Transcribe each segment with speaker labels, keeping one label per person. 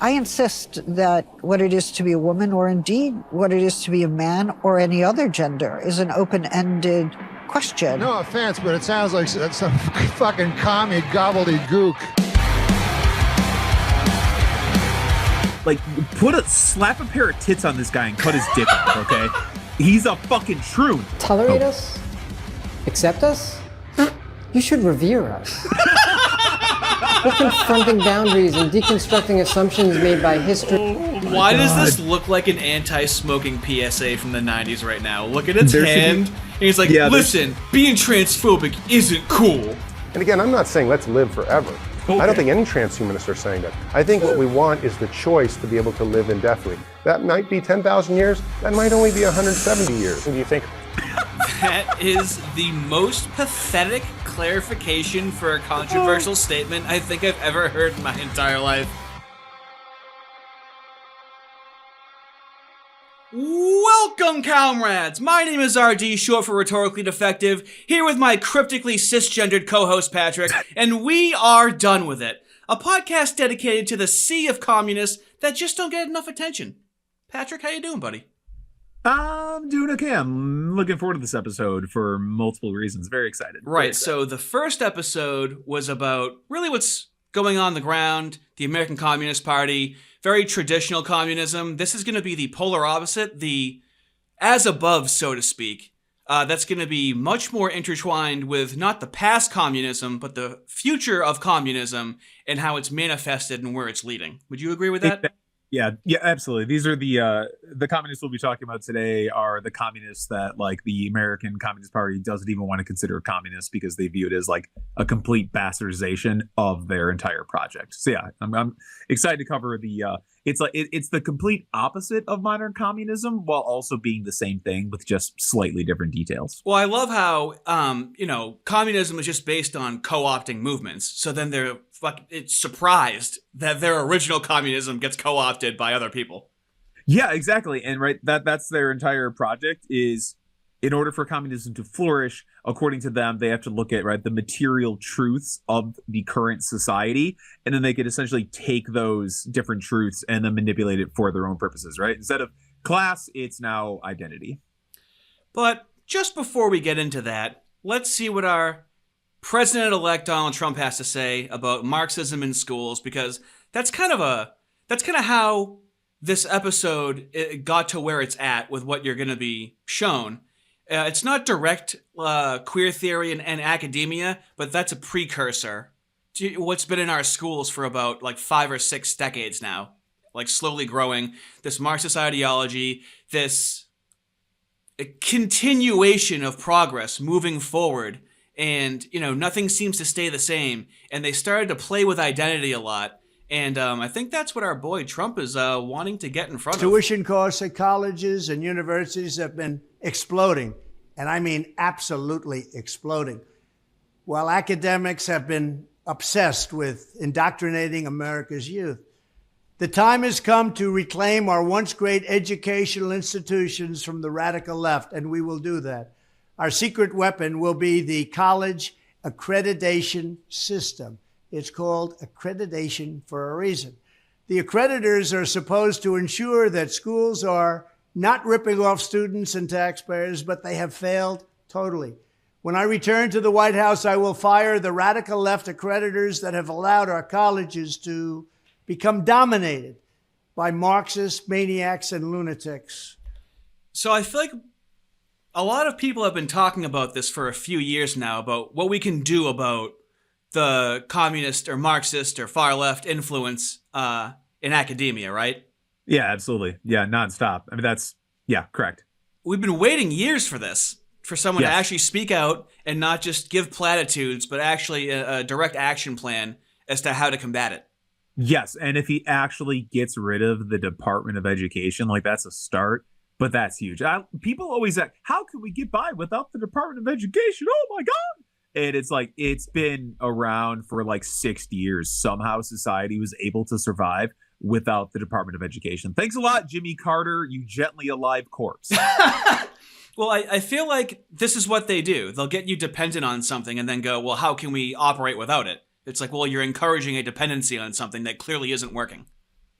Speaker 1: I insist that what it is to be a woman, or indeed what it is to be a man or any other gender, is an open-ended question.
Speaker 2: No offense, but it sounds like some fucking commie gobbledygook.
Speaker 3: Like, slap a pair of tits on this guy and cut his dick off, okay? He's a fucking shroom.
Speaker 4: Tolerate us? Accept us? You should revere us. We're confronting boundaries and deconstructing assumptions made by history.
Speaker 5: Why does this look like an anti-smoking PSA from the 90s right now? Look at its hand, and he's like, listen, being transphobic isn't cool.
Speaker 6: And again, I'm not saying let's live forever. Okay. I don't think any transhumanists are saying that. I think what we want is the choice to be able to live indefinitely. That might be 10,000 years. That might only be 170 years. And do you think?
Speaker 5: That is the most pathetic clarification for a controversial statement I think I've ever heard in my entire life. Welcome, comrades! My name is RD, short for Rhetorically Defective, here with my cryptically cisgendered co-host Patrick, and we are done with it. A podcast dedicated to the sea of communists that just don't get enough attention. Patrick, how you doing, buddy?
Speaker 3: I'm doing okay. I'm looking forward to this episode for multiple reasons. Very excited.
Speaker 5: Right, so the first episode was about really what's going on the ground, the American Communist Party, very traditional communism. This is going to be the polar opposite, the as above, so to speak. That's going to be much more intertwined with not the past communism, but the future of communism and how it's manifested and where it's leading. Would you agree with that?
Speaker 3: Yeah, absolutely. These are the communists we'll be talking about today are the communists that like the American Communist Party doesn't even want to consider communists because they view it as like a complete bastardization of their entire project. So yeah, I'm excited to cover it's the complete opposite of modern communism while also being the same thing with just slightly different details.
Speaker 5: Well, I love how communism is just based on co-opting movements. So then it's surprised that their original communism gets co-opted by other people.
Speaker 3: Yeah, exactly. And right, that's their entire project is in order for communism to flourish, according to them, they have to look at the material truths of the current society, and then they could essentially take those different truths and then manipulate it for their own purposes, right? Instead of class, it's now identity.
Speaker 5: But just before we get into that, let's see what our President-elect Donald Trump has to say about Marxism in schools, because that's kind of how this episode got to where it's at with what you're going to be shown. It's not direct queer theory and academia, but that's a precursor to what's been in our schools for about 5 or 6 decades now, slowly growing. This Marxist ideology, this continuation of progress moving forward. And, nothing seems to stay the same. And they started to play with identity a lot. And I think that's what our boy Trump is wanting to get in front of.
Speaker 7: Tuition costs at colleges and universities have been exploding. And I mean absolutely exploding. While academics have been obsessed with indoctrinating America's youth. The time has come to reclaim our once great educational institutions from the radical left, and we will do that. Our secret weapon will be the college accreditation system. It's called accreditation for a reason. The accreditors are supposed to ensure that schools are not ripping off students and taxpayers, but they have failed totally. When I return to the White House, I will fire the radical left accreditors that have allowed our colleges to become dominated by Marxist maniacs and lunatics.
Speaker 5: So I feel like a lot of people have been talking about this for a few years now, about what we can do about the communist or Marxist or far left influence in academia, right?
Speaker 3: Yeah, absolutely. Yeah, nonstop. I mean, correct.
Speaker 5: We've been waiting years for this, for someone to actually speak out and not just give platitudes, but actually a direct action plan as to how to combat it.
Speaker 3: Yes, and if he actually gets rid of the Department of Education, that's a start. But that's huge. People always ask, how can we get by without the Department of Education? Oh, my God. And it's been around for 60 years. Somehow society was able to survive without the Department of Education. Thanks a lot, Jimmy Carter, you gently alive corpse.
Speaker 5: Well, I feel like this is what they do. They'll get you dependent on something and then go, well, how can we operate without it? It's like, well, you're encouraging a dependency on something that clearly isn't working.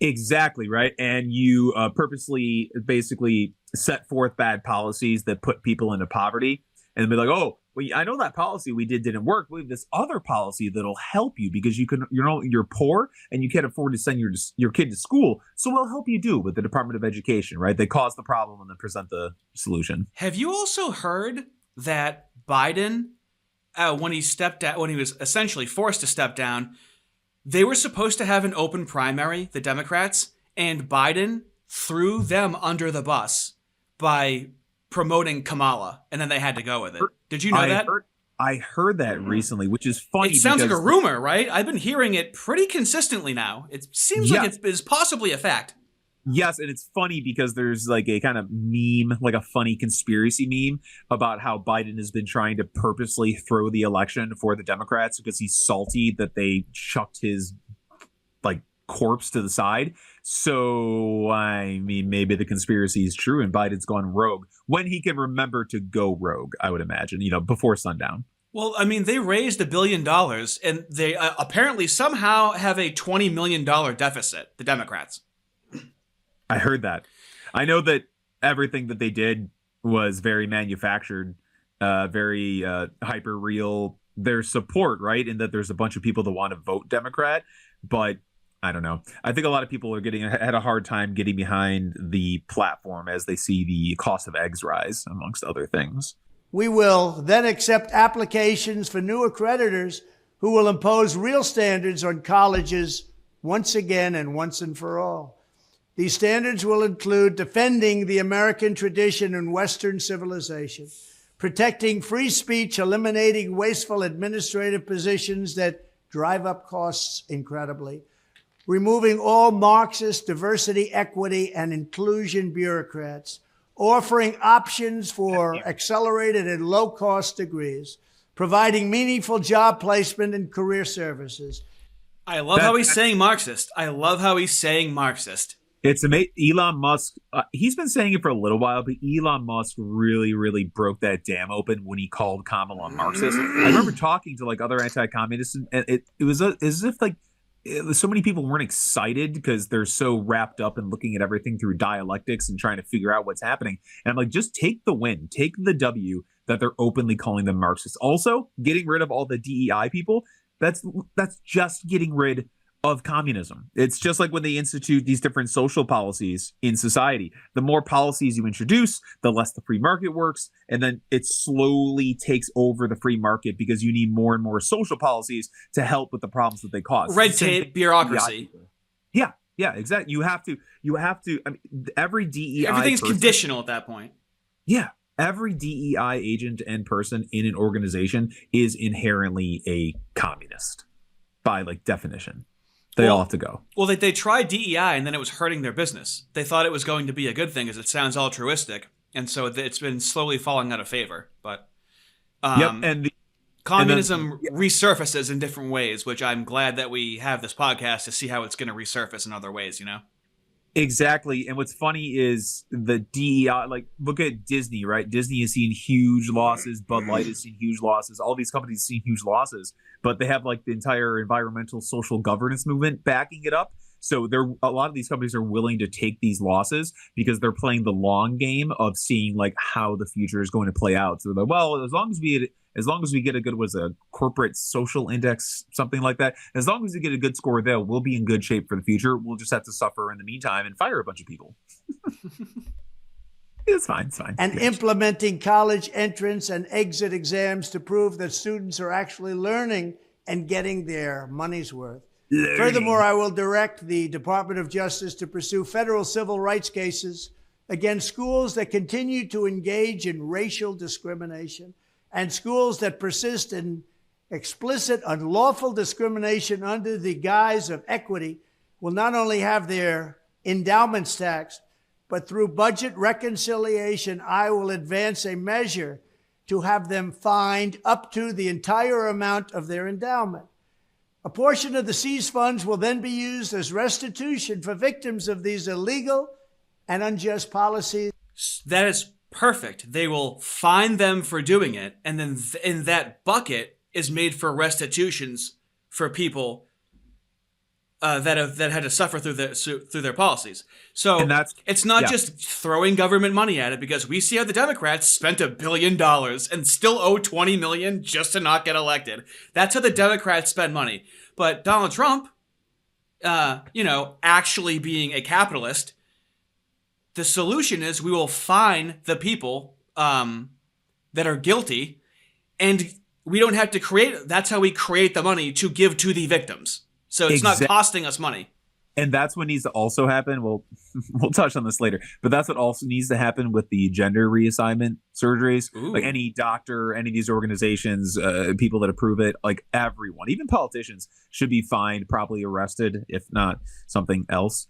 Speaker 3: Exactly, right. And you purposely basically set forth bad policies that put people into poverty and be like, oh, well, I know that policy we didn't work. We have this other policy that'll help you because you're poor and you can't afford to send your kid to school. So we'll help you do with the Department of Education, right? They cause the problem and then present the solution.
Speaker 5: Have you also heard that Biden, when he stepped down, when he was essentially forced to step down, they were supposed to have an open primary, the Democrats, and Biden threw them under the bus by promoting Kamala, and then they had to go with it. Did you know that?
Speaker 3: I heard that recently, which is funny.
Speaker 5: It sounds like a rumor, right? I've been hearing it pretty consistently now. It seems like it's possibly a fact.
Speaker 3: Yes, and it's funny because there's like a kind of meme, like a funny conspiracy meme about how Biden has been trying to purposely throw the election for the Democrats because he's salty that they chucked his like corpse to the side. So, I mean, maybe the conspiracy is true and Biden's gone rogue when he can remember to go rogue, I would imagine, before sundown.
Speaker 5: Well, I mean, they raised $1 billion and they apparently somehow have a $20 million deficit, the Democrats.
Speaker 3: I heard that. I know that everything that they did was very manufactured, very hyper real. Their support, right? And that there's a bunch of people that want to vote Democrat, but I don't know. I think a lot of people are had a hard time getting behind the platform as they see the cost of eggs rise, amongst other things.
Speaker 7: We will then accept applications for new accreditors who will impose real standards on colleges once again and once and for all. These standards will include defending the American tradition and Western civilization, protecting free speech, eliminating wasteful administrative positions that drive up costs incredibly, removing all Marxist diversity, equity, and inclusion bureaucrats, offering options for accelerated and low-cost degrees, providing meaningful job placement and career services.
Speaker 5: I love how he's saying Marxist. I love how he's saying Marxist.
Speaker 3: It's amazing. Elon Musk, he's been saying it for a little while, but Elon Musk really, really broke that dam open when he called Kamala Marxist. I remember talking to like other anti-communists, and it was as if like so many people weren't excited because they're so wrapped up in looking at everything through dialectics and trying to figure out what's happening. And I'm like, just take the win, take the W that they're openly calling them Marxists. Also, getting rid of all the DEI people, that's just getting rid of communism. It's just like when they institute these different social policies in society. The more policies you introduce, the less the free market works, and then it slowly takes over the free market because you need more and more social policies to help with the problems that they cause.
Speaker 5: Red tape, bureaucracy.
Speaker 3: Yeah, exactly. You have to. I mean, every DEI
Speaker 5: everything's
Speaker 3: person,
Speaker 5: conditional at that point.
Speaker 3: Yeah, every DEI agent and person in an organization is inherently a communist by like definition. They all have to go. Well,
Speaker 5: they tried DEI and then it was hurting their business. They thought it was going to be a good thing as it sounds altruistic. And so it's been slowly falling out of favor. But communism resurfaces in different ways, which I'm glad that we have this podcast to see how it's going to resurface in other ways,
Speaker 3: Exactly. And what's funny is the DEI, like look at Disney, right? Disney has seen huge losses. Bud Light has seen huge losses. All these companies have seen huge losses, but they have like the entire environmental social governance movement backing it up. So a lot of these companies are willing to take these losses because they're playing the long game of seeing like how the future is going to play out. So they're like, well, as long as we get a good, was a corporate social index, something like that. As long as we get a good score there, we'll be in good shape for the future. We'll just have to suffer in the meantime and fire a bunch of people. It's fine.
Speaker 7: And implementing college entrance and exit exams to prove that students are actually learning and getting their money's worth. Furthermore, I will direct the Department of Justice to pursue federal civil rights cases against schools that continue to engage in racial discrimination and schools that persist in explicit, unlawful discrimination under the guise of equity will not only have their endowments taxed, but through budget reconciliation, I will advance a measure to have them fined up to the entire amount of their endowment. A portion of the seized funds will then be used as restitution for victims of these illegal and unjust policies.
Speaker 5: That is perfect. They will fine them for doing it, and then in that bucket is made for restitutions for people that had to suffer through their policies. So it's not just throwing government money at it, because we see how the Democrats spent $1 billion and still owe $20 million just to not get elected. That's how the Democrats spend money. But Donald Trump, actually being a capitalist, the solution is we will fine the people that are guilty, and we don't have to create. That's how we create the money to give to the victims. So it's not costing us money.
Speaker 3: And that's what needs to also happen. Well, we'll touch on this later, but that's what also needs to happen with the gender reassignment surgeries.
Speaker 5: Ooh.
Speaker 3: Like any doctor, any of these organizations, people that approve it, like everyone, even politicians, should be fined, probably arrested, if not something else.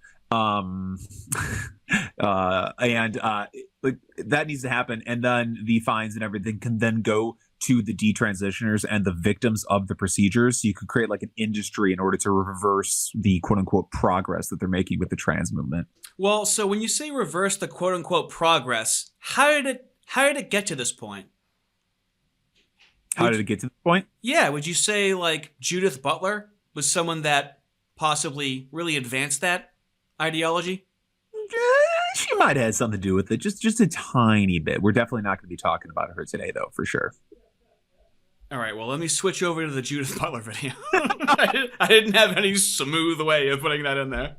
Speaker 3: Like that needs to happen, and then the fines and everything can then go to the detransitioners and the victims of the procedures. So you could create like an industry in order to reverse the quote unquote progress that they're making with the trans movement.
Speaker 5: Well, so when you say reverse the quote unquote progress, how did it get to this point?
Speaker 3: How did it get to this point?
Speaker 5: Yeah, would you say like Judith Butler was someone that possibly really advanced that ideology?
Speaker 3: She might have had something to do with it, just a tiny bit. We're definitely not going to be talking about her today, though, for sure.
Speaker 5: All right, well, let me switch over to the Judith Butler video. I didn't have any smooth way of putting that in there.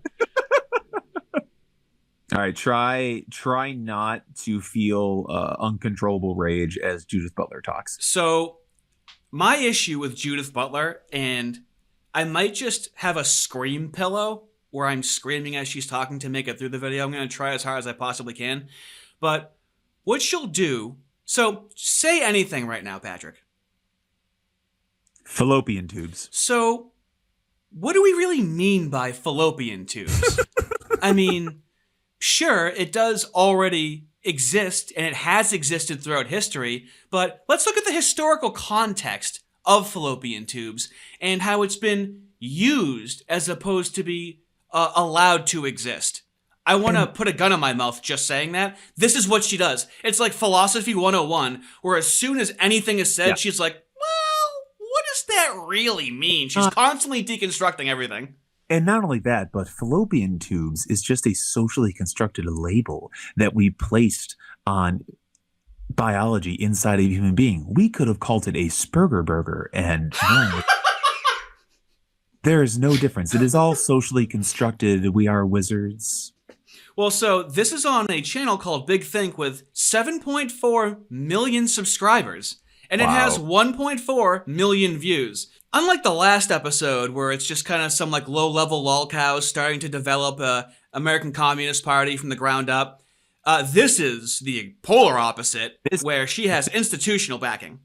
Speaker 3: All right, try not to feel uncontrollable rage as Judith Butler talks.
Speaker 5: So my issue with Judith Butler, and I might just have a scream pillow where I'm screaming as she's talking to make it through the video. I'm going to try as hard as I possibly can. But what she'll do, so say anything right now, Patrick.
Speaker 3: Fallopian tubes.
Speaker 5: So what do we really mean by fallopian tubes? I mean, sure, it does already exist, and it has existed throughout history, but let's look at the historical context of fallopian tubes and how it's been used as opposed to be allowed to exist. I want to put a gun in my mouth just saying that. This is what she does. It's like philosophy 101, where as soon as anything is said, she's like, well, what does that really mean? She's constantly deconstructing everything.
Speaker 3: And not only that, but fallopian tubes is just a socially constructed label that we placed on biology inside of a human being. We could have called it a Spurger burger, and no, there is no difference. It is all socially constructed. We are wizards.
Speaker 5: Well, so this is on a channel called Big Think with 7.4 million subscribers, and it has 1.4 million views. Unlike the last episode, where it's just kind of some like low-level lolcows starting to develop a American Communist Party from the ground up, this is the polar opposite, where she has institutional backing.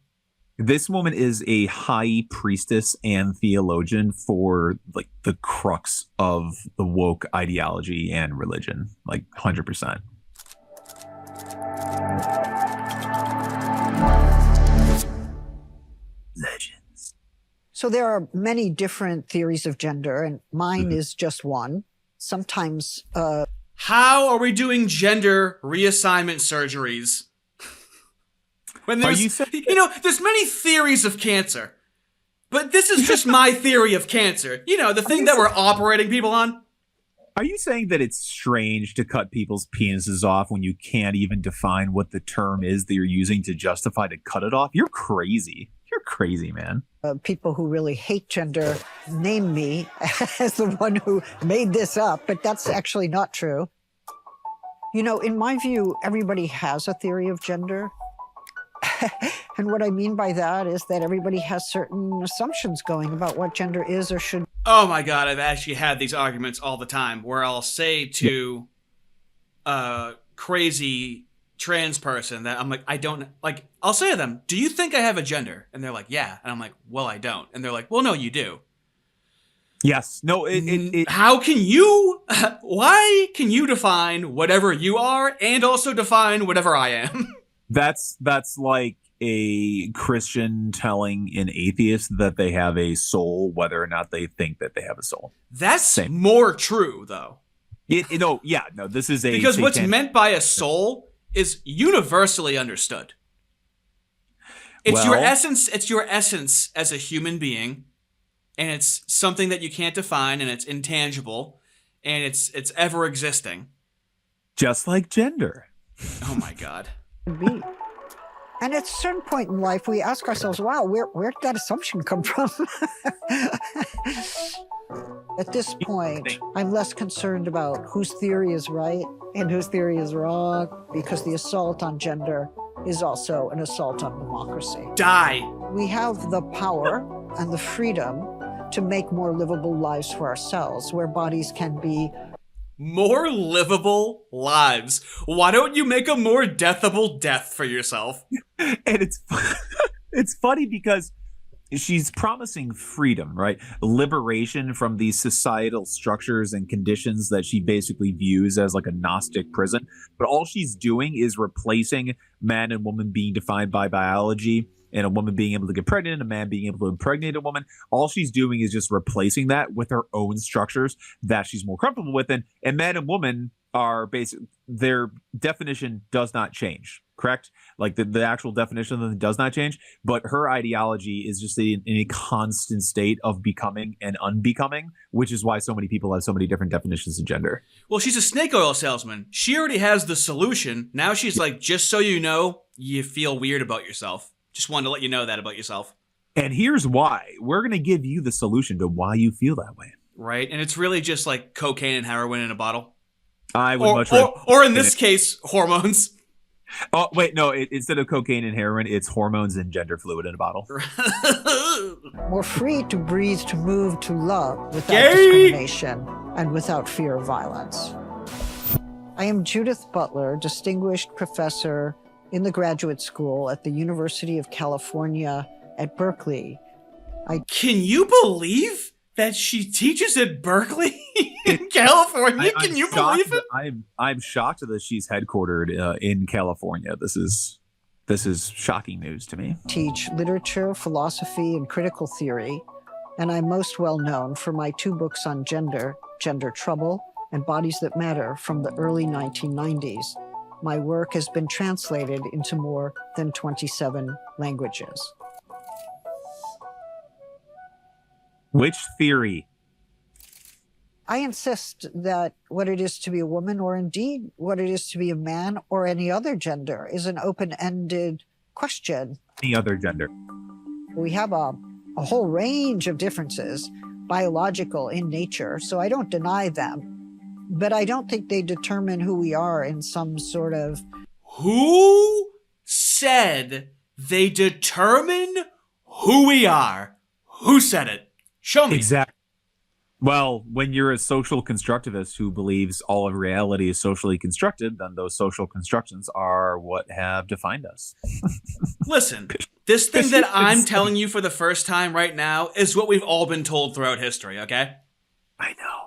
Speaker 3: This woman is a high priestess and theologian for like the crux of the woke ideology and religion, like 100%. Legends.
Speaker 1: So there are many different theories of gender, and mine is just one. Sometimes
Speaker 5: how are we doing gender reassignment surgeries? When there's, there's many theories of cancer, but this is just my theory of cancer. You know, the thing that we're operating people on.
Speaker 3: Are you saying that it's strange to cut people's penises off when you can't even define what the term is that you're using to justify to cut it off? You're crazy. You're crazy, man.
Speaker 1: People who really hate gender name me as the one who made this up, but that's actually not true. You know, in my view, everybody has a theory of gender. And what I mean by that is that everybody has certain assumptions going about what gender is or should.
Speaker 5: Oh my God, I've actually had these arguments all the time where I'll say to a crazy trans person that I'm like, I don't, like, I'll say to them, do you think I have a gender? And they're like, yeah. And I'm like, well, I don't. And they're like, well, no, you do.
Speaker 3: Yes. No,
Speaker 5: how can you, why can you define whatever you are and also define whatever I am?
Speaker 3: That's like a Christian telling an atheist that they have a soul, whether or not they think that they have a soul.
Speaker 5: That's more true, though.
Speaker 3: This is
Speaker 5: because what's meant by a soul is universally understood. It's your essence. It's your essence as a human being, and it's something that you can't define, and it's intangible, and it's ever existing.
Speaker 3: Just like gender.
Speaker 5: Oh my God.
Speaker 1: Be. And at a certain point in life, we ask ourselves, wow, where did that assumption come from? At this point, I'm less concerned about whose theory is right and whose theory is wrong, because the assault on gender is also an assault on democracy.
Speaker 5: Die.
Speaker 1: We have the power and the freedom to make more livable lives for ourselves, where bodies can be
Speaker 5: more livable lives. Why don't you make a more deathable death for yourself?
Speaker 3: And it's funny because she's promising freedom, right? Liberation from these societal structures and conditions that she basically views as like a Gnostic prison. But all she's doing is replacing man and woman being defined by biology, and a woman being able to get pregnant, and a man being able to impregnate a woman. All she's doing is just replacing that with her own structures that she's more comfortable with. And man and woman are their definition does not change, correct? Like the actual definition of them does not change, but her ideology is just in a constant state of becoming and unbecoming, which is why so many people have so many different definitions of gender.
Speaker 5: Well, she's a snake oil salesman. She already has the solution. Now she's like, just so you know, you feel weird about yourself. Just wanted to let you know that about yourself.
Speaker 3: And here's why. We're going to give you the solution to why you feel that way.
Speaker 5: Right? And it's really just like cocaine and heroin in a bottle.
Speaker 3: I would much rather.
Speaker 5: Or in this case, hormones.
Speaker 3: Oh, wait, no. Instead of cocaine and heroin, it's hormones and gender fluid in a bottle.
Speaker 1: more free to breathe, to move, to love without
Speaker 5: Gay!
Speaker 1: discrimination and without fear of violence. I am Judith Butler, distinguished professor in the graduate school at the University of California at Berkeley.
Speaker 5: Can you believe that she teaches at Berkeley in California? Can you believe it?
Speaker 3: I'm shocked that she's headquartered in California. This is shocking news to me.
Speaker 1: Teach literature, philosophy, and critical theory, and I'm most well known for my 2 books on gender, Gender Trouble and Bodies That Matter from the early 1990s. My work has been translated into more than 27 languages.
Speaker 3: Which theory?
Speaker 1: I insist that what it is to be a woman, or indeed what it is to be a man or any other gender, is an open-ended question.
Speaker 3: Any other gender.
Speaker 1: We have a whole range of differences, biological in nature, so I don't deny them. But I don't think they determine who we are in some sort of...
Speaker 5: Who said they determine who we are? Who said it? Show me.
Speaker 3: Exactly. Well, when you're a social constructivist who believes all of reality is socially constructed, then those social constructions are what have defined us.
Speaker 5: Listen, this thing that I'm telling you for the first time right now is what we've all been told throughout history, okay?
Speaker 3: I know.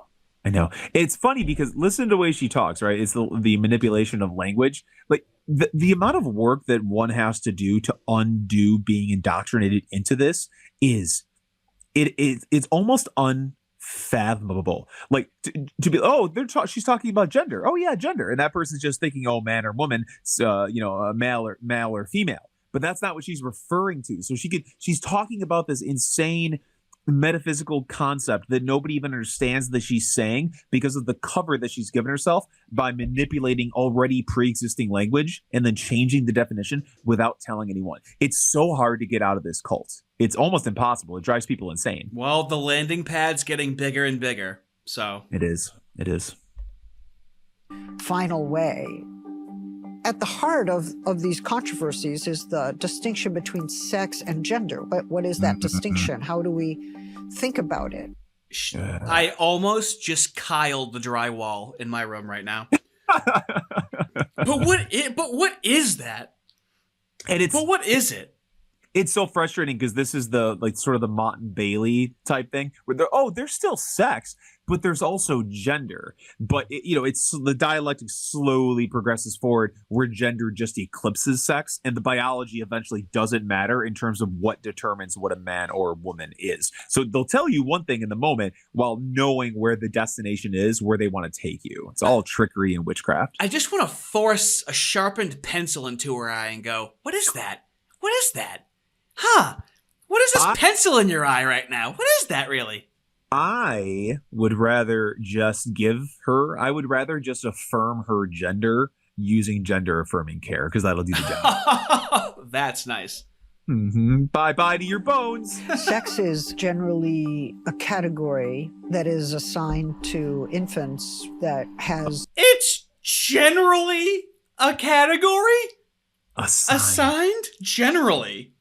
Speaker 3: It's funny because listen to the way she talks, right? It's the manipulation of language. Like the amount of work that one has to do to undo being indoctrinated into this is it's almost unfathomable. Like to be, she's talking about gender. Oh yeah, gender. And that person's just thinking, oh, man or woman, a male or female. But that's not what she's referring to. So she's talking about this insane metaphysical concept that nobody even understands that she's saying because of the cover that she's given herself by manipulating already pre-existing language and then changing the definition without telling anyone. It's so hard to get out of this cult. It's almost impossible. It drives people insane.
Speaker 5: Well, the landing pad's getting bigger and bigger, so.
Speaker 3: It is.
Speaker 1: final way. At the heart of these controversies is the distinction between sex and gender. What is that distinction? How do we think about it?
Speaker 5: I almost just Kyled the drywall in my room right now. But what is that? But what is it?
Speaker 3: It's so frustrating because this is the sort of the Mott and Bailey type thing where there's still sex, but there's also gender. But it's the dialectic slowly progresses forward where gender just eclipses sex, and the biology eventually doesn't matter in terms of what determines what a man or a woman is. So they'll tell you one thing in the moment while knowing where the destination is, where they want to take you. It's all trickery and witchcraft.
Speaker 5: I just want to force a sharpened pencil into her eye and go, "What is that? What is that? Huh? What is this pencil in your eye right now? What is that really?
Speaker 3: I would rather just affirm her gender using gender affirming care, because that'll do the job.
Speaker 5: That's nice.
Speaker 3: Bye-bye to your bones.
Speaker 1: Sex is generally a category that is assigned to infants that has...
Speaker 5: It's generally a category?
Speaker 3: Assigned?
Speaker 5: Generally.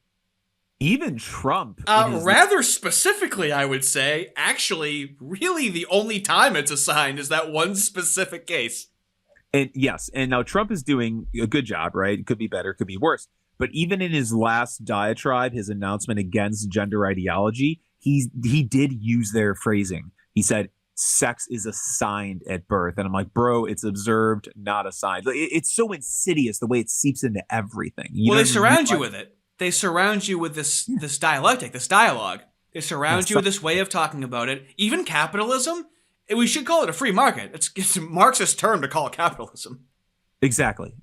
Speaker 3: Even Trump.
Speaker 5: Rather specifically, I would say. Actually, really the only time it's assigned is that one specific case.
Speaker 3: And yes, and now Trump is doing a good job, right? It could be better, could be worse. But even in his last diatribe, his announcement against gender ideology, he did use their phrasing. He said, sex is assigned at birth. And I'm like, bro, it's observed, not assigned. It's so insidious the way it seeps into everything.
Speaker 5: They surround you with it. They surround you with this dialectic, this dialogue. They surround you with this way of talking about it. Even capitalism, we should call it a free market. It's a Marxist term to call it capitalism.
Speaker 3: Exactly.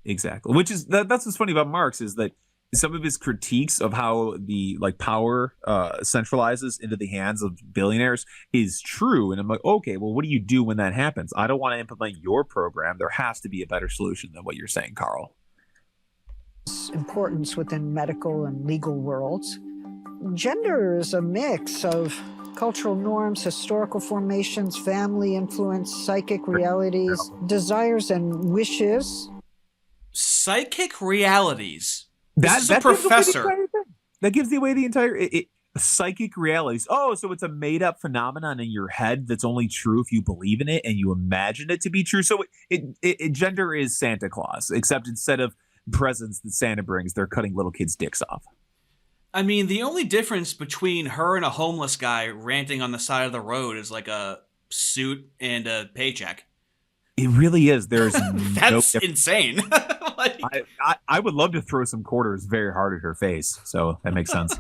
Speaker 3: Which is that's what's funny about Marx is that some of his critiques of how the power centralizes into the hands of billionaires is true. And I'm like, okay, well, what do you do when that happens? I don't want to implement your program. There has to be a better solution than what you're saying, Carl.
Speaker 1: Importance within medical and legal worlds. Gender is a mix of cultural norms, historical formations, family influence, psychic realities, desires and wishes.
Speaker 5: Psychic realities.
Speaker 3: This
Speaker 5: is a professor.
Speaker 3: That gives away the entire psychic realities. Oh, so it's a made-up phenomenon in your head that's only true if you believe in it and you imagine it to be true. So gender is Santa Claus, except instead of presents that Santa brings, they're cutting little kids' dicks off.
Speaker 5: I mean, the only difference between her and a homeless guy ranting on the side of the road is like a suit and a paycheck.
Speaker 3: It really is. There's
Speaker 5: That's insane.
Speaker 3: I would love to throw some quarters very hard at her face. So that makes sense.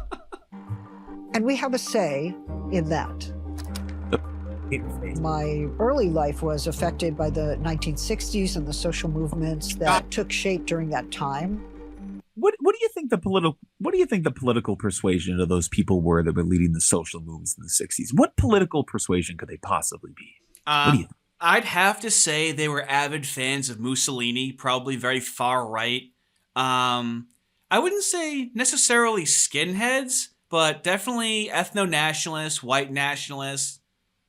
Speaker 1: And we have a say in that. My early life was affected by the 1960s and the social movements that took shape during that time.
Speaker 3: What do you think the political persuasion of those people were that were leading the social movements in the 60s? What political persuasion could they possibly be? What do you think?
Speaker 5: I'd have to say they were avid fans of Mussolini, probably very far right. I wouldn't say necessarily skinheads, but definitely ethno-nationalists, white nationalists.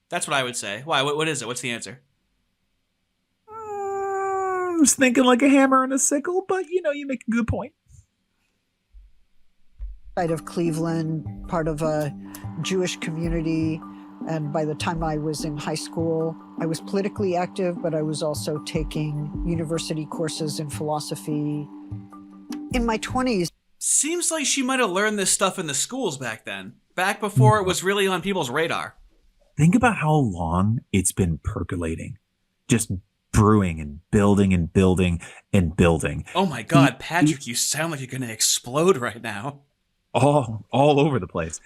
Speaker 5: That's what I would say. Why? What is it? What's the answer?
Speaker 3: I was thinking like a hammer and a sickle, but you make a good point.
Speaker 1: Side of Cleveland, part of a Jewish community. And by the time I was in high school, I was politically active, but I was also taking university courses in philosophy. In my 20s.
Speaker 5: Seems like she might have learned this stuff in the schools back then, back before it was really on people's radar.
Speaker 3: Think about how long it's been percolating, just brewing and building and building and building.
Speaker 5: Oh my God, Patrick, you sound like you're going to explode right now.
Speaker 3: All over the place.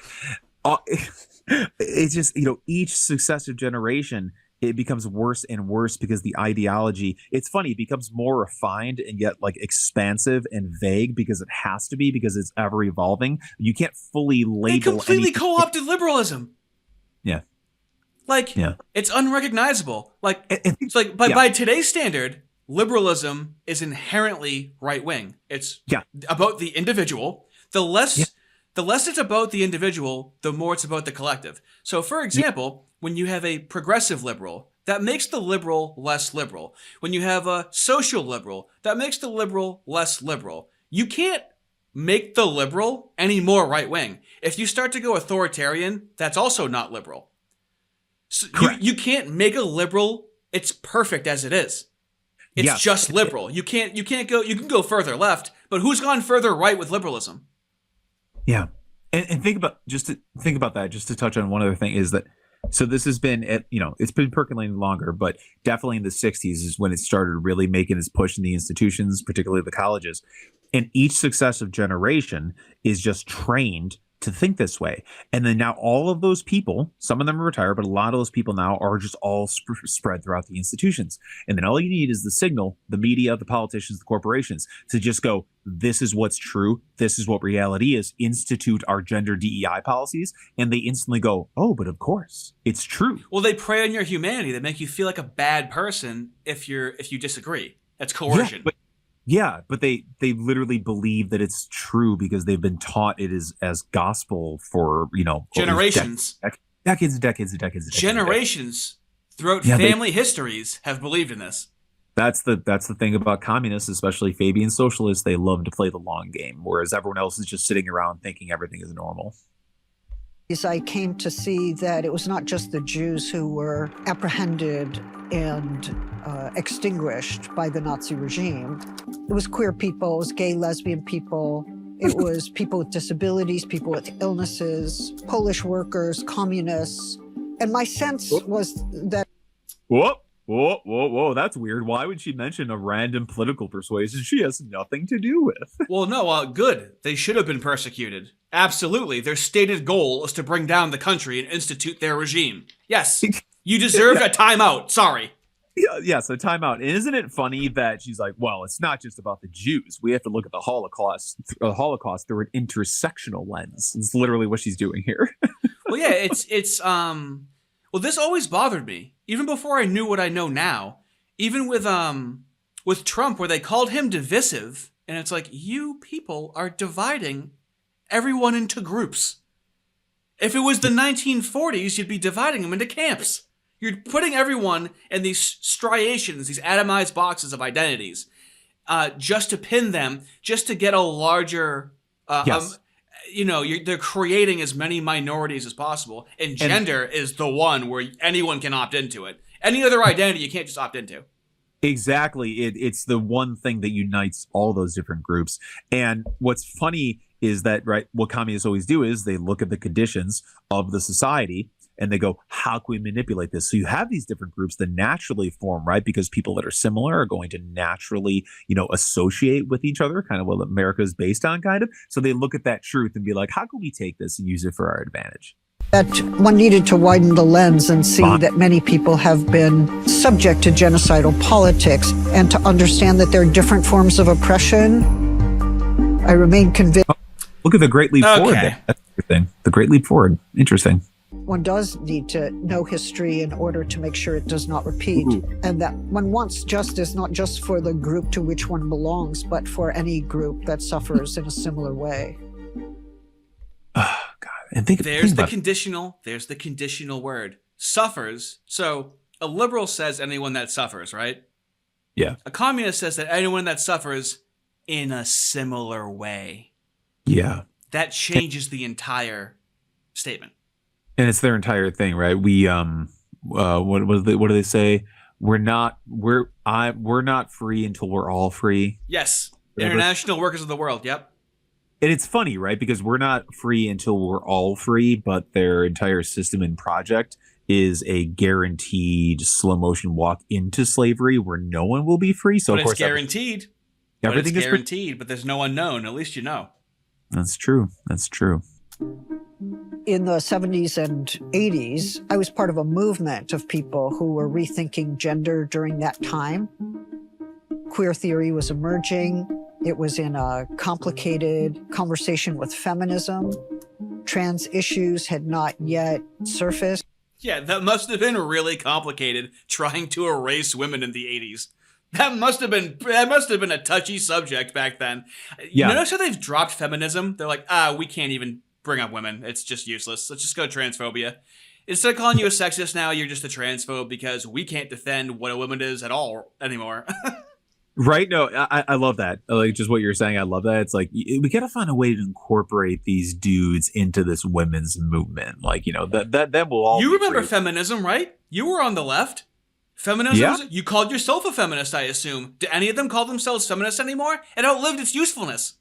Speaker 3: It's just, each successive generation, it becomes worse and worse because the ideology, it's funny, it becomes more refined and yet expansive and vague because it has to be, because it's ever evolving. You can't fully label
Speaker 5: They completely
Speaker 3: anything.
Speaker 5: co-opted liberalism.
Speaker 3: Yeah.
Speaker 5: It's unrecognizable. It's like by today's standard, liberalism is inherently right-wing. It's about the individual. The less it's about the individual, the more it's about the collective. So, for example, when you have a progressive liberal, that makes the liberal less liberal. When you have a social liberal, that makes the liberal less liberal. You can't make the liberal any more right-wing. If you start to go authoritarian, that's also not liberal. So you can't make a liberal, it's perfect as it is. It's just liberal. You can go further left, but who's gone further right with liberalism?
Speaker 3: Yeah. And think about that, just to touch on one other thing, is that, so this has been, it's been percolating longer, but definitely in the 60s is when it started really making its push in the institutions, particularly the colleges. And each successive generation is just trained to think this way. And then now all of those people, some of them are retired, but a lot of those people now are just all spread throughout the institutions. And then all you need is the signal, the media, the politicians, the corporations to just go, this is what's true. This is what reality is. Institute our gender DEI policies. And they instantly go, oh, but of course it's true.
Speaker 5: Well, they prey on your humanity. They make you feel like a bad person if you disagree. That's coercion.
Speaker 3: But they literally believe that it's true because they've been taught it is as gospel for,
Speaker 5: generations.
Speaker 3: Decades and decades and decades.
Speaker 5: Generations throughout family histories have believed in this.
Speaker 3: That's the thing about communists, especially Fabian socialists. They love to play the long game, whereas everyone else is just sitting around thinking everything is normal.
Speaker 1: I came to see that it was not just the Jews who were apprehended and extinguished by the Nazi regime. It was queer people, it was gay, lesbian people, it was people with disabilities, people with illnesses, Polish workers, communists. And my sense was that...
Speaker 3: Whoa, that's weird. Why would she mention a random political persuasion she has nothing to do with?
Speaker 5: Well, no, good. They should have been persecuted. Absolutely. Their stated goal is to bring down the country and institute their regime. Yes, you deserved a timeout. Sorry.
Speaker 3: Yeah, so timeout. And isn't it funny that she's like, well, it's not just about the Jews. We have to look at the Holocaust through an intersectional lens. It's literally what she's doing here.
Speaker 5: Well, yeah, well, this always bothered me, even before I knew what I know now. Even with Trump, where they called him divisive, and it's like, you people are dividing everyone into groups. If it was the 1940s, you'd be dividing them into camps. You're putting everyone in these striations, these atomized boxes of identities, just to pin them, just to get a larger...
Speaker 3: Yes.
Speaker 5: They're creating as many minorities as possible, and gender is the one where anyone can opt into it. Any other identity you can't just opt into.
Speaker 3: Exactly. It's the one thing that unites all those different groups. And what's funny is that, right, what communists always do is they look at the conditions of the society and they go, how can we manipulate this? So you have these different groups that naturally form, right? Because people that are similar are going to naturally, associate with each other, kind of what America is based on, kind of. So they look at that truth and be like, how can we take this and use it for our advantage?
Speaker 1: That one needed to widen the lens and see that many people have been subject to genocidal politics, and to understand that there are different forms of oppression. I remain convinced.
Speaker 3: Look at the Great Leap Forward. That's interesting. The Great Leap Forward. Interesting.
Speaker 1: One does need to know history in order to make sure it does not repeat. And that one wants justice not just for the group to which one belongs, but for any group that suffers in a similar way.
Speaker 3: Oh, God. And there's
Speaker 5: the conditional word. Suffers. So a liberal says anyone that suffers, right?
Speaker 3: Yeah.
Speaker 5: A communist says that anyone that suffers in a similar way.
Speaker 3: Yeah.
Speaker 5: That changes the entire statement.
Speaker 3: And it's their entire thing, right? We what do they say? We're not free until we're all free.
Speaker 5: Yes.
Speaker 3: Whatever.
Speaker 5: International workers of the world. Yep.
Speaker 3: And it's funny, right? Because we're not free until we're all free, but their entire system and project is a guaranteed slow motion walk into slavery where no one will be free. So
Speaker 5: but
Speaker 3: of course
Speaker 5: it's guaranteed.
Speaker 3: Everything is
Speaker 5: guaranteed, but there's no unknown. At least you know.
Speaker 3: That's true.
Speaker 1: In the 70s and 80s, I was part of a movement of people who were rethinking gender during that time. Queer theory was emerging. It was in a complicated conversation with feminism. Trans issues had not yet surfaced.
Speaker 5: Yeah, that must have been really complicated, trying to erase women in the 80s. That must have been a touchy subject back then.
Speaker 3: Yeah.
Speaker 5: You notice how they've dropped feminism? They're like, we can't even bring up women. It's just useless. Let's just go transphobia. Instead of calling you a sexist now, you're just a transphobe because we can't defend what a woman is at all anymore.
Speaker 3: Right? No, I love that. Like just what you're saying. I love that. It's like we got to find a way to incorporate these dudes into this women's movement. Like, that will all.
Speaker 5: You remember feminism, right? You were on the left. Feminism?
Speaker 3: Yeah.
Speaker 5: You called yourself a feminist, I assume. Do any of them call themselves feminists anymore? It outlived its usefulness.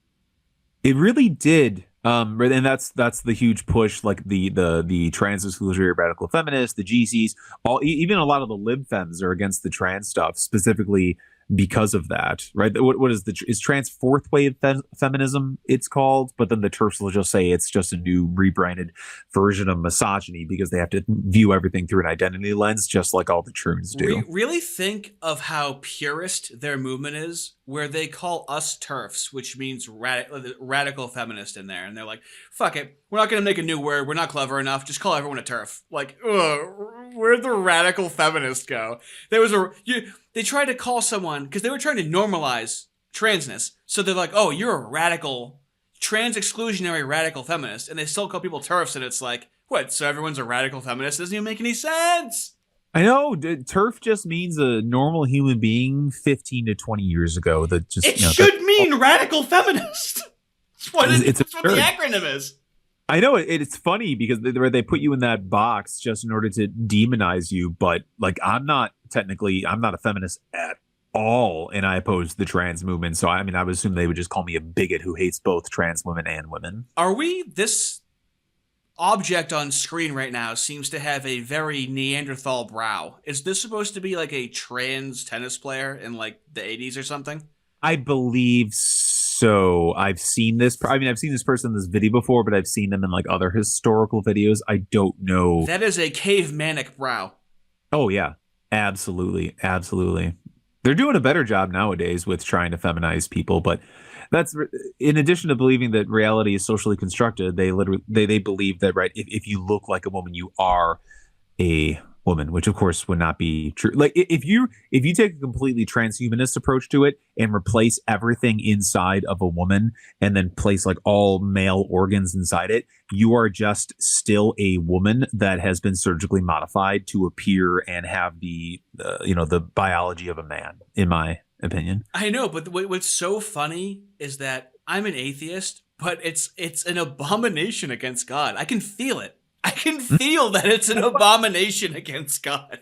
Speaker 3: It really did. And that's the huge push, like the trans exclusionary radical feminists, the GCs, even a lot of the lib fems are against the trans stuff, specifically because of that, right? What is is trans fourth wave feminism it's called, but then the TERFs will just say it's just a new rebranded version of misogyny because they have to view everything through an identity lens, just like all the truths do.
Speaker 5: Really think of how purist their movement is, where they call us TERFs, which means radical feminist in there. And they're like, fuck it. We're not going to make a new word. We're not clever enough. Just call everyone a TERF. Like, ugh, where'd the radical feminist go? They tried to call someone, because they were trying to normalize transness. So they're like, oh, you're a radical, trans-exclusionary radical feminist. And they still call people TERFs. And it's like, what? So everyone's a radical feminist? Doesn't even make any sense.
Speaker 3: I know. TERF just means a normal human being 15 to 20 years ago. That just
Speaker 5: should mean radical feminist. That's what the acronym is.
Speaker 3: I know it's funny because they put you in that box just in order to demonize you. But like, I'm not a feminist at all, and I oppose the trans movement. So I mean, I would assume they would just call me a bigot who hates both trans women and women.
Speaker 5: Are we this? Object on screen right now seems to have a very Neanderthal brow. Is this supposed to be like a trans tennis player in like the 80s or something?
Speaker 3: I believe so. I've seen this. I've seen this person in this video before, but I've seen them in like other historical videos. I don't know.
Speaker 5: That is a cavemanic brow.
Speaker 3: Oh yeah, absolutely, absolutely. They're doing a better job nowadays with trying to feminize people, but that's in addition to believing that reality is socially constructed. They believe that, right, if you look like a woman, you are a woman, which of course would not be true. Like if you take a completely transhumanist approach to it and replace everything inside of a woman and then place like all male organs inside it, you are just still a woman that has been surgically modified to appear and have the biology of a man, in my opinion.
Speaker 5: I know, but what's so funny is that I'm an atheist, but it's an abomination against God. I can feel it. I can feel that it's an abomination against God.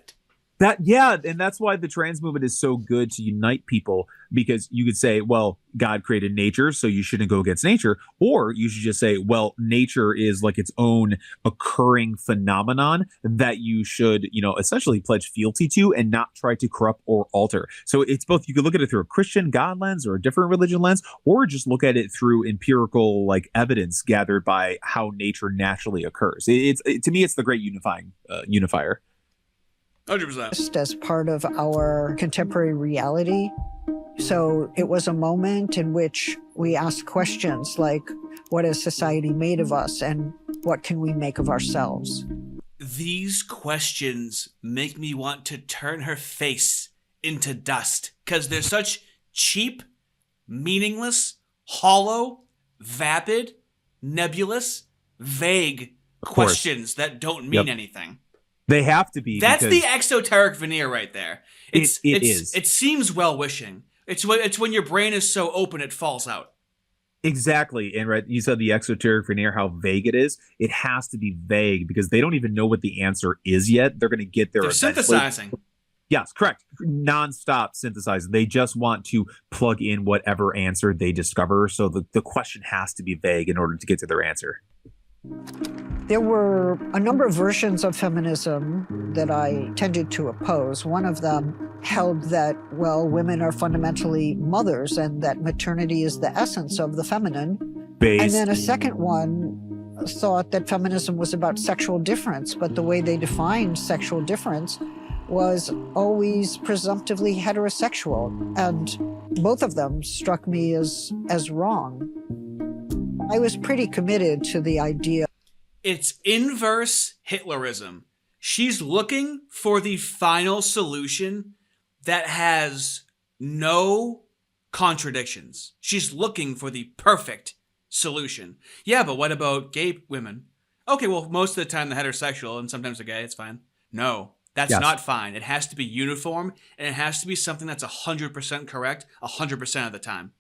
Speaker 3: And that's why the trans movement is so good to unite people, because you could say, well, God created nature, so you shouldn't go against nature. Or you should just say, well, nature is like its own occurring phenomenon that you should, essentially pledge fealty to and not try to corrupt or alter. So it's both. You could look at it through a Christian God lens or a different religion lens, or just look at it through empirical like evidence gathered by how nature naturally occurs. To me, it's the great unifier.
Speaker 5: 100%.
Speaker 1: As part of our contemporary reality. So it was a moment in which we asked questions like, what has society made of us and what can we make of ourselves?
Speaker 5: These questions make me want to turn her face into dust because they're such cheap, meaningless, hollow, vapid, nebulous, vague questions that don't mean anything.
Speaker 3: They have to be.
Speaker 5: That's the exoteric veneer right there.
Speaker 3: It is.
Speaker 5: It seems well-wishing. It's when your brain is so open it falls out.
Speaker 3: Exactly. And right, you said the exoteric veneer, how vague it is. It has to be vague because they don't even know what the answer is yet. They're going to get there.
Speaker 5: They're synthesizing.
Speaker 3: Yes, correct. Non-stop synthesizing. They just want to plug in whatever answer they discover. So the question has to be vague in order to get to their answer.
Speaker 1: There were a number of versions of feminism that I tended to oppose. One of them held that, well, women are fundamentally mothers and that maternity is the essence of the feminine. And then a second one thought that feminism was about sexual difference, but the way they defined sexual difference was always presumptively heterosexual. And both of them struck me as wrong. I was pretty committed to the idea.
Speaker 5: It's inverse Hitlerism. She's looking for the final solution that has no contradictions. She's looking for the perfect solution. Yeah, but what about gay women? Okay, well, most of the time they're heterosexual and sometimes they're gay. It's fine. No, that's not fine. It has to be uniform and it has to be something that's 100% correct 100% of the time.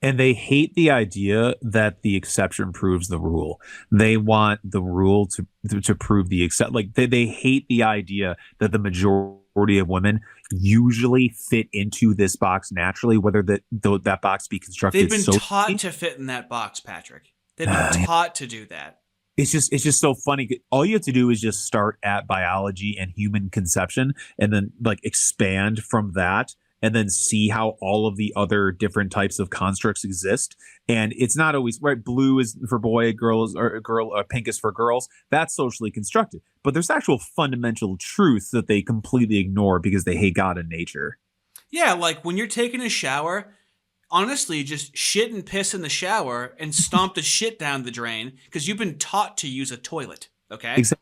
Speaker 3: And they hate the idea that the exception proves the rule. They want the rule to prove the exception. Like they hate the idea that the majority of women usually fit into this box naturally, whether that box be constructed.
Speaker 5: They've been taught to fit in that box, Patrick. They've been taught to do that.
Speaker 3: It's just so funny. All you have to do is just start at biology and human conception, and then like expand from that. and then see how all of the other different types of constructs exist. And it's not always right. Blue is for boy, pink is for girls. That's socially constructed. But there's actual fundamental truths that they completely ignore because they hate God and nature.
Speaker 5: Yeah, like when you're taking a shower, honestly, just shit and piss in the shower and stomp the shit down the drain because you've been taught to use a toilet. Okay.
Speaker 3: Exactly.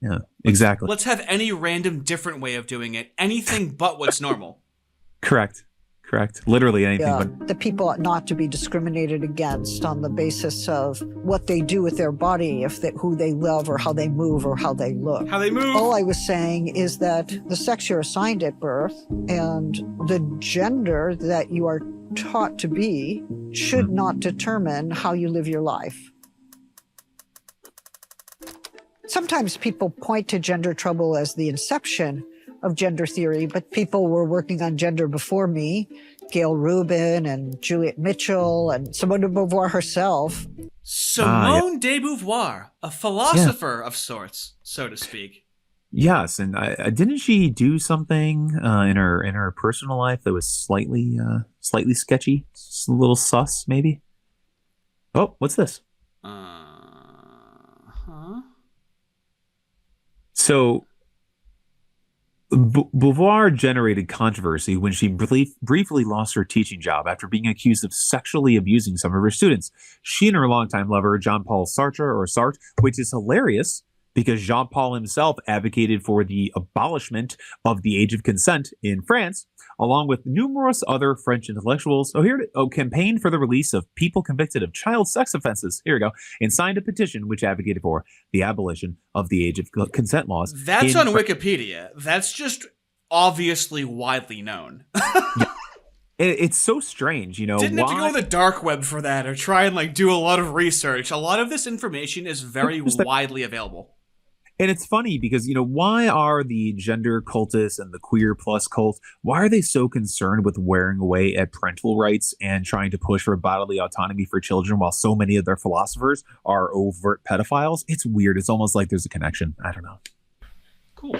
Speaker 3: Yeah, exactly.
Speaker 5: Let's have any random different way of doing it. Anything but what's normal.
Speaker 3: Correct. Literally anything.
Speaker 1: Yeah,
Speaker 3: But
Speaker 1: the people ought not to be discriminated against on the basis of what they do with their body, who they love or how they move or how they look.
Speaker 5: How they move.
Speaker 1: All I was saying is that the sex you're assigned at birth and the gender that you are taught to be should not determine how you live your life. Sometimes people point to gender trouble as the inception of gender theory, but people were working on gender before me, Gail Rubin and Juliet Mitchell and Simone de Beauvoir herself.
Speaker 5: Simone de Beauvoir, a philosopher of sorts, so to speak.
Speaker 3: yes, and didn't she do something in her personal life that was slightly sketchy, just a little sus, maybe? Oh, what's this? So Beauvoir generated controversy when she briefly lost her teaching job after being accused of sexually abusing some of her students. She and her longtime lover, Jean-Paul Sartre, which is hilarious because Jean-Paul himself advocated for the abolishment of the age of consent in France, along with numerous other French intellectuals. Campaigned for the release of people convicted of child sex offenses. Here we go. And signed a petition which advocated for the abolition of the age of consent laws.
Speaker 5: That's on Wikipedia. That's just obviously widely known.
Speaker 3: It's so strange, you know.
Speaker 5: Didn't have to go to the dark web for that or try and do a lot of research. A lot of this information is very widely available.
Speaker 3: And it's funny because, you know, why are the gender cultists and the queer plus cult, why are they so concerned with wearing away at parental rights and trying to push for bodily autonomy for children while so many of their philosophers are overt pedophiles? It's weird. It's almost like there's a connection. I don't know.
Speaker 5: Cool.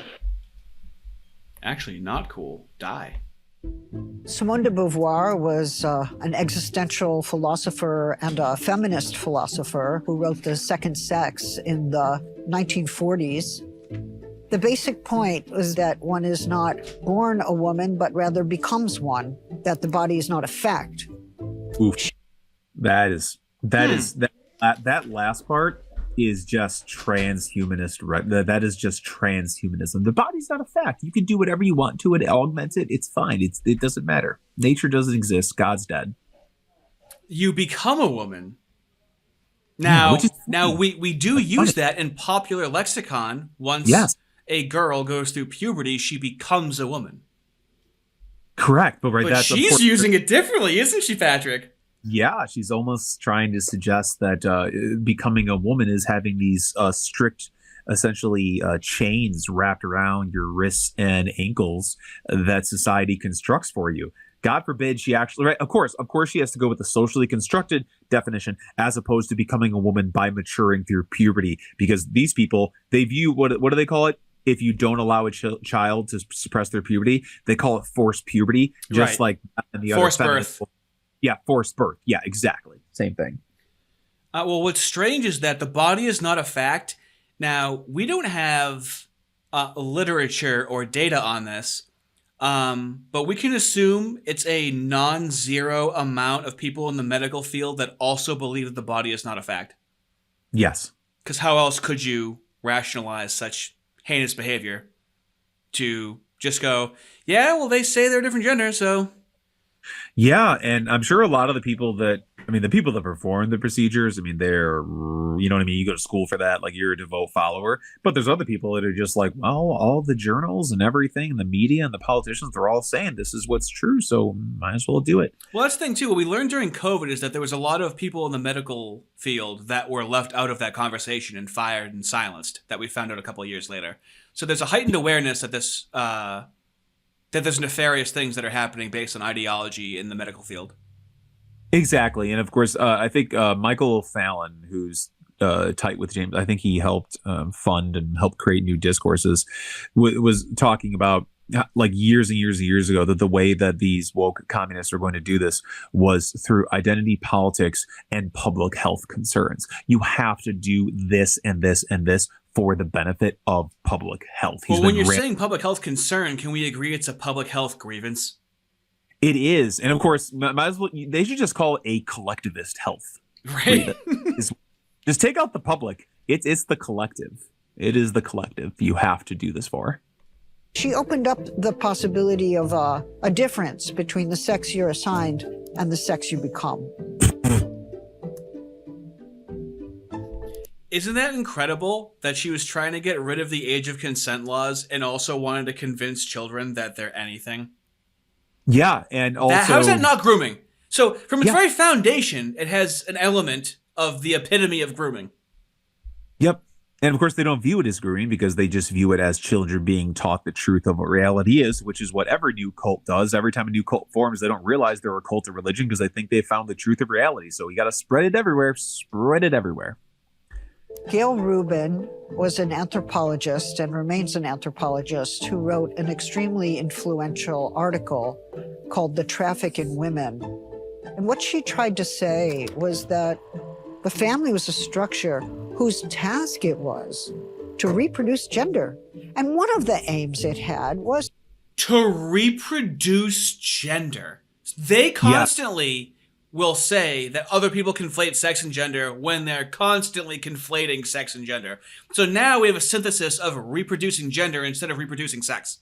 Speaker 5: Actually, not cool. Die.
Speaker 1: Simone de Beauvoir was an existential philosopher and a feminist philosopher who wrote The Second Sex in the 1940s. The basic point was that one is not born a woman, but rather becomes one, that the body is not a fact.
Speaker 3: Oof. That last part is just transhumanist. Right? That is just transhumanism. The body's not a fact. You can do whatever you want to it, augment it. It's fine. It doesn't matter. Nature doesn't exist. God's dead.
Speaker 5: You become a woman. Now, we do use that in popular lexicon. Once a girl goes through puberty, she becomes a woman.
Speaker 3: Correct, but
Speaker 5: that's she's using it differently, isn't she, Patrick?
Speaker 3: Yeah, she's almost trying to suggest that becoming a woman is having these strict, essentially chains wrapped around your wrists and ankles that society constructs for you. God forbid she actually, right? Of course, she has to go with the socially constructed definition as opposed to becoming a woman by maturing through puberty. Because these people, they view, what do they call it? If you don't allow a child to suppress their puberty, they call it forced puberty, just like in the
Speaker 5: forced
Speaker 3: other
Speaker 5: birth.
Speaker 3: Yeah, forced birth. Yeah, exactly. Same thing.
Speaker 5: Well, what's strange is that the body is not a fact. Now, we don't have literature or data on this, but we can assume it's a non-zero amount of people in the medical field that also believe that the body is not a fact.
Speaker 3: Yes.
Speaker 5: Because how else could you rationalize such heinous behavior to just go, yeah, well, they say they're a different gender, so...
Speaker 3: Yeah, and I'm sure a lot of the people that perform the procedures, they're, you know what I mean? You go to school for that, like you're a devout follower. But there's other people that are just like, well, all the journals and everything, and the media and the politicians, they're all saying this is what's true, so might as well do it.
Speaker 5: Well, that's the thing, too. What we learned during COVID is that there was a lot of people in the medical field that were left out of that conversation and fired and silenced that we found out a couple of years later. So there's a heightened awareness that this... that there's nefarious things that are happening based on ideology in the medical field.
Speaker 3: Exactly. And of course, I think Michael Fallon, who's tight with James, I think he helped fund and help create new discourses, was talking about like years and years and years ago, that the way that these woke communists are going to do this was through identity politics and public health concerns. You have to do this and this and this for the benefit of public health.
Speaker 5: Well, when you're saying public health concern, can we agree it's a public health grievance?
Speaker 3: It is. And of course, might as well, they should just call it a collectivist health.
Speaker 5: Right.
Speaker 3: Just take out the public. It's the collective. It is the collective you have to do this for.
Speaker 1: She opened up the possibility of a difference between the sex you're assigned and the sex you become.
Speaker 5: Isn't that incredible that she was trying to get rid of the age of consent laws and also wanted to convince children that they're anything?
Speaker 3: Yeah, and also...
Speaker 5: How is that not grooming? So from its very foundation, it has an element of the epitome of grooming.
Speaker 3: Yep. And of course, they don't view it as grooming because they just view it as children being taught the truth of what reality is, which is what every new cult does. Every time a new cult forms, they don't realize they're a cult of religion because they think they found the truth of reality. So you got to spread it everywhere. Spread it everywhere.
Speaker 1: Gail Rubin was an anthropologist and remains an anthropologist who wrote an extremely influential article called The Traffic in Women. And what she tried to say was that the family was a structure whose task it was to reproduce gender. And one of the aims it had was
Speaker 5: to reproduce gender. They constantly will say that other people conflate sex and gender when they're constantly conflating sex and gender. So now we have a synthesis of reproducing gender instead of reproducing sex.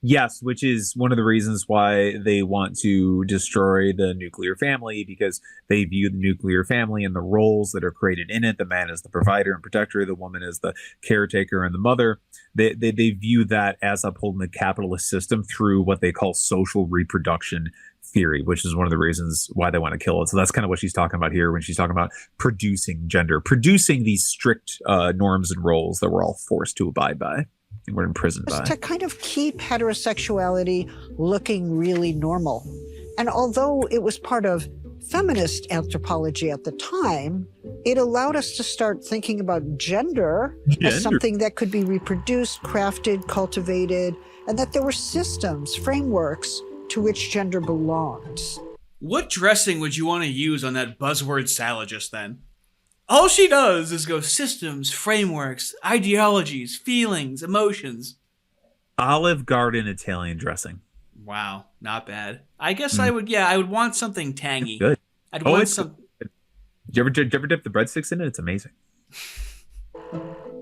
Speaker 3: Yes, which is one of the reasons why they want to destroy the nuclear family, because they view the nuclear family and the roles that are created in it. The man is the provider and protector. The woman is the caretaker and the mother. They view that as upholding the capitalist system through what they call social reproduction theory, which is one of the reasons why they want to kill it. So that's kind of what she's talking about here when she's talking about producing gender, producing these strict norms and roles that we're all forced to abide by. And we're imprisoned by.
Speaker 1: To kind of keep heterosexuality looking really normal. And although it was part of feminist anthropology at the time, it allowed us to start thinking about gender as something that could be reproduced, crafted, cultivated, and that there were systems, frameworks to which gender belongs.
Speaker 5: What dressing would you want to use on that buzzword salad just then? All she does is go systems, frameworks, ideologies, feelings, emotions.
Speaker 3: Olive Garden Italian dressing.
Speaker 5: Wow, not bad. I guess I would want something tangy.
Speaker 3: It's good.
Speaker 5: I'd want some.
Speaker 3: Did you ever dip the breadsticks in it? It's amazing.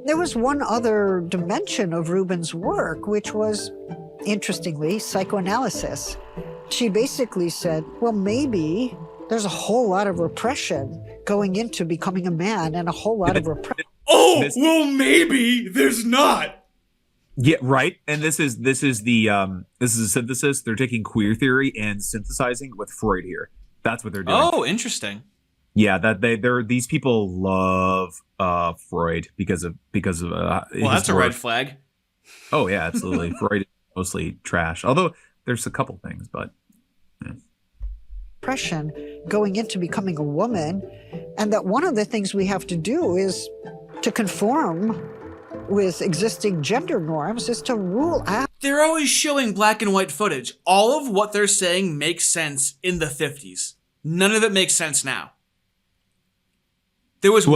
Speaker 1: There was one other dimension of Rubin's work, which was, interestingly, psychoanalysis. She basically said, well, maybe there's a whole lot of repression going into becoming a man and a whole lot of repression.
Speaker 5: Oh, well, maybe there's not.
Speaker 3: Yeah, right. And this is a synthesis. They're taking queer theory and synthesizing with Freud here. That's what they're doing.
Speaker 5: Oh, interesting.
Speaker 3: Yeah, that these people love Freud because of
Speaker 5: well, that's a red flag.
Speaker 3: Oh yeah, absolutely. Freud is mostly trash. Although there's a couple things, but
Speaker 1: Depression going into becoming a woman, and that one of the things we have to do is to conform with existing gender norms is to rule out.
Speaker 5: They're always showing black and white footage. All of what they're saying makes sense in the 50s. None of it makes sense now. There was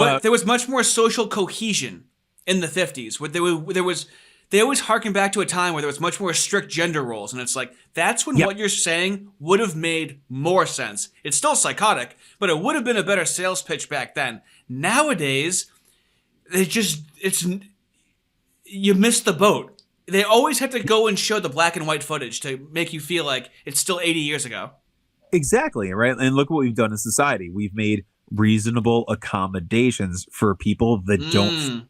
Speaker 5: much more social cohesion in the 50s. They always harken back to a time where there was much more strict gender roles. And it's like, that's when what you're saying would have made more sense. It's still psychotic, but it would have been a better sales pitch back then. Nowadays, you missed the boat. They always have to go and show the black and white footage to make you feel like it's still 80 years ago.
Speaker 3: Exactly, right? And look what we've done in society. We've made reasonable accommodations for people that don't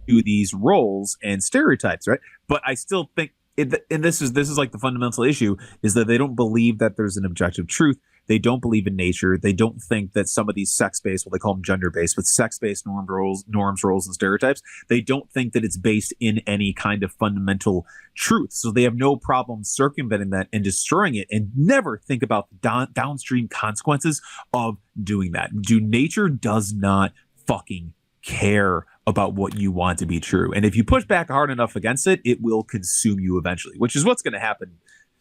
Speaker 3: do these roles and stereotypes, right? But I still think, and this is like the fundamental issue, is that they don't believe that there's an objective truth. They don't believe in nature. They don't think that some of these sex-based, well, they call them gender-based, but sex-based norms, roles, and stereotypes, they don't think that it's based in any kind of fundamental truth. So they have no problem circumventing that and destroying it, and never think about the downstream consequences of doing that. Nature does not fucking care about what you want to be true. And if you push back hard enough against it, it will consume you eventually, which is what's going to happen,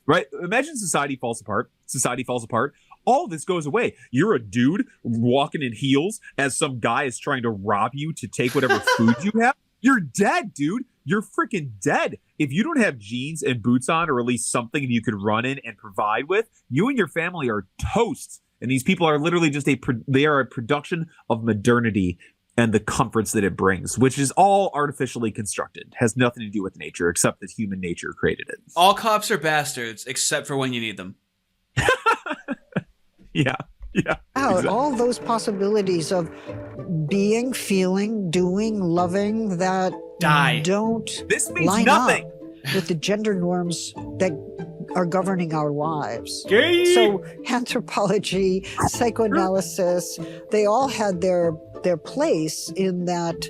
Speaker 3: right? Imagine society falls apart. Society falls apart. All this goes away. You're a dude walking in heels as some guy is trying to rob you to take whatever food you have. You're dead, dude. You're freaking dead. If you don't have jeans and boots on, or at least something you could run in and provide with, you and your family are toast. And these people are literally just they are a production of modernity and the comforts that it brings, which is all artificially constructed, has nothing to do with nature, except that human nature created it.
Speaker 5: All cops are bastards, except for when you need them.
Speaker 3: Yeah.
Speaker 1: Exactly. All those possibilities of being, feeling, doing, loving that don't
Speaker 3: this means
Speaker 1: line
Speaker 3: nothing
Speaker 1: up with the gender norms that are governing our lives.
Speaker 5: Gay.
Speaker 1: So anthropology, psychoanalysis, they all had their place in that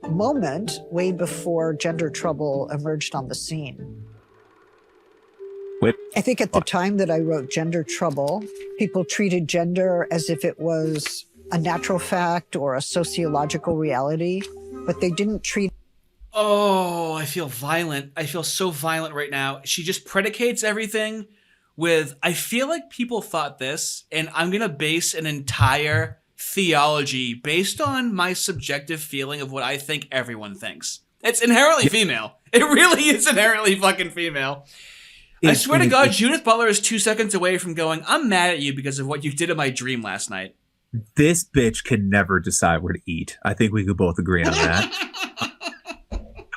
Speaker 1: moment way before gender trouble emerged on the scene. I think at the time that I wrote Gender Trouble, people treated gender as if it was a natural fact or a sociological reality, but they didn't treat.
Speaker 5: Oh, I feel violent. I feel so violent right now. She just predicates everything with, I feel like people thought this, and I'm going to base an entire theology based on my subjective feeling of what I think everyone thinks. It's inherently female. It really is inherently fucking female. I swear to God, Judith Butler is 2 seconds away from going, I'm mad at you because of what you did in my dream last night.
Speaker 3: This bitch can never decide where to eat. I think we could both agree on that.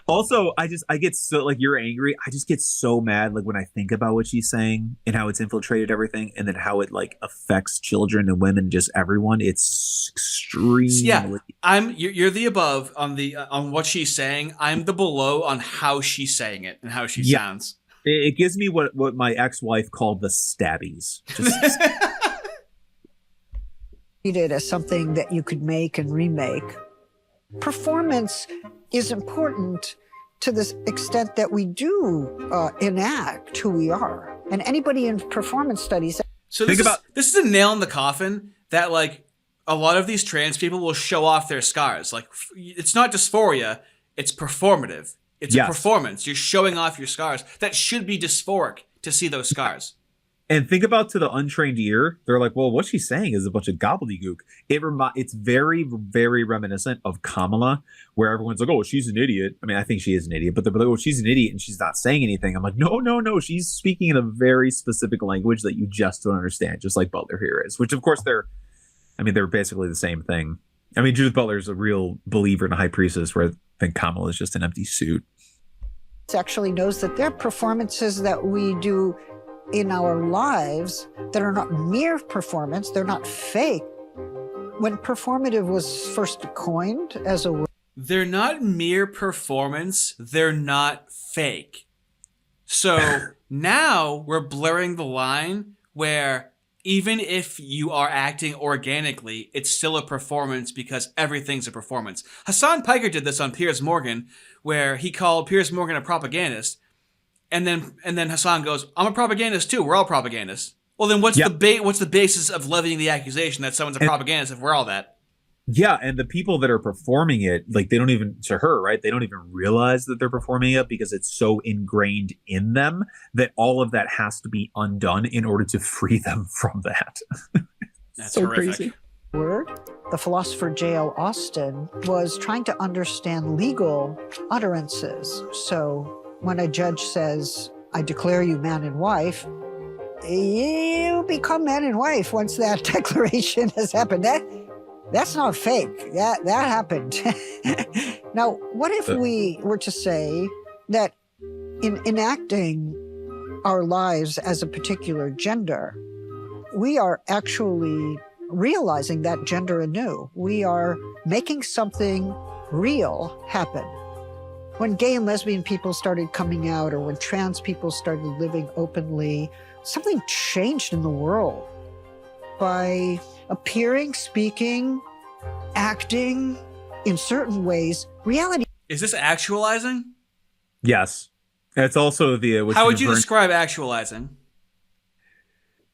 Speaker 3: Also, I get so, like, you're angry. I just get so mad, like, when I think about what she's saying and how it's infiltrated everything, and then how it, like, affects children and women, just everyone. It's extremely.
Speaker 5: Yeah, you're the above on what she's saying. I'm the below on how she's saying it and how she sounds.
Speaker 3: It gives me what my ex-wife called the stabbies. Just
Speaker 1: treat it as something that you could make and remake. Performance is important to the extent that we do enact who we are. And anybody in performance studies.
Speaker 5: So this is a nail in the coffin that, like, a lot of these trans people will show off their scars. Like, it's not dysphoria, it's performative. It's a performance. You're showing off your scars. That should be dysphoric to see those scars.
Speaker 3: And think about, to the untrained ear, they're like, well, what she's saying is a bunch of gobbledygook. It's very, very reminiscent of Kamala, where everyone's like, oh, she's an idiot. I mean, I think she is an idiot, but they're like, oh, she's an idiot and she's not saying anything. I'm like, no. She's speaking in a very specific language that you just don't understand, just like Butler here is, which, of course, they're basically the same thing. I mean, Judith Butler is a real believer in a high priestess, where I think Kamala is just an empty suit.
Speaker 1: Actually knows that there are performances that we do in our lives that are not mere performance, they're not fake. When performative was first coined as a word,
Speaker 5: they're not mere performance, they're not fake. So now we're blurring the line where even if you are acting organically, it's still a performance because everything's a performance. Hassan Piker did this on Piers Morgan, where he called Piers Morgan a propagandist. And then Hassan goes, I'm a propagandist too. We're all propagandists. Well, then what's the basis of levying the accusation that someone's a propagandist if we're all that?
Speaker 3: Yeah, and the people that are performing it, like, they don't even, to her, right? They don't even realize that they're performing it because it's so ingrained in them that all of that has to be undone in order to free them from that.
Speaker 5: That's
Speaker 3: so
Speaker 5: horrific.
Speaker 3: crazy.
Speaker 1: the philosopher J.L. Austin was trying to understand legal utterances. So when a judge says, I declare you man and wife, you become man and wife once that declaration has happened. That's not fake. That happened. Now, what if we were to say that in enacting our lives as a particular gender, we are actually realizing that gender anew. We are making something real happen. When gay and lesbian people started coming out, or when trans people started living openly, something changed in the world by appearing, speaking, acting in certain ways. Reality.
Speaker 5: Is this actualizing?
Speaker 3: Yes. It's also the...
Speaker 5: How would you describe actualizing?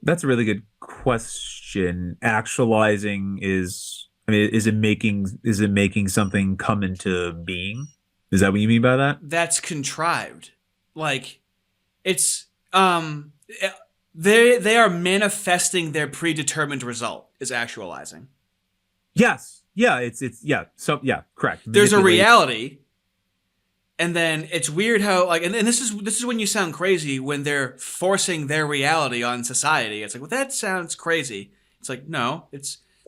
Speaker 3: That's a really good question. Actualizing is... I mean, is it making something come into being? Is that what you mean by that?
Speaker 5: That's contrived. Like, it's they are manifesting their predetermined result is actualizing.
Speaker 3: Yes. Yeah. It's yeah. So yeah. Correct.
Speaker 5: There's a reality, and then it's weird how like, and this is when you sound crazy when they're forcing their reality on society. It's like, well, that sounds crazy. It's like, no,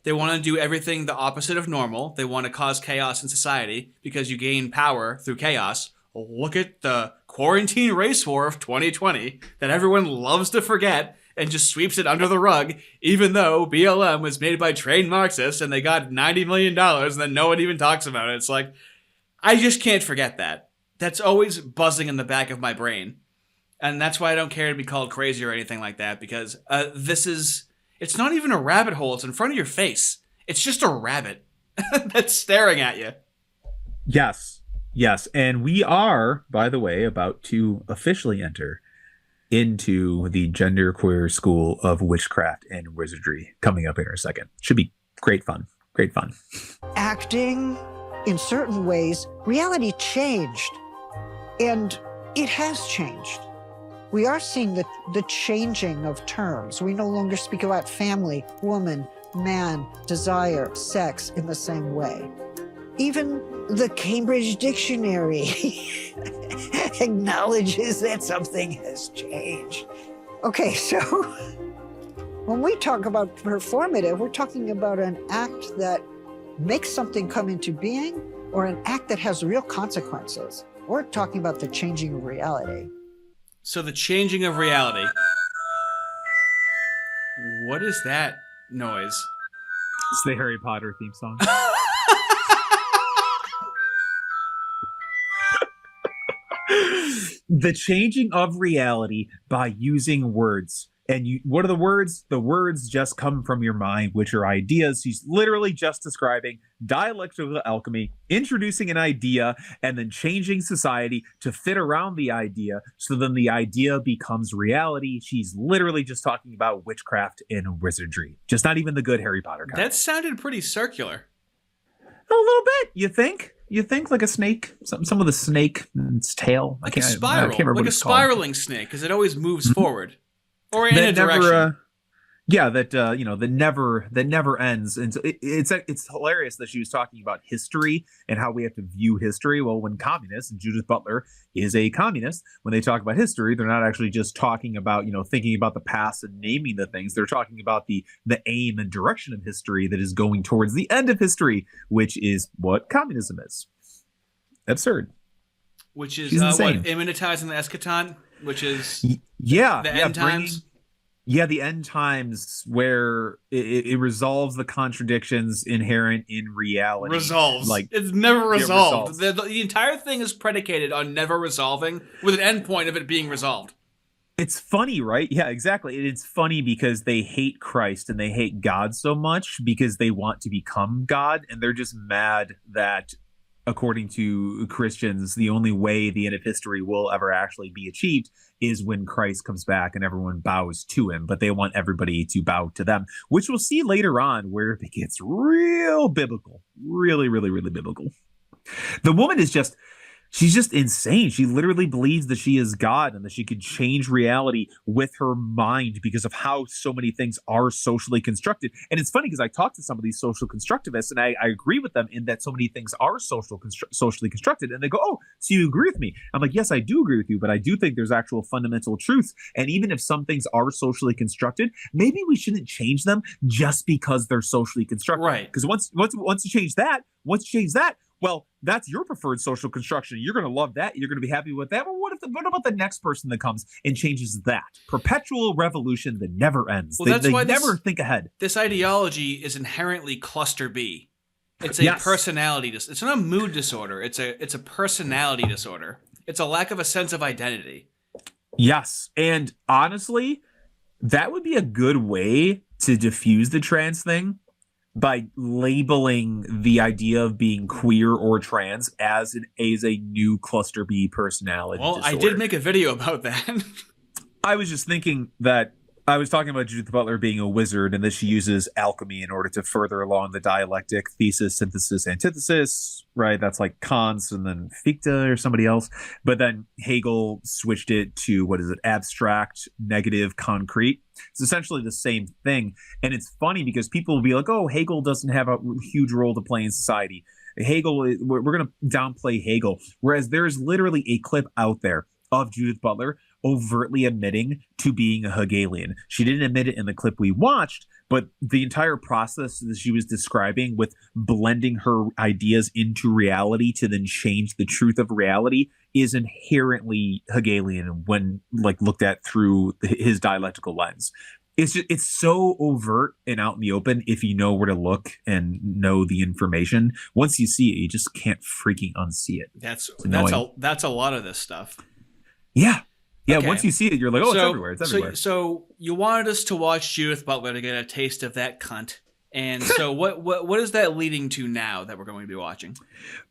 Speaker 5: they want to do everything the opposite of normal. They want to cause chaos in society because you gain power through chaos. Look at the quarantine race war of 2020 that everyone loves to forget and just sweeps it under the rug, even though BLM was made by trained Marxists and they got $90 million and then no one even talks about it. It's like, I just can't forget that. That's always buzzing in the back of my brain. And that's why I don't care to be called crazy or anything like that, because it's not even a rabbit hole. It's in front of your face. It's just a rabbit that's staring at you.
Speaker 3: Yes. Yes. And we are, by the way, about to officially enter into the genderqueer school of witchcraft and wizardry coming up here in a second. Should be great fun. Great fun.
Speaker 1: Acting, in certain ways, reality changed. And it has changed. We are seeing the changing of terms. We no longer speak about family, woman, man, desire, sex in the same way. Even the Cambridge Dictionary acknowledges that something has changed. Okay, so when we talk about performative, we're talking about an act that makes something come into being or an act that has real consequences. We're talking about the changing of reality.
Speaker 5: So the changing of reality. What is that noise?
Speaker 3: It's the Harry Potter theme song. The changing of reality by using words. And what are the words? The words just come from your mind, which are ideas. He's literally just describing dialectical alchemy, introducing an idea, and then changing society to fit around the idea. So then the idea becomes reality. She's literally just talking about witchcraft and wizardry. Just not even the good Harry Potter kind.
Speaker 5: That sounded pretty circular.
Speaker 3: A little bit, you think? You think like a snake? Some of the snake and its tail.
Speaker 5: Like a spiral.
Speaker 3: I can't remember
Speaker 5: like a spiraling snake, because it always moves forward. Or in a direction. That never ends. And so it's hilarious that she was talking about history and how we have to view history. Well, when communists, and Judith Butler is a communist, when they talk about history, they're not actually just talking about, thinking about the past and naming the things. They're talking about the aim and direction of history that is going towards the end of history, which is what communism is. Absurd. Which is immanentizing the eschaton, which is the end times.
Speaker 3: The end times where it resolves the contradictions inherent in reality.
Speaker 5: Resolves. Like it's never resolved. The entire thing is predicated on never resolving, with an end point of it being resolved.
Speaker 3: It's funny, right? Yeah, exactly. It's funny because they hate Christ and they hate God so much because they want to become God, and they're just mad that, according to Christians, the only way the end of history will ever actually be achieved is when Christ comes back and everyone bows to him. But they want everybody to bow to them, which we'll see later on where it gets real biblical. Really, really, really biblical. The woman is she's just insane. She literally believes that she is God and that she could change reality with her mind because of how so many things are socially constructed. And it's funny because I talk to some of these social constructivists and I agree with them in that so many things are socially constructed. And they go, oh, so you agree with me? I'm like, yes, I do agree with you, but I do think there's actual fundamental truths. And even if some things are socially constructed, maybe we shouldn't change them just because they're socially constructed.
Speaker 5: Right.
Speaker 3: Because once you change that, well, that's your preferred social construction. You're going to love that. You're going to be happy with that. Well, what about the next person that comes and changes that? Perpetual revolution that never ends.
Speaker 5: Well, that's why
Speaker 3: never think ahead.
Speaker 5: This ideology is inherently cluster B. It's a personality disorder. It's not a mood disorder. It's a personality disorder. It's a lack of a sense of identity.
Speaker 3: Yes. And honestly, that would be a good way to diffuse the trans thing, by labeling the idea of being queer or trans as a new cluster B personality disorder.
Speaker 5: I did make a video about that.
Speaker 3: I was just thinking that I was talking about Judith Butler being a wizard and that she uses alchemy in order to further along the dialectic thesis, synthesis, antithesis, right? That's like Kant's and then Fichte or somebody else. But then Hegel switched it to, what is it, abstract, negative, concrete. It's essentially the same thing. And it's funny because people will be like, oh, Hegel doesn't have a huge role to play in society. Hegel, we're going to downplay Hegel. Whereas there's literally a clip out there of Judith Butler overtly admitting to being a Hegelian. She didn't admit it in the clip we watched, but the entire process that she was describing with blending her ideas into reality to then change the truth of reality is inherently Hegelian when like looked at through his dialectical lens. It's so overt and out in the open if you know where to look and know the information. Once you see it, you just can't freaking unsee it.
Speaker 5: That's a lot of this stuff.
Speaker 3: Yeah. Yeah,
Speaker 5: Okay.
Speaker 3: Once you see it, you're like, oh, it's everywhere. It's everywhere.
Speaker 5: So you wanted us to watch Judith Butler to get a taste of that cunt. And so what is that leading to now that we're going to be watching?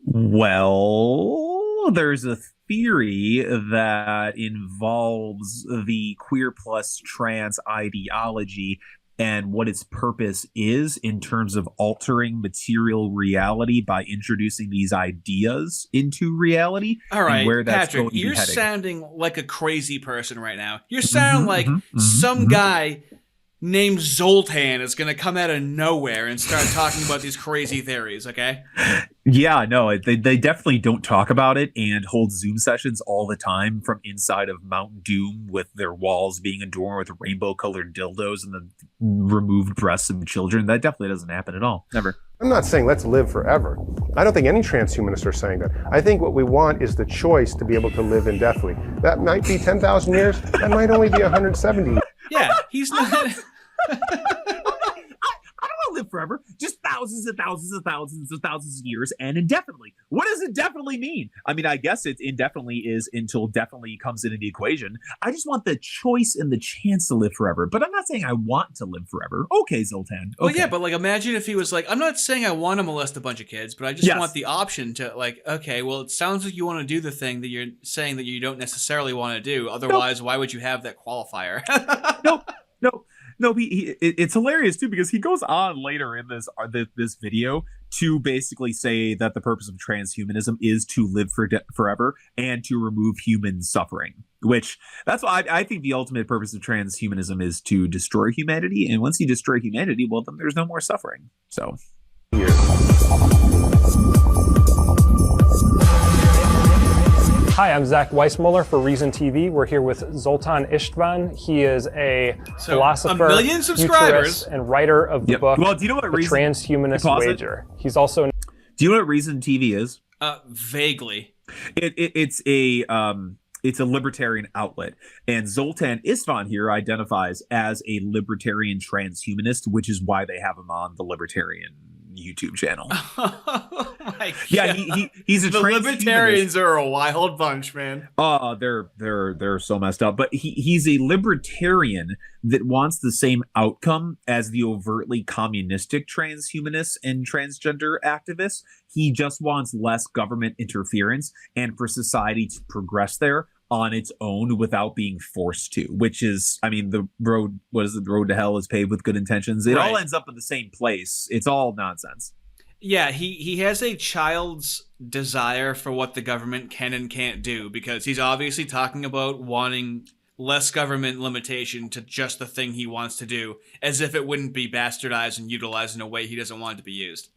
Speaker 3: Well, there's a theory that involves the queer plus trans ideology and what its purpose is in terms of altering material reality by introducing these ideas into reality.
Speaker 5: All right,
Speaker 3: and where that's
Speaker 5: Patrick,
Speaker 3: going to be
Speaker 5: you're
Speaker 3: heading.
Speaker 5: sounding like a crazy person right now. You're sounding like some guy named Zoltan is going to come out of nowhere and start talking about these crazy theories, okay?
Speaker 3: Yeah, no, they definitely don't talk about it and hold Zoom sessions all the time from inside of Mount Doom with their walls being adorned with rainbow-colored dildos and the removed breasts of children. That definitely doesn't happen at all. Never.
Speaker 6: I'm not saying let's live forever. I don't think any transhumanists are saying that. I think what we want is the choice to be able to live indefinitely. That might be 10,000 years. That might only be 170.
Speaker 5: Yeah, he's not...
Speaker 3: I don't want to live forever. Just thousands and thousands and thousands and thousands of years and indefinitely. What does indefinitely mean? I mean, I guess it indefinitely is until definitely comes into the equation. I just want the choice and the chance to live forever. But I'm not saying I want to live forever. Okay, Zoltan. Okay.
Speaker 5: Well, yeah, but like imagine if he was like, I'm not saying I want to molest a bunch of kids, but I just want the option to like, okay, well, it sounds like you want to do the thing that you're saying that you don't necessarily want to do. Otherwise, why would you have that qualifier?
Speaker 3: No, it's hilarious too because he goes on later in this video to basically say that the purpose of transhumanism is to live forever and to remove human suffering. Which that's why I think the ultimate purpose of transhumanism is to destroy humanity. And once you destroy humanity, well, then there's no more suffering. So.
Speaker 8: Hi, I'm Zach Weissmuller for Reason TV. We're here with Zoltan Istvan. He is a philosopher,
Speaker 5: 1 million subscribers,
Speaker 8: futurist, and writer of the book
Speaker 3: Well, do you know what
Speaker 8: The
Speaker 3: Reason
Speaker 8: Transhumanist Wager. He's also...
Speaker 3: Do you know what Reason TV is?
Speaker 5: Vaguely.
Speaker 3: It's a libertarian outlet, and Zoltan Istvan here identifies as a libertarian transhumanist, which is why they have him on the libertarian YouTube channel.
Speaker 5: Oh my God.
Speaker 3: Yeah, he's a
Speaker 5: the libertarians are a wild bunch, man.
Speaker 3: They're so messed up. But he's a libertarian that wants the same outcome as the overtly communistic transhumanists and transgender activists. He just wants less government interference and for society to progress there on its own without being forced to, which is, I mean, the road to hell is paved with good intentions. It all ends up in the same place. It's all nonsense.
Speaker 5: Yeah, he has a child's desire for what the government can and can't do because he's obviously talking about wanting less government limitation to just the thing he wants to do, as if it wouldn't be bastardized and utilized in a way he doesn't want it to be used.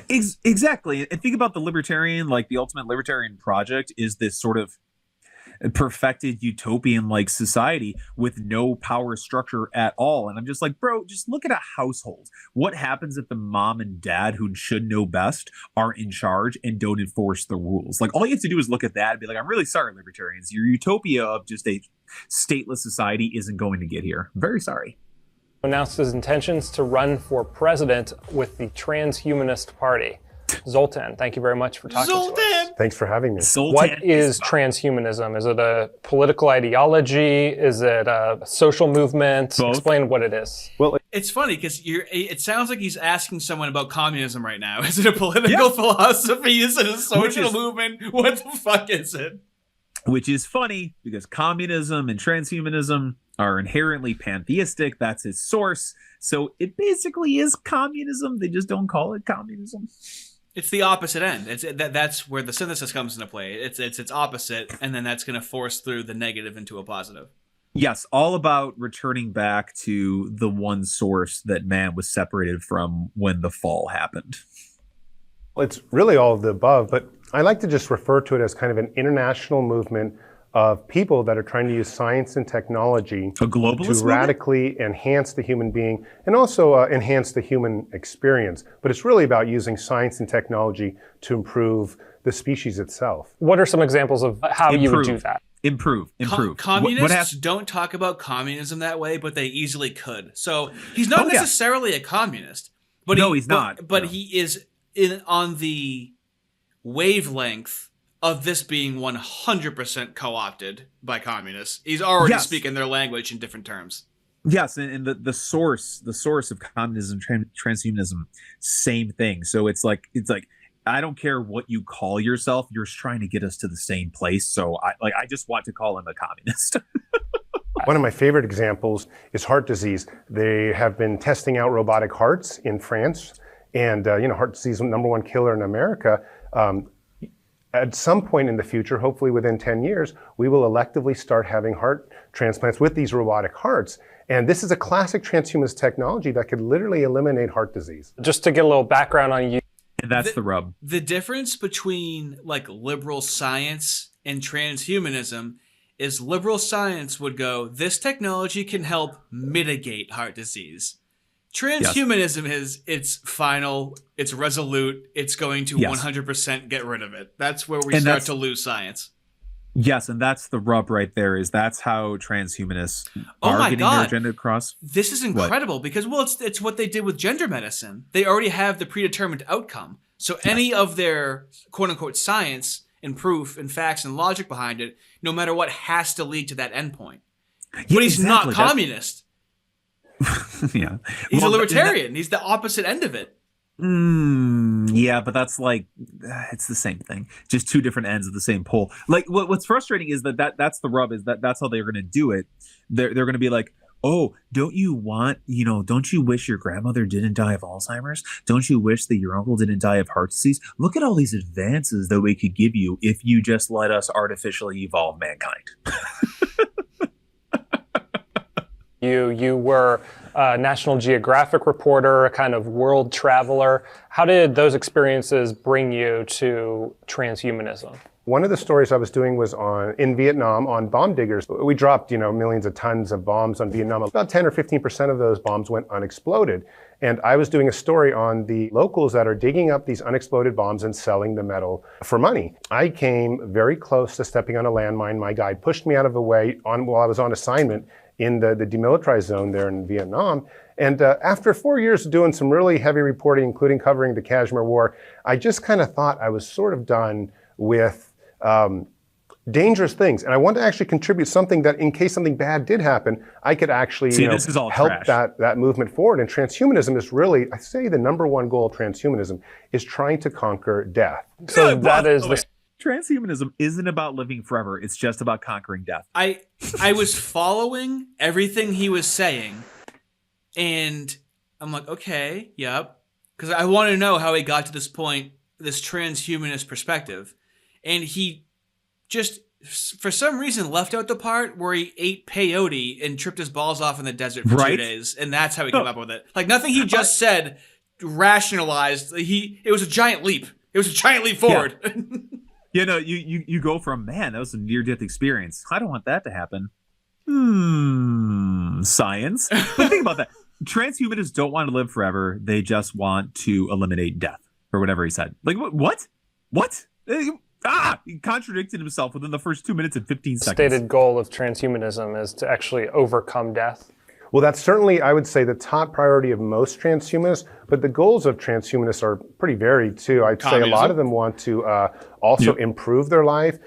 Speaker 3: Exactly. And think about the libertarian, like the ultimate libertarian project is this sort of perfected utopian like society with no power structure at all. And I'm just like, bro, just look at a household. What happens if the mom and dad who should know best aren't in charge and don't enforce the rules? Like all you have to do is look at that and be like, I'm really sorry, libertarians. Your utopia of just a stateless society isn't going to get here. I'm very sorry.
Speaker 8: Announced his intentions to run for president with the Transhumanist Party. Zoltan, thank you very much for talking to us.
Speaker 6: Thanks for having me.
Speaker 8: What is transhumanism? Is it a political ideology? Is it a social movement?
Speaker 3: Both.
Speaker 8: Explain what it is.
Speaker 6: Well,
Speaker 5: It's funny because it sounds like he's asking someone about communism right now. Is it a political philosophy? Is it a social movement? What the fuck is it?
Speaker 3: Which is funny because communism and transhumanism, are inherently pantheistic. That's its source. So it basically is communism. They just don't call it communism.
Speaker 5: It's the opposite end. That's where the synthesis comes into play. It's opposite, and then that's going to force through the negative into a positive.
Speaker 3: Yes, all about returning back to the one source that man was separated from when the fall happened.
Speaker 6: Well, it's really all of the above, but I like to just refer to it as kind of an international movement of people that are trying to use science and technology to radically enhance the human being and also enhance the human experience. But it's really about using science and technology to improve the species itself.
Speaker 8: What are some examples of how you would do that?
Speaker 3: Improve.
Speaker 5: Communists don't talk about communism that way, but they easily could. So he's not necessarily a communist, but he's not. But he is on the wavelength of this being 100% co-opted by communists. He's already speaking their language in different terms.
Speaker 3: Yes, and the source of communism, transhumanism, same thing. So it's like I don't care what you call yourself, you're trying to get us to the same place. So I just want to call him a communist.
Speaker 6: One of my favorite examples is heart disease. They have been testing out robotic hearts in France, and heart disease is the #1 killer in America. At some point in the future, hopefully within 10 years, we will electively start having heart transplants with these robotic hearts. And this is a classic transhumanist technology that could literally eliminate heart disease.
Speaker 8: Just to get a little background on you.
Speaker 3: And that's the rub.
Speaker 5: The difference between like liberal science and transhumanism is liberal science would go, this technology can help mitigate heart disease. Transhumanism is it's final, it's resolute, it's going to 100% get rid of it. That's where we start to lose science.
Speaker 3: Yes, and that's the rub right there. That's how transhumanists are getting their agenda across.
Speaker 5: This is incredible because it's what they did with gender medicine. They already have the predetermined outcome. So any of their quote unquote science and proof and facts and logic behind it, no matter what, has to lead to that endpoint. But he's not communist.
Speaker 3: Yeah,
Speaker 5: he's a libertarian. He's the opposite end of it.
Speaker 3: Yeah, but that's like it's the same thing, just two different ends of the same pole. Like what's frustrating is that's the rub, is that's how they're going to do it. They're going to be like, oh, don't you wish your grandmother didn't die of Alzheimer's? Don't you wish that your uncle didn't die of heart disease? Look at all these advances that we could give you if you just let us artificially evolve mankind.
Speaker 8: You were a National Geographic reporter, a kind of world traveler. How did those experiences bring you to transhumanism?
Speaker 6: One of the stories I was doing was in Vietnam on bomb diggers. We dropped, millions of tons of bombs on Vietnam. About 10 or 15% of those bombs went unexploded. And I was doing a story on the locals that are digging up these unexploded bombs and selling the metal for money. I came very close to stepping on a landmine. My guide pushed me out of the way while I was on assignment in the demilitarized zone there in Vietnam. And after 4 years of doing some really heavy reporting, including covering the Kashmir War, I just kind of thought I was sort of done with dangerous things. And I wanted to actually contribute something that in case something bad did happen, I could actually help that movement forward. And transhumanism is really, I say the #1 goal of transhumanism is trying to conquer death.
Speaker 8: So that is the...
Speaker 3: Transhumanism isn't about living forever. It's just about conquering death.
Speaker 5: I was following everything he was saying, and I'm like, okay, yep. Because I want to know how he got to this point, this transhumanist perspective. And he just, for some reason, left out the part where he ate peyote and tripped his balls off in the desert for 2 days. And that's how he came up with it. Like, nothing he just said rationalized. It was a giant leap. It was a giant leap forward.
Speaker 3: Yeah. You go from, man, that was a near-death experience. I don't want that to happen. Science. But think about that. Transhumanists don't want to live forever. They just want to eliminate death, or whatever he said. Like, what? He contradicted himself within the first 2 minutes and 15 seconds.
Speaker 8: The stated goal of transhumanism is to actually overcome death.
Speaker 6: Well, that's certainly, I would say, the top priority of most transhumanists, but the goals of transhumanists are pretty varied too. I'd say a lot of them want to also improve their life.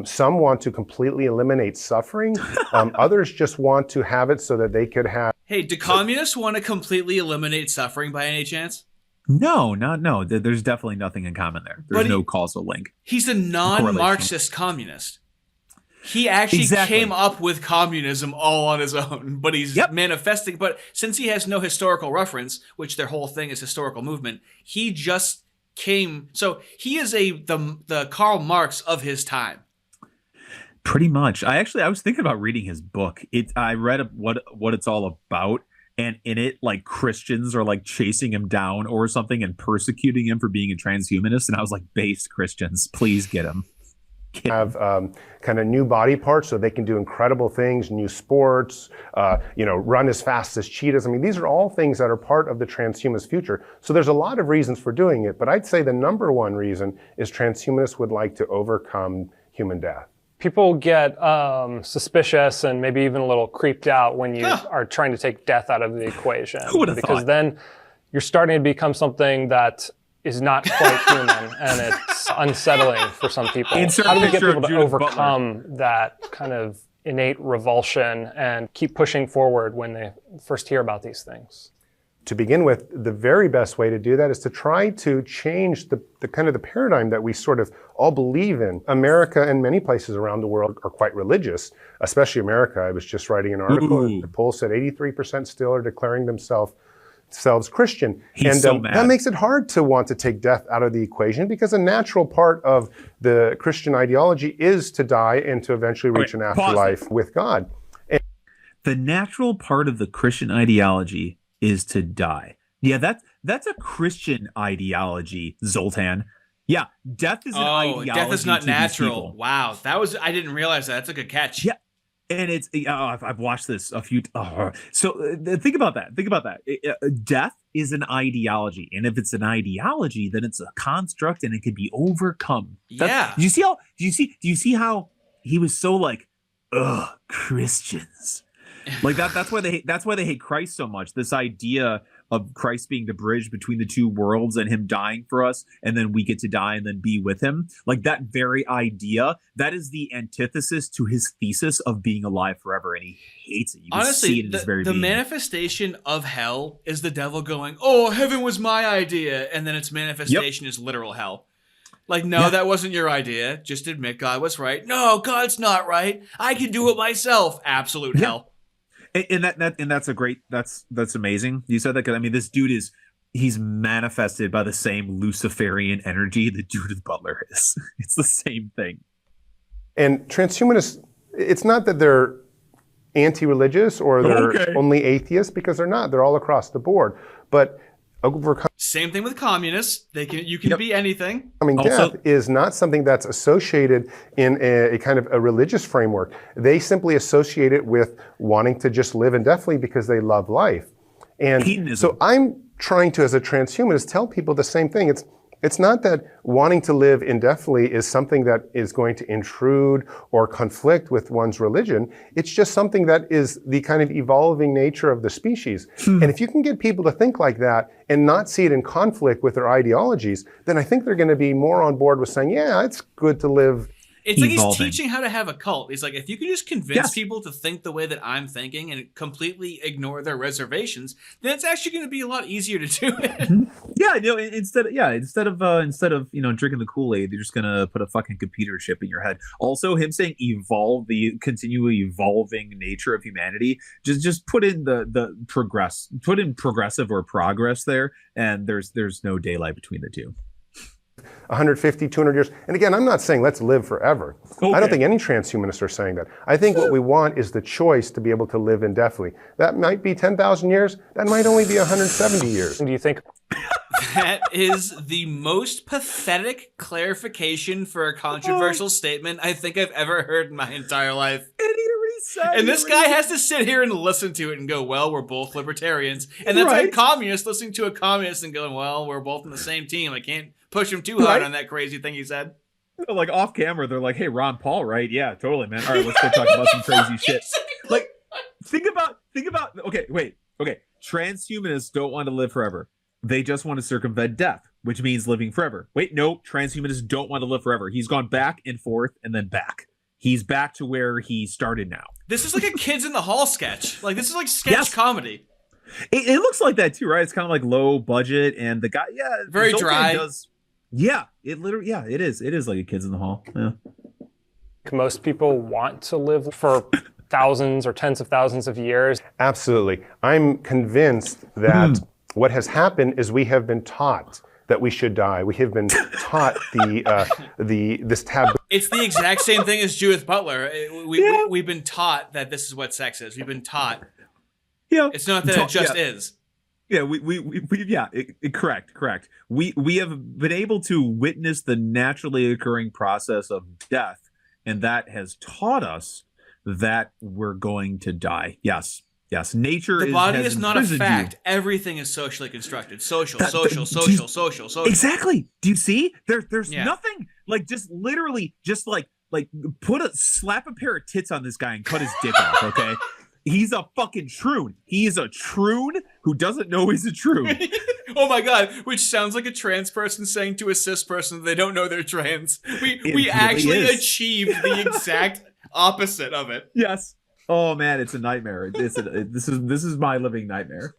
Speaker 6: Some want to completely eliminate suffering. Others just want to have it so that they could have...
Speaker 5: Hey, do communists want to completely eliminate suffering by any chance?
Speaker 3: No. There's definitely nothing in common there. There's no causal link.
Speaker 5: He's a non-Marxist communist. He actually
Speaker 3: Exactly.
Speaker 5: came up with communism all on his own, but he's manifesting. But since he has no historical reference, which their whole thing is historical movement, he just came. So he is the Karl Marx of his time.
Speaker 3: Pretty much. I was thinking about reading his book. I read what it's all about, and in it, like, Christians are like chasing him down or something and persecuting him for being a transhumanist. And I was like, based Christians, please get him.
Speaker 6: Have kind of new body parts so they can do incredible things, new sports, run as fast as cheetahs. I mean, these are all things that are part of the transhumanist future. So there's a lot of reasons for doing it, but I'd say the number one reason is transhumanists would like to overcome human death.
Speaker 8: People get suspicious and maybe even a little creeped out when you are trying to take death out of the equation.
Speaker 3: Who would have
Speaker 8: because
Speaker 3: thought?
Speaker 8: Then you're starting to become something that is not quite human, and it's unsettling for some people.
Speaker 3: Insert
Speaker 8: How do we get
Speaker 3: picture of
Speaker 8: people to
Speaker 3: Judith
Speaker 8: overcome that kind of innate revulsion and keep pushing forward when they first hear about these things?
Speaker 6: To begin with, the very best way to do that is to try to change the kind of the paradigm that we sort of all believe in. America and many places around the world are quite religious, especially America. I was just writing an article, and the poll said 83% still are declaring themselves Christian.
Speaker 3: He's so mad.
Speaker 6: That makes it hard to want to take death out of the equation, because a natural part of the Christian ideology is to die and to eventually reach an afterlife with God.
Speaker 3: The natural part of the Christian ideology is to die. Yeah, that's a Christian ideology, Zoltan. Yeah, death is an ideology.
Speaker 5: Death is not
Speaker 3: to these
Speaker 5: natural.
Speaker 3: people.
Speaker 5: Wow, I didn't realize that. That's a good catch.
Speaker 3: Yeah. And it's I've watched this a few. So think about that. Death is an ideology, and if it's an ideology, then it's a construct, and it can be overcome.
Speaker 5: Yeah.
Speaker 3: Do you see how he was so like, ugh, Christians, like that? That's why they hate Christ so much. This idea of Christ being the bridge between the two worlds and him dying for us, and then we get to die and then be with him. Like, that very idea, that is the antithesis to his thesis of being alive forever, and he hates it. You can see it in his very
Speaker 5: the
Speaker 3: being.
Speaker 5: manifestation of hell is the devil going, "Oh, heaven was my idea," and then its manifestation is literal hell. Like, no, that wasn't your idea. Just admit God was right. No, God's not right. I can do it myself. Absolute hell.
Speaker 3: And that's amazing. You said that because, I mean, this dude he's manifested by the same Luciferian energy that Judith Butler is. It's the same thing.
Speaker 6: And transhumanists, it's not that they're anti-religious or they're only atheists, because they're not. They're all across the board. But
Speaker 5: Same thing with communists. You can be anything.
Speaker 6: death is not something that's associated in a kind of a religious framework. They simply associate it with wanting to just live indefinitely because they love life. And
Speaker 3: hedonism.
Speaker 6: So I'm trying to, as a transhumanist, tell people the same thing. It's not that wanting to live indefinitely is something that is going to intrude or conflict with one's religion. It's just something that is the kind of evolving nature of the species. And if you can get people to think like that and not see it in conflict with their ideologies, then I think they're going to be more on board with saying, yeah, it's good to live.
Speaker 5: It's like he's teaching how to have a cult. He's like, if you can just convince people to think the way that I'm thinking and completely ignore their reservations, then it's actually going to be a lot easier to do it.
Speaker 3: Yeah, instead of drinking the Kool-Aid, they're just gonna put a fucking computer chip in your head. Also, him saying evolve, the continually evolving nature of humanity, just put in the progressive or progress there, and there's no daylight between the two.
Speaker 6: 150, 200 years. And again, I'm not saying let's live forever. I don't think any transhumanists are saying that. I think what we want is the choice to be able to live indefinitely. That might be 10,000 years. That might only be 170 years.
Speaker 8: Do you think
Speaker 5: That is the most pathetic clarification for a controversial statement I think I've ever heard in my entire life. And this guy has to sit here and listen to it and go, well, we're both libertarians. And that's like a communist listening to a communist and going, well, we're both on the same team. I can't push him too hard on that crazy thing he said.
Speaker 3: Like, off camera, they're like, hey, Ron Paul, right? Yeah, totally, man. All right, let's go talk about some crazy shit. Like, think about, okay. Transhumanists don't want to live forever. They just want to circumvent death, which means living forever. Wait, no, transhumanists don't want to live forever. He's gone back and forth and then back. He's back to where he started now. This
Speaker 5: is like a Kids in the Hall sketch. Like, this is like sketch comedy.
Speaker 3: It looks like that too, right? It's kind of like low budget, and the guy,
Speaker 5: very dry.
Speaker 3: It literally, it is. It is like a Kids in the Hall. Yeah.
Speaker 8: Most people want to live for thousands or tens of thousands of years.
Speaker 6: Absolutely. I'm convinced that what has happened is we have been taught that we should die. We have been taught this taboo.
Speaker 5: It's the exact same thing as Judith Butler. We've been taught that this is what sex is. We've been taught.
Speaker 3: Yeah.
Speaker 5: It's not that it just is.
Speaker 3: Yeah, correct. We have been able to witness the naturally occurring process of death, and that has taught us that we're going to die. Yes. Nature
Speaker 5: The body
Speaker 3: has
Speaker 5: is not a
Speaker 3: imprisoned
Speaker 5: fact.
Speaker 3: you.
Speaker 5: Everything is socially constructed. Social.
Speaker 3: Exactly. Do you see? There's
Speaker 5: Yeah.
Speaker 3: nothing like just literally just like slap a pair of tits on this guy and cut his dick off, okay? He's a fucking troon. He is a troon who doesn't know he's a troon.
Speaker 5: Oh my god, which sounds like a trans person saying to a cis person that they don't know they're trans. We
Speaker 3: really
Speaker 5: actually
Speaker 3: is.
Speaker 5: achieved the exact opposite of it.
Speaker 3: Yes. Oh man, it's a nightmare. This is my living nightmare.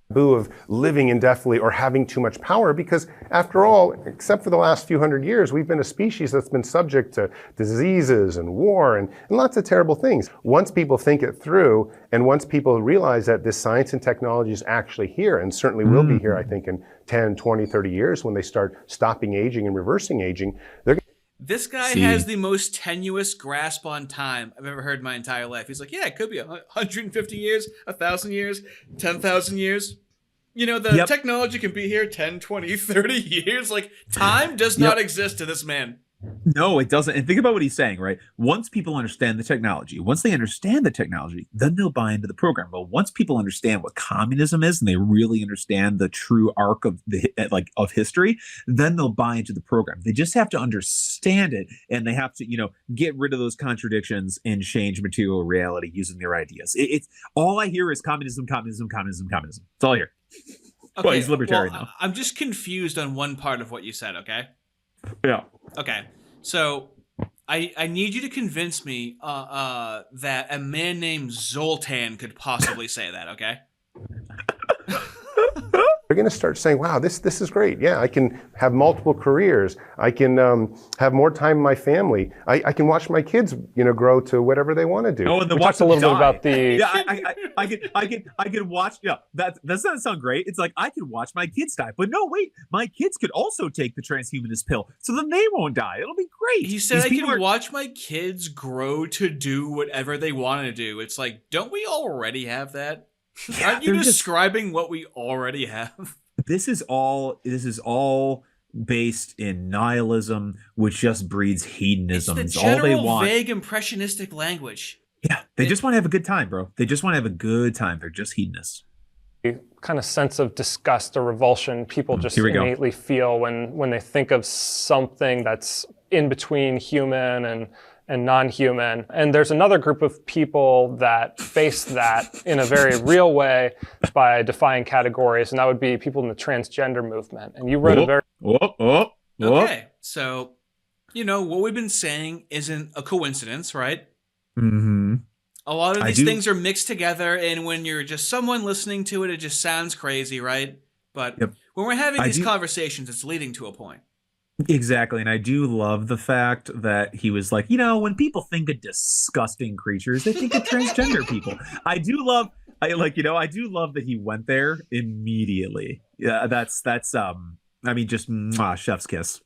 Speaker 6: Taboo of living indefinitely or having too much power, because after all, except for the last few hundred years, we've been a species that's been subject to diseases and war and lots of terrible things. Once people think it through, and once people realize that this science and technology is actually here, and certainly will be here, I think, in 10, 20, 30 years when they start stopping aging and reversing aging, they're
Speaker 5: This guy has the most tenuous grasp on time I've ever heard in my entire life. He's like, yeah, it could be 150 years, 1,000 years, 10,000 years. You know, the technology can be here 10, 20, 30 years. Like, time does not exist to this man.
Speaker 3: No, it doesn't. And think about what he's saying, right? Once people understand the technology, then they'll buy into the program. But once people understand what communism is and they really understand the true arc of of history, then they'll buy into the program. They just have to understand it, and they have to, get rid of those contradictions and change material reality using their ideas. It's all I hear is communism. That's all I hear.
Speaker 5: Okay,
Speaker 3: well, he's libertarian now.
Speaker 5: I'm just confused on one part of what you said, okay?
Speaker 3: Yeah.
Speaker 5: Okay, so I need you to convince me that a man named Zoltan could possibly say that, okay?
Speaker 6: They're going to start saying, wow, this is great. Yeah, I can have multiple careers. I can have more time in my family. I can watch my kids, grow to whatever they want to do.
Speaker 3: Oh, and
Speaker 8: we talked a little bit about the...
Speaker 3: Yeah, I could watch... Yeah, that doesn't sound great. It's like, I could watch my kids die. But no, wait, my kids could also take the transhumanist pill, so then they won't die. It'll be great.
Speaker 5: He said, I can watch my kids grow to do whatever they want to do. It's like, don't we already have that?
Speaker 3: Yeah,
Speaker 5: aren't you describing what we already have?
Speaker 3: This is all based in nihilism, which just breeds hedonism.
Speaker 5: It's the
Speaker 3: all they
Speaker 5: general,
Speaker 3: want.
Speaker 5: vague, impressionistic language.
Speaker 3: Yeah, they just want to have a good time, bro. They just want to have a good time. They're just hedonists.
Speaker 8: Kind of sense of disgust or revulsion people just innately feel when they think of something that's in between human and non-human. And there's another group of people that face that in a very real way by defying categories, and that would be people in the transgender movement. And you wrote a very...
Speaker 5: Okay, so, what we've been saying isn't a coincidence, right?
Speaker 3: Mm-hmm.
Speaker 5: A lot of these things are mixed together, and when you're just someone listening to it, it just sounds crazy, right? But when we're having these conversations, it's leading to a point.
Speaker 3: Exactly, and I do love the fact that he was like, when people think of disgusting creatures, they think of transgender people. I do love that he went there immediately. Yeah, that's just chef's kiss.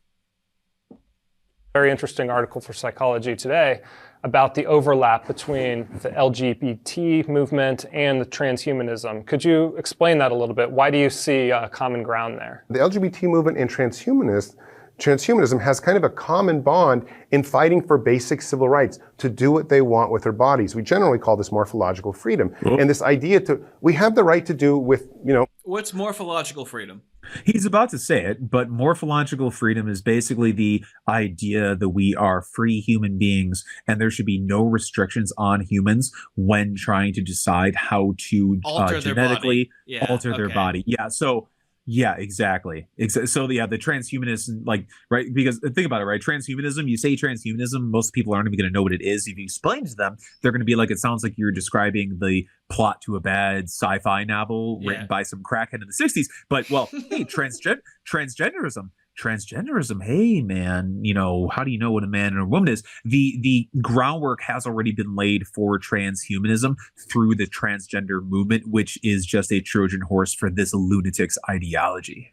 Speaker 8: Very interesting article for Psychology Today about the overlap between the LGBT movement and the transhumanism. Could you explain that a little bit? Why do you see common ground there?
Speaker 6: The LGBT movement and transhumanism has kind of a common bond in fighting for basic civil rights to do what they want with their bodies. We generally call this morphological freedom. And this idea we have the right to do with,
Speaker 5: What's morphological freedom?
Speaker 3: He's about to say it, but morphological freedom is basically the idea that we are free human beings and there should be no restrictions on humans when trying to decide how to genetically alter their body. Yeah, so... Yeah, exactly. So the transhumanism, right? Because think about it, right? Transhumanism, you say transhumanism, most people aren't even going to know what it is. If you explain it to them, they're going to be like, it sounds like you're describing the plot to a bad sci-fi novel written by some crackhead in the 60s. But, hey, transgenderism, transgenderism, hey man, how do you know what a man and a woman is? The groundwork has already been laid for transhumanism through the transgender movement, which is just a Trojan horse for this lunatic's ideology.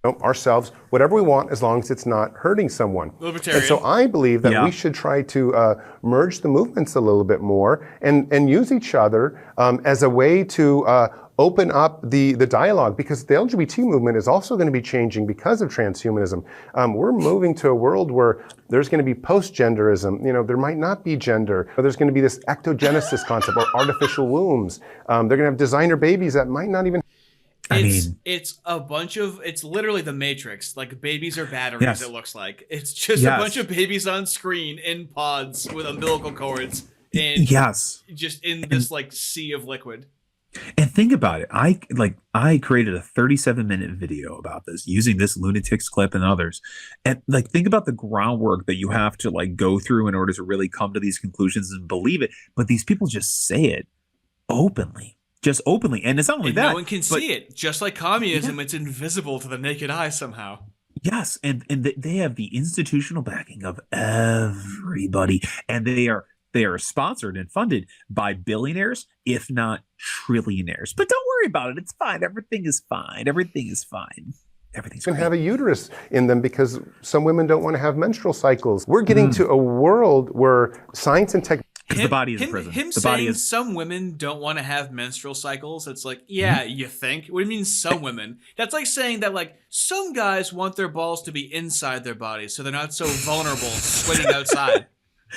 Speaker 6: Ourselves, whatever we want, as long as it's not hurting someone.
Speaker 5: Libertarian.
Speaker 6: And so I believe that we should try to merge the movements a little bit more and use each other as a way to open up the dialogue, because the LGBT movement is also going to be changing because of transhumanism. We're moving to a world where there's going to be post-genderism. There might not be gender. There's going to be this ectogenesis concept or artificial wombs. They're going to have designer babies that might not even.
Speaker 5: It's literally the Matrix. Like, babies are batteries, it looks like. It's just a bunch of babies on screen in pods with umbilical cords and just in this like sea of liquid.
Speaker 3: And think about it. I created a 37-minute video about this using this lunatic's clip and others. And like, think about the groundwork that you have to like go through in order to really come to these conclusions and believe it. But these people just say it openly. Just openly. And it's not only that.
Speaker 5: No one can see it. Just like communism, it's invisible to the naked eye somehow.
Speaker 3: Yes. And they have the institutional backing of everybody. And they are sponsored and funded by billionaires, if not trillionaires. But don't worry about it. It's fine. Everything is fine. Everything is fine. Everything's
Speaker 6: can have a uterus in them because some women don't want to have menstrual cycles. We're getting to a world where science and technology.
Speaker 3: The body is a prison.
Speaker 5: Him saying some women don't want to have menstrual cycles, it's like, you think? What do you mean some women? That's like saying that like some guys want their balls to be inside their bodies so they're not so vulnerable sweating outside.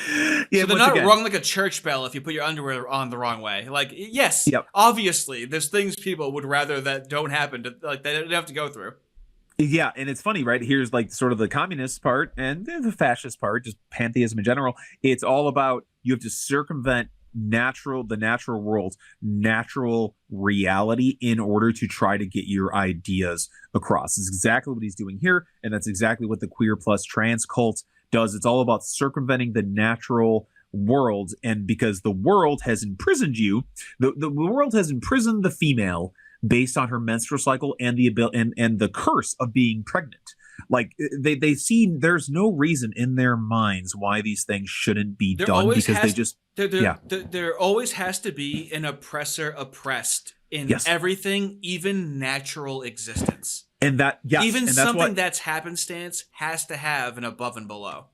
Speaker 5: So they're not rung like a church bell if you put your underwear on the wrong way. Like, yes, obviously there's things people would rather that don't happen, to like they don't have to go through.
Speaker 3: Yeah, and it's funny, right? Here's like sort of the communist part and the fascist part, just pantheism in general. It's all about you have to circumvent the natural world, natural reality in order to try to get your ideas across. It's exactly what he's doing here, and that's exactly what the queer plus trans cult does. It's all about circumventing the natural world, and because the world has imprisoned you, the world has imprisoned the female based on her menstrual cycle and the ability and the curse of being pregnant. Like they see there's no reason in their minds why these things shouldn't be done because
Speaker 5: there always has to be an oppressor oppressed in everything, even natural existence.
Speaker 3: And that
Speaker 5: even something that's happenstance has to have an above and below.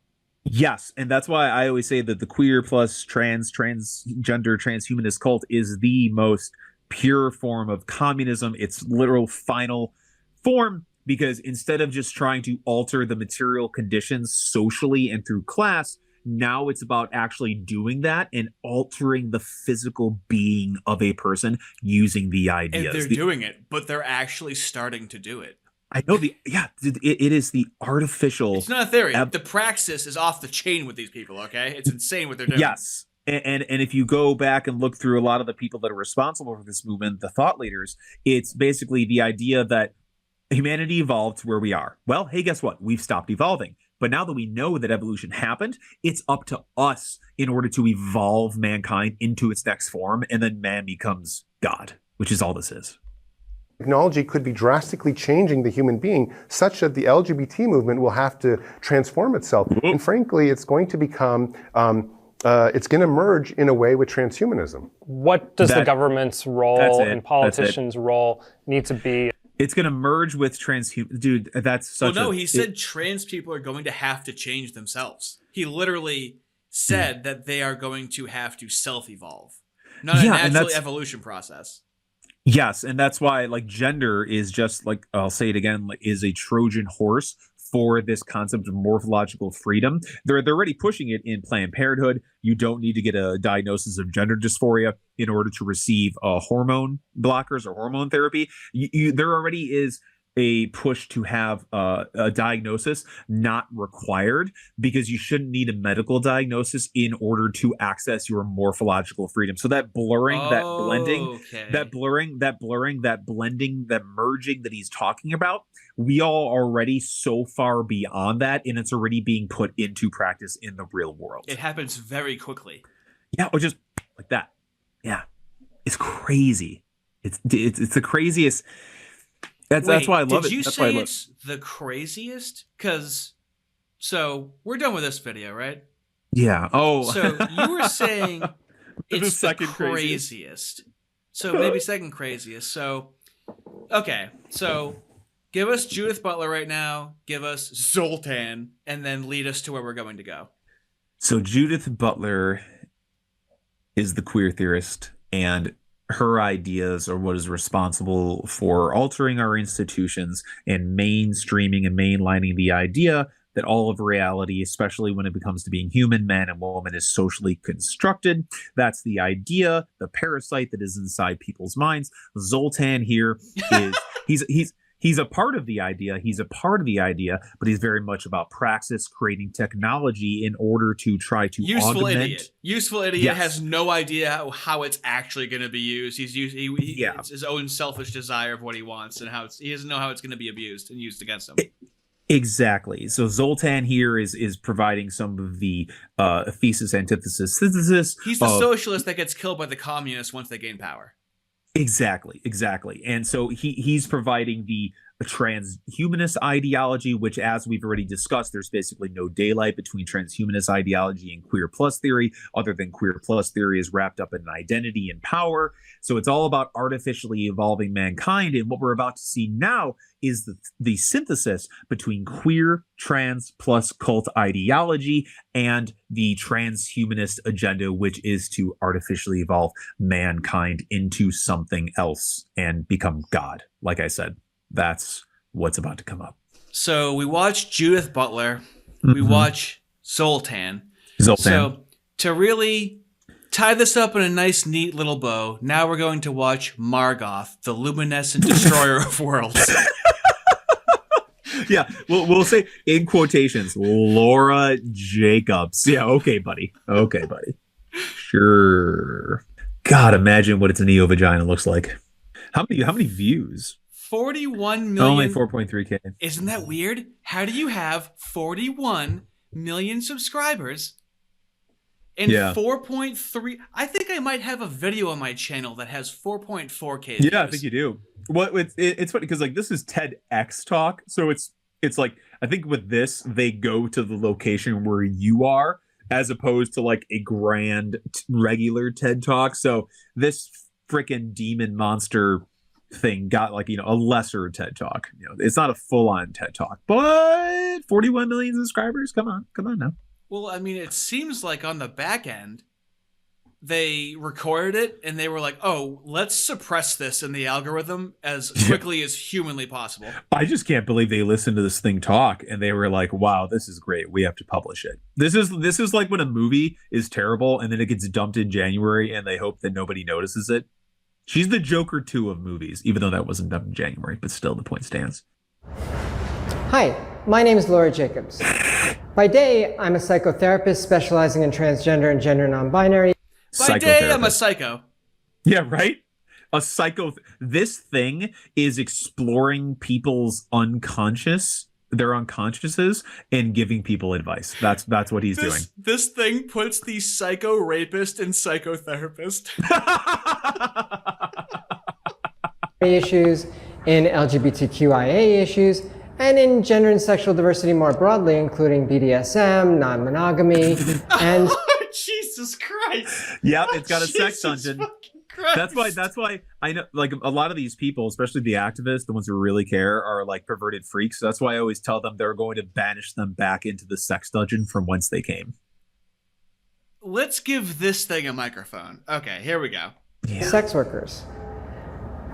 Speaker 3: Yes, and that's why I always say that the queer plus transgender transhumanist cult is the most pure form of communism, its literal final form, because instead of just trying to alter the material conditions socially and through class, now it's about actually doing that and altering the physical being of a person using the ideas.
Speaker 5: And they're doing it, but they're actually starting to do it.
Speaker 3: I know it is the artificial.
Speaker 5: It's not a theory. The praxis is off the chain with these people, okay? It's insane what they're doing.
Speaker 3: Yes. And if you go back and look through a lot of the people that are responsible for this movement, the thought leaders, it's basically the idea that humanity evolved to where we are. Well, hey, guess what? We've stopped evolving. But now that we know that evolution happened, it's up to us in order to evolve mankind into its next form. And then man becomes God, which is all this is.
Speaker 6: Technology could be drastically changing the human being such that the LGBT movement will have to transform itself. And frankly, it's going to become... it's going to merge in a way with transhumanism.
Speaker 8: What does the government's role and politicians' role need to be?
Speaker 3: It's going to merge with transhuman. Dude, that's such
Speaker 5: he said trans people are going to have to change themselves. He literally said that they are going to have to self-evolve, not a natural evolution process.
Speaker 3: Yes, and that's why like gender is just like, I'll say it again, like, is a Trojan horse for this concept of morphological freedom. They're already pushing it in Planned Parenthood. You don't need to get a diagnosis of gender dysphoria in order to receive hormone blockers or hormone therapy. There already is a push to have a diagnosis not required, because you shouldn't need a medical diagnosis in order to access your morphological freedom. So that blurring, that blending, that blending, that merging that he's talking about, we all are already so far beyond that, and it's already being put into practice in the real world.
Speaker 5: It happens very quickly.
Speaker 3: Yeah, or just like that. Yeah, it's crazy. It's the craziest. That's why I love it.
Speaker 5: Did you
Speaker 3: That's why I
Speaker 5: say
Speaker 3: love
Speaker 5: it's the craziest? So we're done with this video, right?
Speaker 3: Yeah. Oh.
Speaker 5: So you were saying it's the
Speaker 3: second
Speaker 5: craziest. So maybe second craziest. So, okay. So give us Judith Butler right now. Give us Zoltan, and then lead us to where we're going to go.
Speaker 3: So Judith Butler is the queer theorist, and her ideas are what is responsible for altering our institutions and mainstreaming and mainlining the idea that all of reality, especially when it becomes to being human, man and woman, is socially constructed. That's the idea, the parasite that is inside people's minds. Zoltan here is he's a part of the idea. He's a part of the idea, but he's very much about praxis, creating technology in order to try to
Speaker 5: Useful
Speaker 3: augment.
Speaker 5: idiot. Useful idiot
Speaker 3: Yes.
Speaker 5: has no idea how it's actually going to be used. It's his own selfish desire of what he wants, and he doesn't know how it's going to be abused and used against him.
Speaker 3: Exactly. So Zoltan here is providing some of the thesis, antithesis, synthesis.
Speaker 5: He's the socialist that gets killed by the communists once they gain power.
Speaker 3: Exactly. And so he's providing the transhumanist ideology, which, as we've already discussed, there's basically no daylight between transhumanist ideology and queer plus theory, other than queer plus theory is wrapped up in identity and power. So it's all about artificially evolving mankind. And what we're about to see now is the synthesis between queer, trans plus cult ideology and the transhumanist agenda, which is to artificially evolve mankind into something else and become God. Like I said, that's what's about to come up.
Speaker 5: So we watch Judith Butler. We watch Zoltan. So to really tie this up in a nice, neat little bow, now we're going to watch Margoth, the luminescent destroyer of worlds.
Speaker 3: Yeah, we'll say in quotations, Laura Jacobs. Yeah, okay, buddy. Sure. God, imagine what its neo-vagina looks like. How many views?
Speaker 5: 41 million.
Speaker 3: Only 4.3K.
Speaker 5: Isn't that weird? How do you have 41 million subscribers and 4.3? I think I might have a video on my channel that has 4.4K views.
Speaker 3: Yeah, I think you do. Well, it's funny because like this is TEDx talk, so it's like I think with this they go to the location where you are as opposed to like a grand regular TED talk. So this freaking demon monster thing got like, a lesser TED talk. It's not a full-on TED talk, but 41 million subscribers. Come on now.
Speaker 5: Well, I mean, it seems like on the back end they recorded it and they were like, oh, let's suppress this in the algorithm as quickly as humanly possible.
Speaker 3: I just can't believe they listened to this thing talk and they were like, wow, this is great, we have to publish it. This is like when a movie is terrible and then it gets dumped in January and they hope that nobody notices it. She's the Joker 2 of movies, even though that wasn't done in January, but still the point stands.
Speaker 4: Hi, my name is Laura Jacobs. By day, I'm a psychotherapist specializing in transgender and gender non-binary.
Speaker 5: By day, I'm a psycho.
Speaker 3: Yeah, right? A psycho. This thing is exploring people's their unconsciouses, and giving people advice. That's what he's doing.
Speaker 5: This thing puts the psycho rapist and psychotherapist.
Speaker 4: Issues, in LGBTQIA issues, and in gender and sexual diversity more broadly, including BDSM, non-monogamy, and...
Speaker 5: Jesus Christ.
Speaker 3: Yep, it's got a sex dungeon. That's why I know, like, a lot of these people, especially the activists, the ones who really care, are like perverted freaks. So that's why I always tell them they're going to banish them back into the sex dungeon from whence they came.
Speaker 5: Let's give this thing a microphone. Okay, here we go.
Speaker 3: Yeah.
Speaker 4: Sex workers.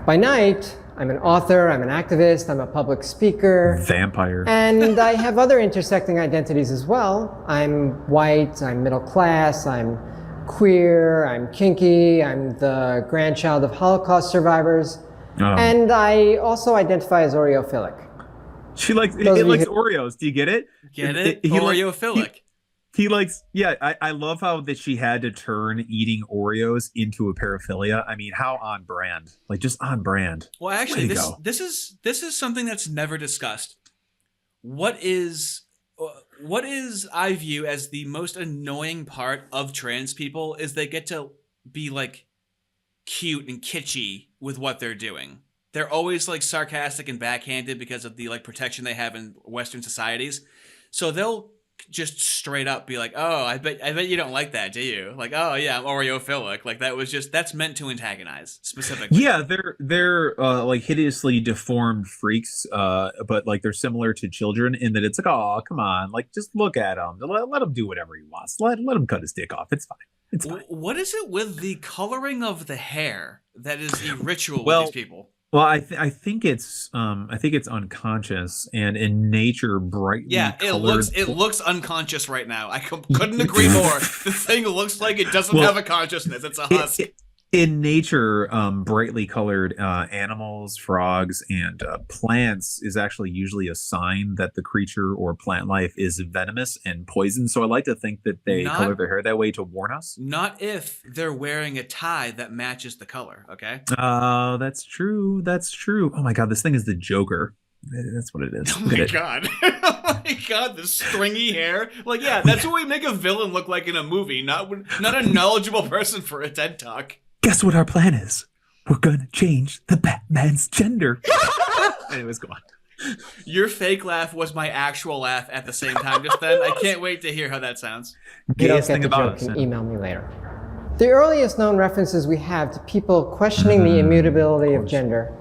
Speaker 4: By night, I'm an author, I'm an activist, I'm a public speaker.
Speaker 3: Vampire.
Speaker 4: And I have other intersecting identities as well. I'm white, I'm middle class, I'm queer, I'm kinky, I'm the grandchild of Holocaust survivors. And I also identify as Oreophilic.
Speaker 3: She likes Oreos. Do you get it?
Speaker 5: Get it? Oreophilic.
Speaker 3: He likes, I love how that she had to turn eating Oreos into a paraphilia. I mean, how on brand? Like, just on brand.
Speaker 5: Well, actually, this is something that's never discussed. What is I view as the most annoying part of trans people is they get to be like cute and kitschy with what they're doing. they're always like sarcastic and backhanded because of the like protection they have in Western societies. So they'll just straight up be like, "Oh, I bet you don't like that, do you?" Like, "Oh yeah, I'm Oreophilic." Like that's meant to antagonize specifically.
Speaker 3: Yeah, they're like hideously deformed freaks, but like they're similar to children in that it's like, oh, come on, like just look at him, let him do whatever he wants, let him cut his dick off. It's fine. It's fine.
Speaker 5: What is it with the coloring of the hair that is the ritual with these people?
Speaker 3: Well, I think it's unconscious, and in nature, brightly colored.
Speaker 5: It looks unconscious right now. I couldn't agree more. The thing looks like it doesn't have a consciousness. It's a husk.
Speaker 3: In nature, brightly colored animals, frogs, and plants is actually usually a sign that the creature or plant life is venomous and poison. So I like to think that they color their hair that way to warn us.
Speaker 5: Not if they're wearing a tie that matches the color, okay?
Speaker 3: Oh, that's true. That's true. Oh my God, this thing is the Joker. That's what it is.
Speaker 5: Oh my God. Oh my God, the stringy hair. Like, yeah, that's what we make a villain look like in a movie, not a knowledgeable person for a TED Talk.
Speaker 3: Guess what our plan is? We're gonna change the Batman's gender. Anyways, go on.
Speaker 5: Your fake laugh was my actual laugh at the same time just then. I can't wait to hear how that sounds.
Speaker 4: You don't get the joke, can email me later. The earliest known references we have to people questioning the immutability of gender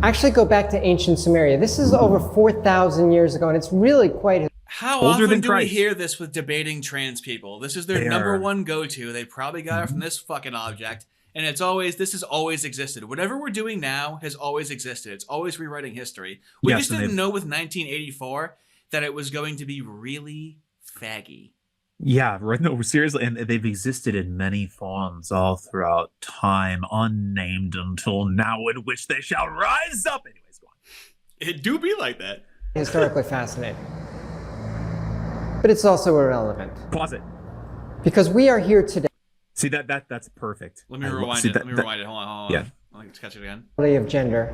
Speaker 4: actually go back to ancient Sumeria. This is over 4,000 years ago, and it's really quite...
Speaker 5: How often do we hear this with debating trans people? This is their number one go-to. They probably got it from this fucking object. And this has always existed. Whatever we're doing now has always existed. It's always rewriting history. We just didn't know with 1984 that it was going to be really faggy.
Speaker 3: Yeah, right. No, seriously. And they've existed in many forms all throughout time, unnamed until now, in which they shall rise up. Anyways, go on.
Speaker 5: It do be like that.
Speaker 4: Historically fascinating. But it's also irrelevant.
Speaker 3: Pause it.
Speaker 4: Because we are here today.
Speaker 3: See, that's perfect.
Speaker 5: Let me rewind it. Hold on.
Speaker 3: Yeah.
Speaker 5: Let me catch it again.
Speaker 4: Of gender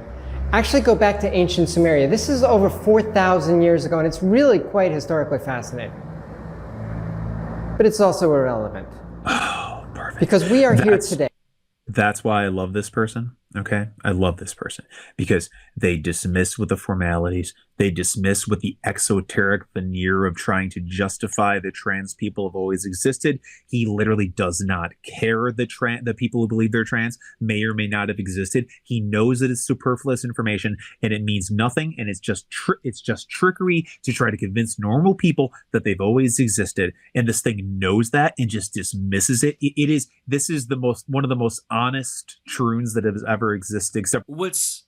Speaker 4: actually go back to ancient Sumeria. This is over 4,000 years ago, and it's really quite historically fascinating. But it's also irrelevant.
Speaker 3: Oh, perfect.
Speaker 4: Because we are here today.
Speaker 3: That's why I love this person. Okay. I love this person because they dismiss with the formalities. They dismiss with the exoteric veneer of trying to justify that trans people have always existed. He literally does not care that the people who believe they're trans may or may not have existed. He knows that it's superfluous information and it means nothing. And it's just trickery to try to convince normal people that they've always existed. And this thing knows that and just dismisses it. This is one of the most honest troons that has ever existed. Except
Speaker 5: what's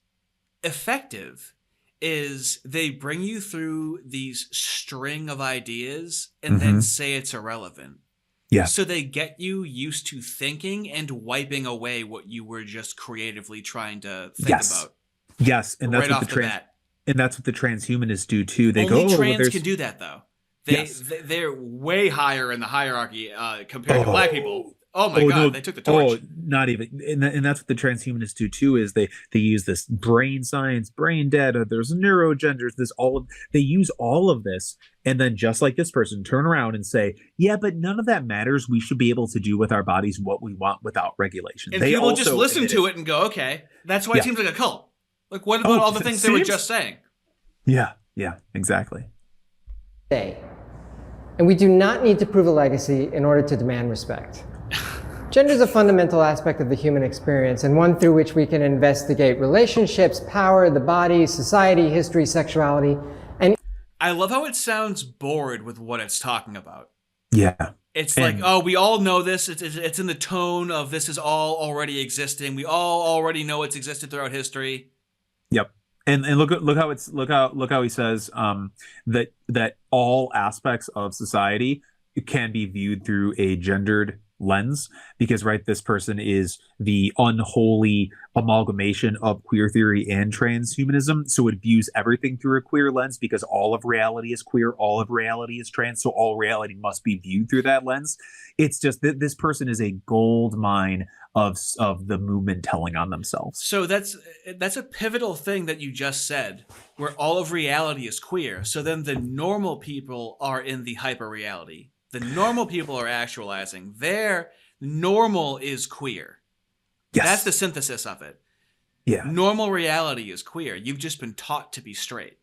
Speaker 5: effective is they bring you through these string of ideas and then say it's irrelevant.
Speaker 3: Yeah.
Speaker 5: So they get you used to thinking and wiping away what you were just creatively trying to think about.
Speaker 3: Yes, and that's
Speaker 5: right
Speaker 3: what
Speaker 5: off the bat.
Speaker 3: And that's what the transhumanists do too. They
Speaker 5: Only
Speaker 3: go,
Speaker 5: trans can do that though. They're way higher in the hierarchy compared to black people. Oh my God, no, they took the torch.
Speaker 3: Oh, not even. And that's what the transhumanists do too, is they use this brain science, brain data, there's neurogenders, they use all of this, and then just like this person, turn around and say, yeah, but none of that matters. We should be able to do with our bodies what we want without regulation.
Speaker 5: And people just listen to it and go, okay, that's why it seems like a cult. Like, what about all the things they were just saying?
Speaker 3: Yeah, exactly.
Speaker 4: And we do not need to prove a legacy in order to demand respect. Gender is a fundamental aspect of the human experience and one through which we can investigate relationships, power, the body, society, history, sexuality, and...
Speaker 5: I love how it sounds bored with what it's talking about.
Speaker 3: Yeah.
Speaker 5: It's like, oh, we all know this. It's in the tone of this is all already existing. We all already know it's existed throughout history.
Speaker 3: Yep. And look how he says that all aspects of society can be viewed through a gendered lens, because this person is the unholy amalgamation of queer theory and transhumanism, so it views everything through a queer lens because all of reality is queer, all of reality is trans, so all reality must be viewed through that lens. It's just that this person is a gold mine of the movement telling on themselves.
Speaker 5: So that's a pivotal thing that you just said, where all of reality is queer. So then the normal people are in the hyper reality. The normal people are actualizing. Their normal is queer.
Speaker 3: Yes.
Speaker 5: That's the synthesis of it.
Speaker 3: Yeah.
Speaker 5: Normal reality is queer. You've just been taught to be straight.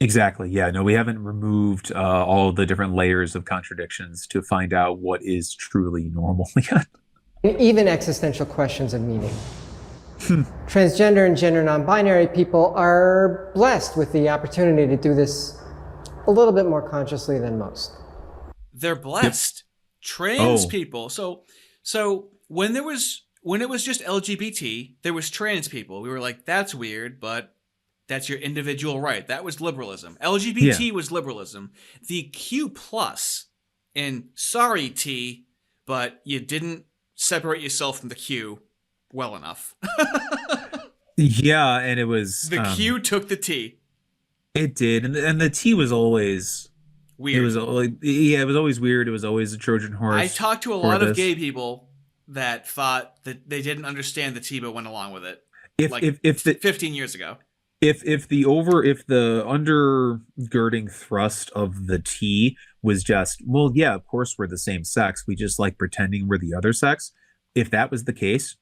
Speaker 3: Exactly. Yeah. No, we haven't removed all the different layers of contradictions to find out what is truly normal yet.
Speaker 4: Even existential questions of meaning. Transgender and gender non-binary people are blessed with the opportunity to do this a little bit more consciously than most.
Speaker 5: They're blessed. Yep. Trans people. So when it was just LGBT, there was trans people. We were like, that's weird, but that's your individual right. That was liberalism. LGBT was liberalism. The Q plus, and sorry T, but you didn't separate yourself from the Q well enough.
Speaker 3: Yeah, and it was
Speaker 5: the Q took the T.
Speaker 3: It did, and the T was always
Speaker 5: weird.
Speaker 3: It was it was always weird. It was always a Trojan horse.
Speaker 5: I talked to a lot of gay people that thought that they didn't understand the T but went along with it. If 15 years ago.
Speaker 3: If the undergirding thrust of the T was just, well, yeah, of course we're the same sex. We just like pretending we're the other sex. If that was the case,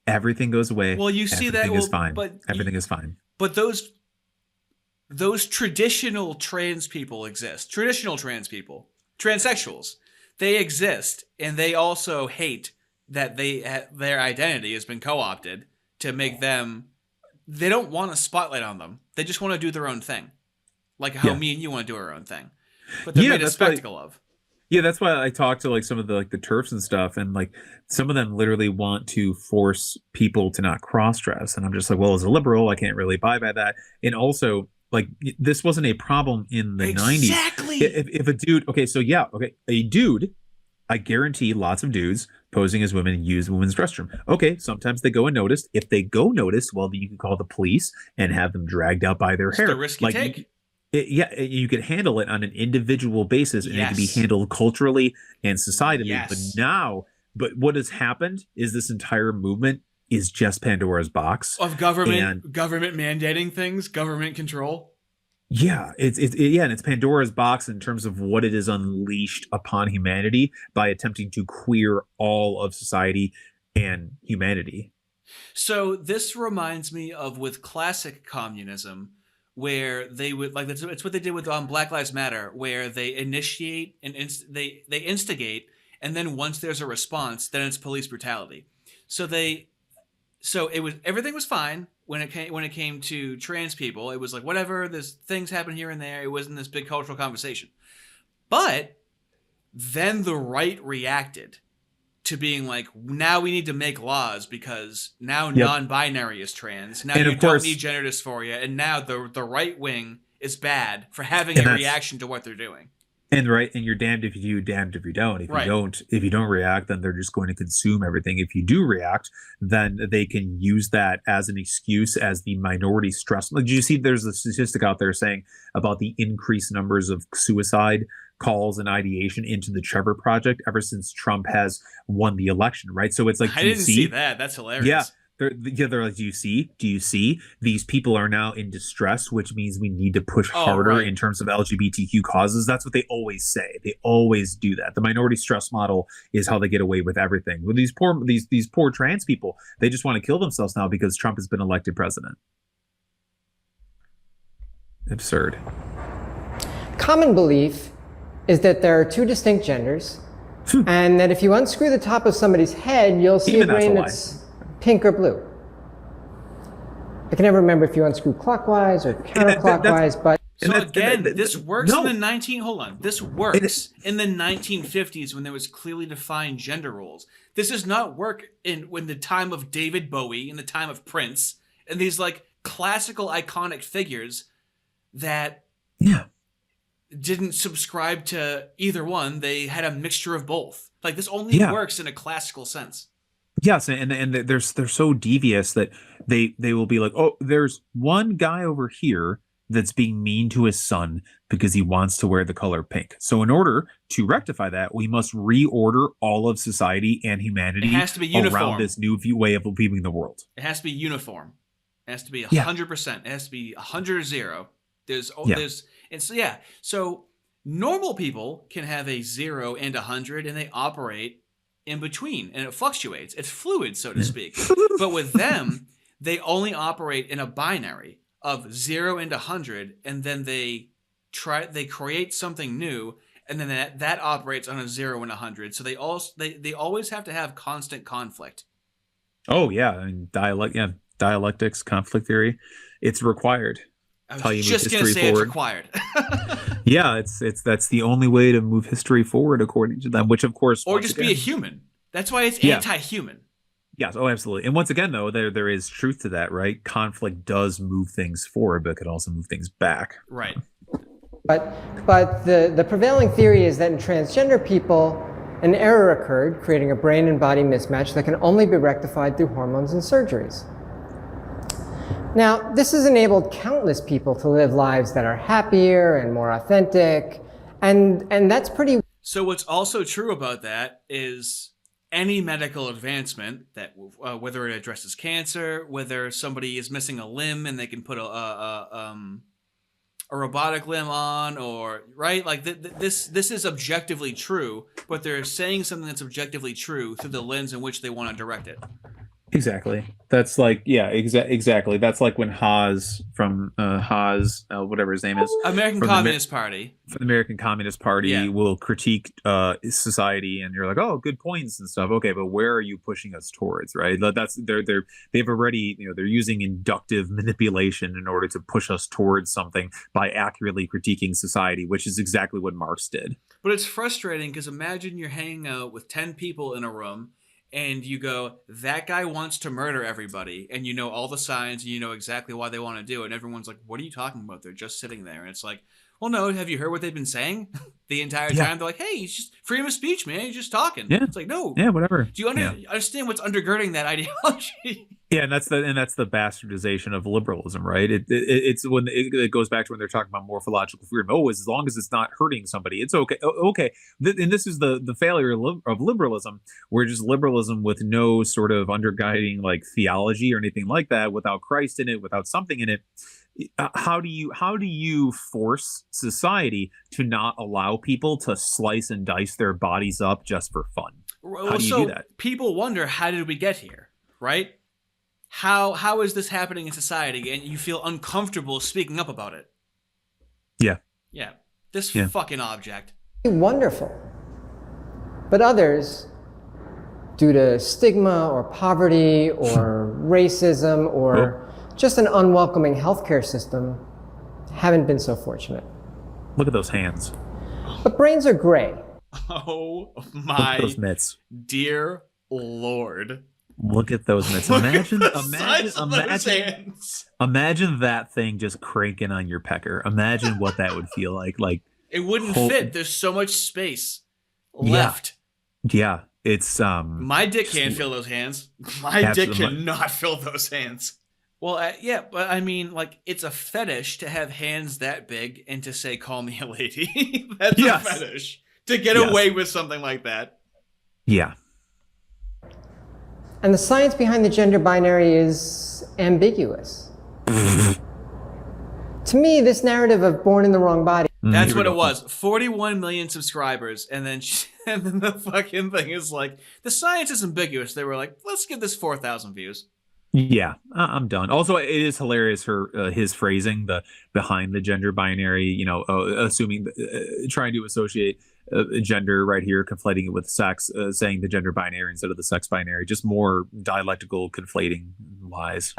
Speaker 3: everything goes away.
Speaker 5: Well, you see
Speaker 3: everything
Speaker 5: that
Speaker 3: is fine. Everything is fine.
Speaker 5: But those traditional trans people exist. Traditional trans people, transsexuals, they exist, and they also hate that their identity has been co-opted to make them. They don't want a spotlight on them. They just want to do their own thing, like how me and you want to do our own thing. But they're made a spectacle of.
Speaker 3: Yeah, that's why I talked to like some of the TERFs and stuff, and like some of them literally want to force people to not cross-dress, and I'm just like, well, as a liberal, I can't really buy by that. And also, like, this wasn't a problem in the 90s.
Speaker 5: Exactly.
Speaker 3: If a dude, a dude, I guarantee lots of dudes posing as women use women's restroom. Okay, sometimes they go unnoticed. If they go noticed, well, you can call the police and have them dragged out by their hair.
Speaker 5: It's the risk you take.
Speaker 3: You could handle it on an individual basis, and it can be handled culturally and societally.
Speaker 5: Yes.
Speaker 3: But what has happened is this entire movement is just Pandora's box
Speaker 5: of government mandating things, government control.
Speaker 3: Yeah, it's Pandora's box in terms of what it is unleashed upon humanity by attempting to queer all of society and humanity.
Speaker 5: So this reminds me of with classic communism, where they would it's what they did with Black Lives Matter, where they initiate and they instigate, and then once there's a response, then it's police brutality. So everything was fine when it came to trans people. It was like, whatever, there's things happen here and there. It wasn't this big cultural conversation. But then the right reacted to being like, now we need to make laws because now non-binary is trans. Now you don't need gender dysphoria. And now the right wing is bad for having a reaction to what they're doing.
Speaker 3: And you're damned if you do, damned if you don't. If you don't react, then they're just going to consume everything. If you do react, then they can use that as an excuse as the minority stress. Like, did you see there's a statistic out there saying about the increased numbers of suicide calls and ideation into the Trevor Project ever since Trump has won the election, right? So it's like,
Speaker 5: I didn't see that. That's hilarious.
Speaker 3: Yeah. They're like, do you see? These people are now in distress, which means we need to push harder in terms of LGBTQ causes. That's what they always say. They always do that. The minority stress model is how they get away with everything. With these poor trans people, they just want to kill themselves now because Trump has been elected president. Absurd.
Speaker 4: Common belief is that there are two distinct genders, and that if you unscrew the top of somebody's head, you'll see a brain that's pink or blue. I can never remember if you unscrew clockwise or counterclockwise, but...
Speaker 5: So again, this works in the This works in the 1950s when there was clearly defined gender roles. This does not work in the time of David Bowie, in the time of Prince, and these like classical iconic figures that didn't subscribe to either one. They had a mixture of both. Like, this only works in a classical sense.
Speaker 3: Yes, and they're so devious that they will be like, oh, there's one guy over here that's being mean to his son because he wants to wear the color pink. So in order to rectify that, we must reorder all of society and humanity around this new way of viewing the world.
Speaker 5: It has to be uniform. It has to be 100%. It has to be 100 or 0. So normal people can have a 0 and 100, and they operate in between, and it fluctuates. It's fluid, so to speak. But with them, they only operate in a binary of 0 and 100, and then they create something new, and then that operates on a 0 and 100. So they always have to have constant conflict.
Speaker 3: Oh yeah, I mean dialectics, conflict theory, it's required.
Speaker 5: I was just gonna say it's required.
Speaker 3: Yeah, that's the only way to move history forward according to them, which of course,
Speaker 5: or just be a human. That's why it's anti-human.
Speaker 3: Yes, oh, absolutely. And once again, though, there is truth to that, right? Conflict does move things forward, but it can also move things back.
Speaker 5: Right.
Speaker 4: But the prevailing theory is that in transgender people, an error occurred, creating a brain and body mismatch that can only be rectified through hormones and surgeries. Now, this has enabled countless people to live lives that are happier and more authentic, and that's pretty...
Speaker 5: So what's also true about that is any medical advancement, that whether it addresses cancer, whether somebody is missing a limb and they can put a robotic limb on, or right, like this is objectively true, but they're saying something that's objectively true through the lens in which they want to direct it.
Speaker 3: Exactly. That's like, yeah, exactly. That's like when Haas from whatever his name is,
Speaker 5: American Communist Party,
Speaker 3: from the American Communist Party, will critique society, and you're like, oh, good points and stuff. Okay, but where are you pushing us towards? Right? That's they've already, they're using inductive manipulation in order to push us towards something by accurately critiquing society, which is exactly what Marx did.
Speaker 5: But it's frustrating because imagine you're hanging out with 10 people in a room, and you go, that guy wants to murder everybody, and you know all the signs, and you know exactly why they want to do it, and everyone's like, what are you talking about? They're just sitting there. And it's like, well, no, have you heard what they've been saying the entire time? They're like, hey, he's just freedom of speech, man. He's just talking. Yeah. It's like, no.
Speaker 3: Yeah, whatever.
Speaker 5: Do you understand what's undergirding that ideology?
Speaker 3: Yeah, and that's the bastardization of liberalism, right? It's when it goes back to when they're talking about morphological freedom. Oh, as long as it's not hurting somebody, it's okay. Okay, and this is the failure of liberalism, where just liberalism with no sort of undergirding like theology or anything like that, without Christ in it, without something in it. How do you force society to not allow people to slice and dice their bodies up just for fun? How do you do that?
Speaker 5: People wonder, how did we get here, right? How is this happening in society, and you feel uncomfortable speaking up about it?
Speaker 3: Yeah.
Speaker 5: Yeah. This fucking object.
Speaker 4: Wonderful. But others, due to stigma or poverty or racism or just an unwelcoming healthcare system, haven't been so fortunate.
Speaker 3: Look at those hands.
Speaker 4: But brains are gray.
Speaker 5: Oh my
Speaker 3: those mitts.
Speaker 5: Dear Lord.
Speaker 3: Look at those mitts. Imagine that thing just cranking on your pecker. Imagine what that would feel like. Like,
Speaker 5: it wouldn't fit. There's so much space left.
Speaker 3: Yeah. It's
Speaker 5: my dick can't fill those hands. My dick cannot fill those hands. Well, but I mean, like, it's a fetish to have hands that big and to say, call me a lady. That's a fetish. To get away with something like that.
Speaker 3: Yeah.
Speaker 4: And the science behind the gender binary is ambiguous. To me, this narrative of born in the wrong body...
Speaker 5: That's what it was. 41 million subscribers, and then the fucking thing is like, the science is ambiguous. They were like, let's give this 4,000 views.
Speaker 3: Yeah, I'm done. Also, it is hilarious his phrasing, the behind the gender binary, assuming, trying to associate gender right here, conflating it with sex, saying the gender binary instead of the sex binary, just more dialectical conflating lies.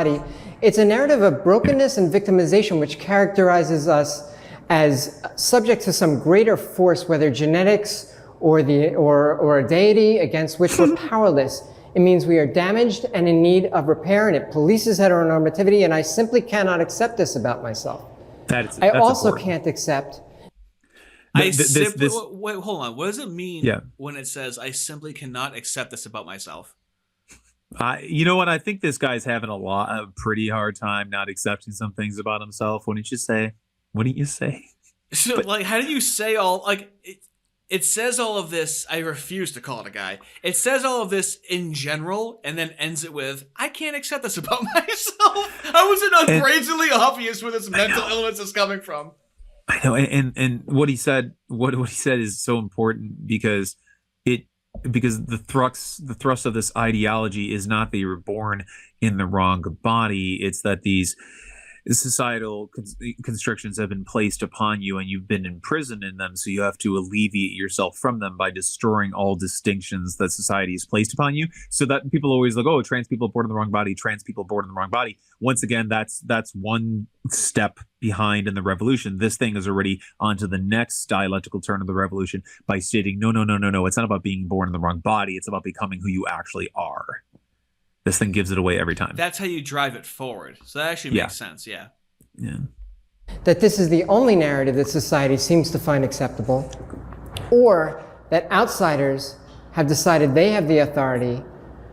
Speaker 4: It's a narrative of brokenness and victimization which characterizes us as subject to some greater force, whether genetics or a deity against which we're powerless. It means we are damaged and in need of repair, and it polices heteronormativity, and I simply cannot accept this about myself. I also important. Can't accept...
Speaker 5: Wait, hold on. What does it mean when it says, I simply cannot accept this about myself?
Speaker 3: You know what? I think this guy's having a pretty hard time not accepting some things about himself. Wouldn't you say?
Speaker 5: So, like, how do you say all... Like, it says all of this, I refuse to call it a guy. It says all of this in general and then ends it with, I can't accept this about myself. How is it not brazenly obvious where this mental illness is coming from?
Speaker 3: I know, and what he said is so important because because the thrust of this ideology is not that you were born in the wrong body. It's that these societal constrictions have been placed upon you and you've been imprisoned in them, so you have to alleviate yourself from them by destroying all distinctions that society has placed upon you. So that people always like, oh, trans people born in the wrong body, trans people born in the wrong body. Once again, that's one step behind in the revolution. This thing is already onto the next dialectical turn of the revolution by stating, no, it's not about being born in the wrong body, it's about becoming who you actually are. This thing gives it away every time.
Speaker 5: That's how you drive it forward. So that actually makes sense, yeah.
Speaker 4: That this is the only narrative that society seems to find acceptable, or that outsiders have decided they have the authority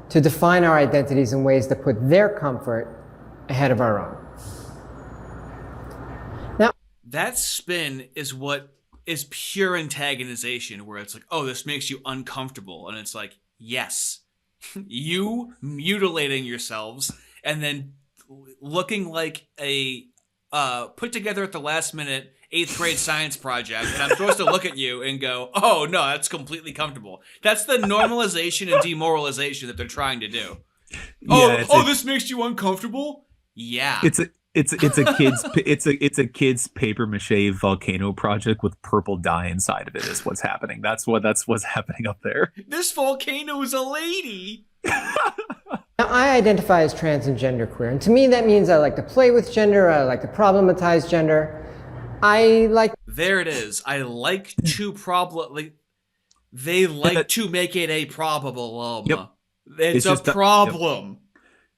Speaker 4: to define our identities in ways that put their comfort ahead of our own. Now,
Speaker 5: that spin is what is pure antagonization, where it's like, oh, this makes you uncomfortable. And it's like, yes. You mutilating yourselves and then looking like a put together at the last minute 8th grade science project, and I'm supposed to look at you and go, oh no, that's completely comfortable. That's the normalization and demoralization that they're trying to do. This makes you uncomfortable? Yeah.
Speaker 3: It's a kid's paper mache volcano project with purple dye inside of it is what's happening. That's what's happening up there.
Speaker 5: This volcano is a lady.
Speaker 4: Now, I identify as trans and genderqueer, and to me that means I like to play with gender, I like to problematize gender.
Speaker 5: There it is. I like to they like to make it a problem.
Speaker 3: Yep.
Speaker 5: It's a problem.
Speaker 3: Yep.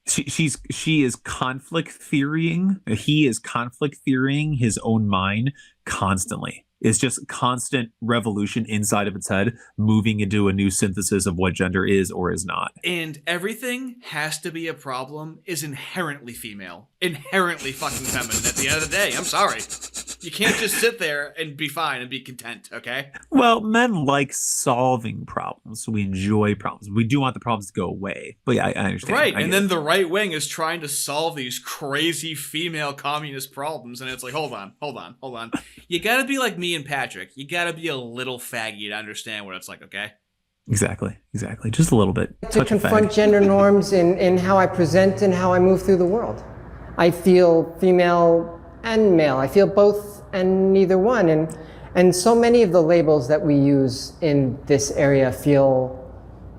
Speaker 3: She is conflict theorying. He is conflict theorying his own mind constantly. It's just constant revolution inside of its head, moving into a new synthesis of what gender is or is not.
Speaker 5: And everything has to be a problem is inherently female, inherently fucking feminine at the end of the day. I'm sorry. You can't just sit there and be fine and be content, okay?
Speaker 3: Well, men like solving problems, so we enjoy problems. We do want the problems to go away. But yeah, I understand.
Speaker 5: Right, and then the right wing is trying to solve these crazy female communist problems, and it's like, hold on. You gotta be like me and Patrick. You gotta be a little faggy to understand what it's like, okay?
Speaker 3: Exactly. Just a little bit.
Speaker 4: To confront gender norms in how I present and how I move through the world. I feel female and male. I feel both and neither one. And so many of the labels that we use in this area feel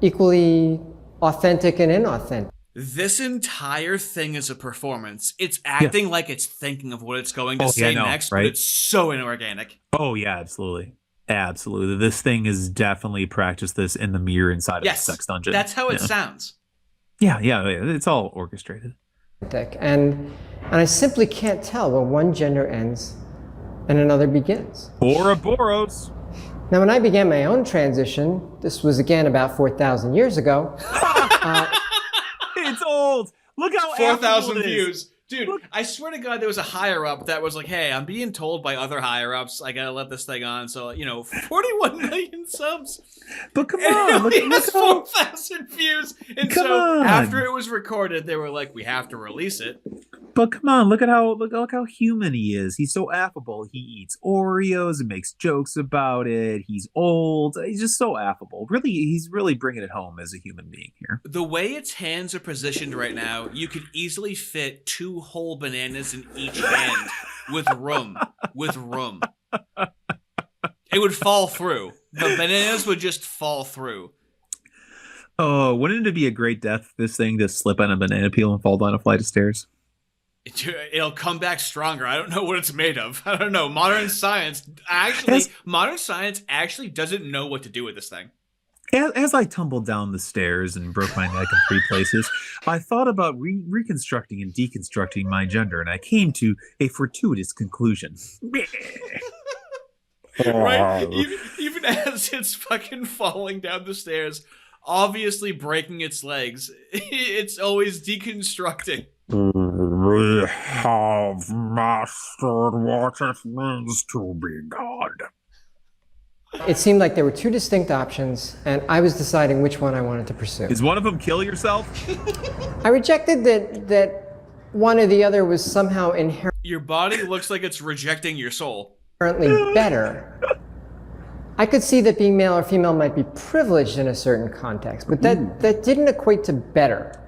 Speaker 4: equally authentic and inauthentic.
Speaker 5: This entire thing is a performance. It's acting like it's thinking of what it's going to say next, right? But it's so inorganic.
Speaker 3: Oh, yeah, absolutely. This thing has definitely practiced this in the mirror inside of the sex dungeon.
Speaker 5: That's how it sounds.
Speaker 3: Yeah, it's all orchestrated.
Speaker 4: And I simply can't tell when one gender ends and another begins.
Speaker 3: Ouroboros.
Speaker 4: Now, when I began my own transition, this was again about 4,000 years ago.
Speaker 3: It's old. Look how
Speaker 5: 4,000 views. Dude, I swear to God, there was a higher up that was like, hey, I'm being told by other higher ups, I gotta let this thing on. So, 41 million subs.
Speaker 3: But come on.
Speaker 5: It has 4,000 views. And after it was recorded, they were like, we have to release it.
Speaker 3: But come on, look how human he is. He's so affable. He eats Oreos and makes jokes about it. He's old. He's just so affable. Really, he's really bringing it home as a human being here.
Speaker 5: The way its hands are positioned right now, you could easily fit 2 whole bananas in each hand with room. It would fall through. The bananas would just fall through.
Speaker 3: Oh, wouldn't it be a great death, this thing, to slip on a banana peel and fall down a flight of stairs?
Speaker 5: It'll come back stronger. I don't know what it's made of. I don't know. Modern science actually doesn't know what to do with this thing.
Speaker 3: As I tumbled down the stairs and broke my neck in 3 places, I thought about reconstructing and deconstructing my gender, and I came to a fortuitous conclusion.
Speaker 5: Right? Even as it's fucking falling down the stairs, obviously breaking its legs, it's always deconstructing.
Speaker 3: We have mastered what it means to be God.
Speaker 4: It seemed like there were 2 distinct options, and I was deciding which one I wanted to pursue.
Speaker 3: Is one of them kill yourself?
Speaker 4: I rejected that one or the other was somehow inherently...
Speaker 5: Your body looks like it's rejecting your soul.
Speaker 4: ...better. I could see that being male or female might be privileged in a certain context, but that didn't equate to better.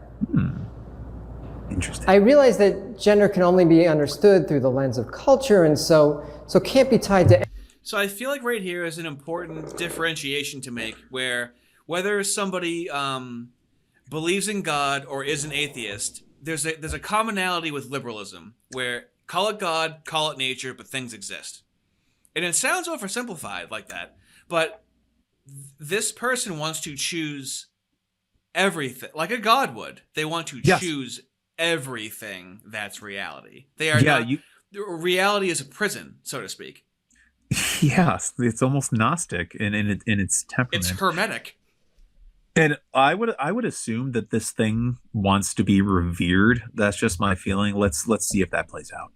Speaker 3: Interesting.
Speaker 4: I realized that gender can only be understood through the lens of culture, and so can't be tied to.
Speaker 5: So I feel like right here is an important differentiation to make, where whether somebody believes in God or is an atheist, there's a commonality with liberalism, where call it God, call it nature, but things exist. And it sounds oversimplified like that, but this person wants to choose everything, like a God would. They want to choose everything that's reality. They are not. Reality is a prison, so to speak.
Speaker 3: Yes, it's almost Gnostic in its temperament.
Speaker 5: It's hermetic.
Speaker 3: And I would assume that this thing wants to be revered. That's just my feeling. Let's see if that plays out.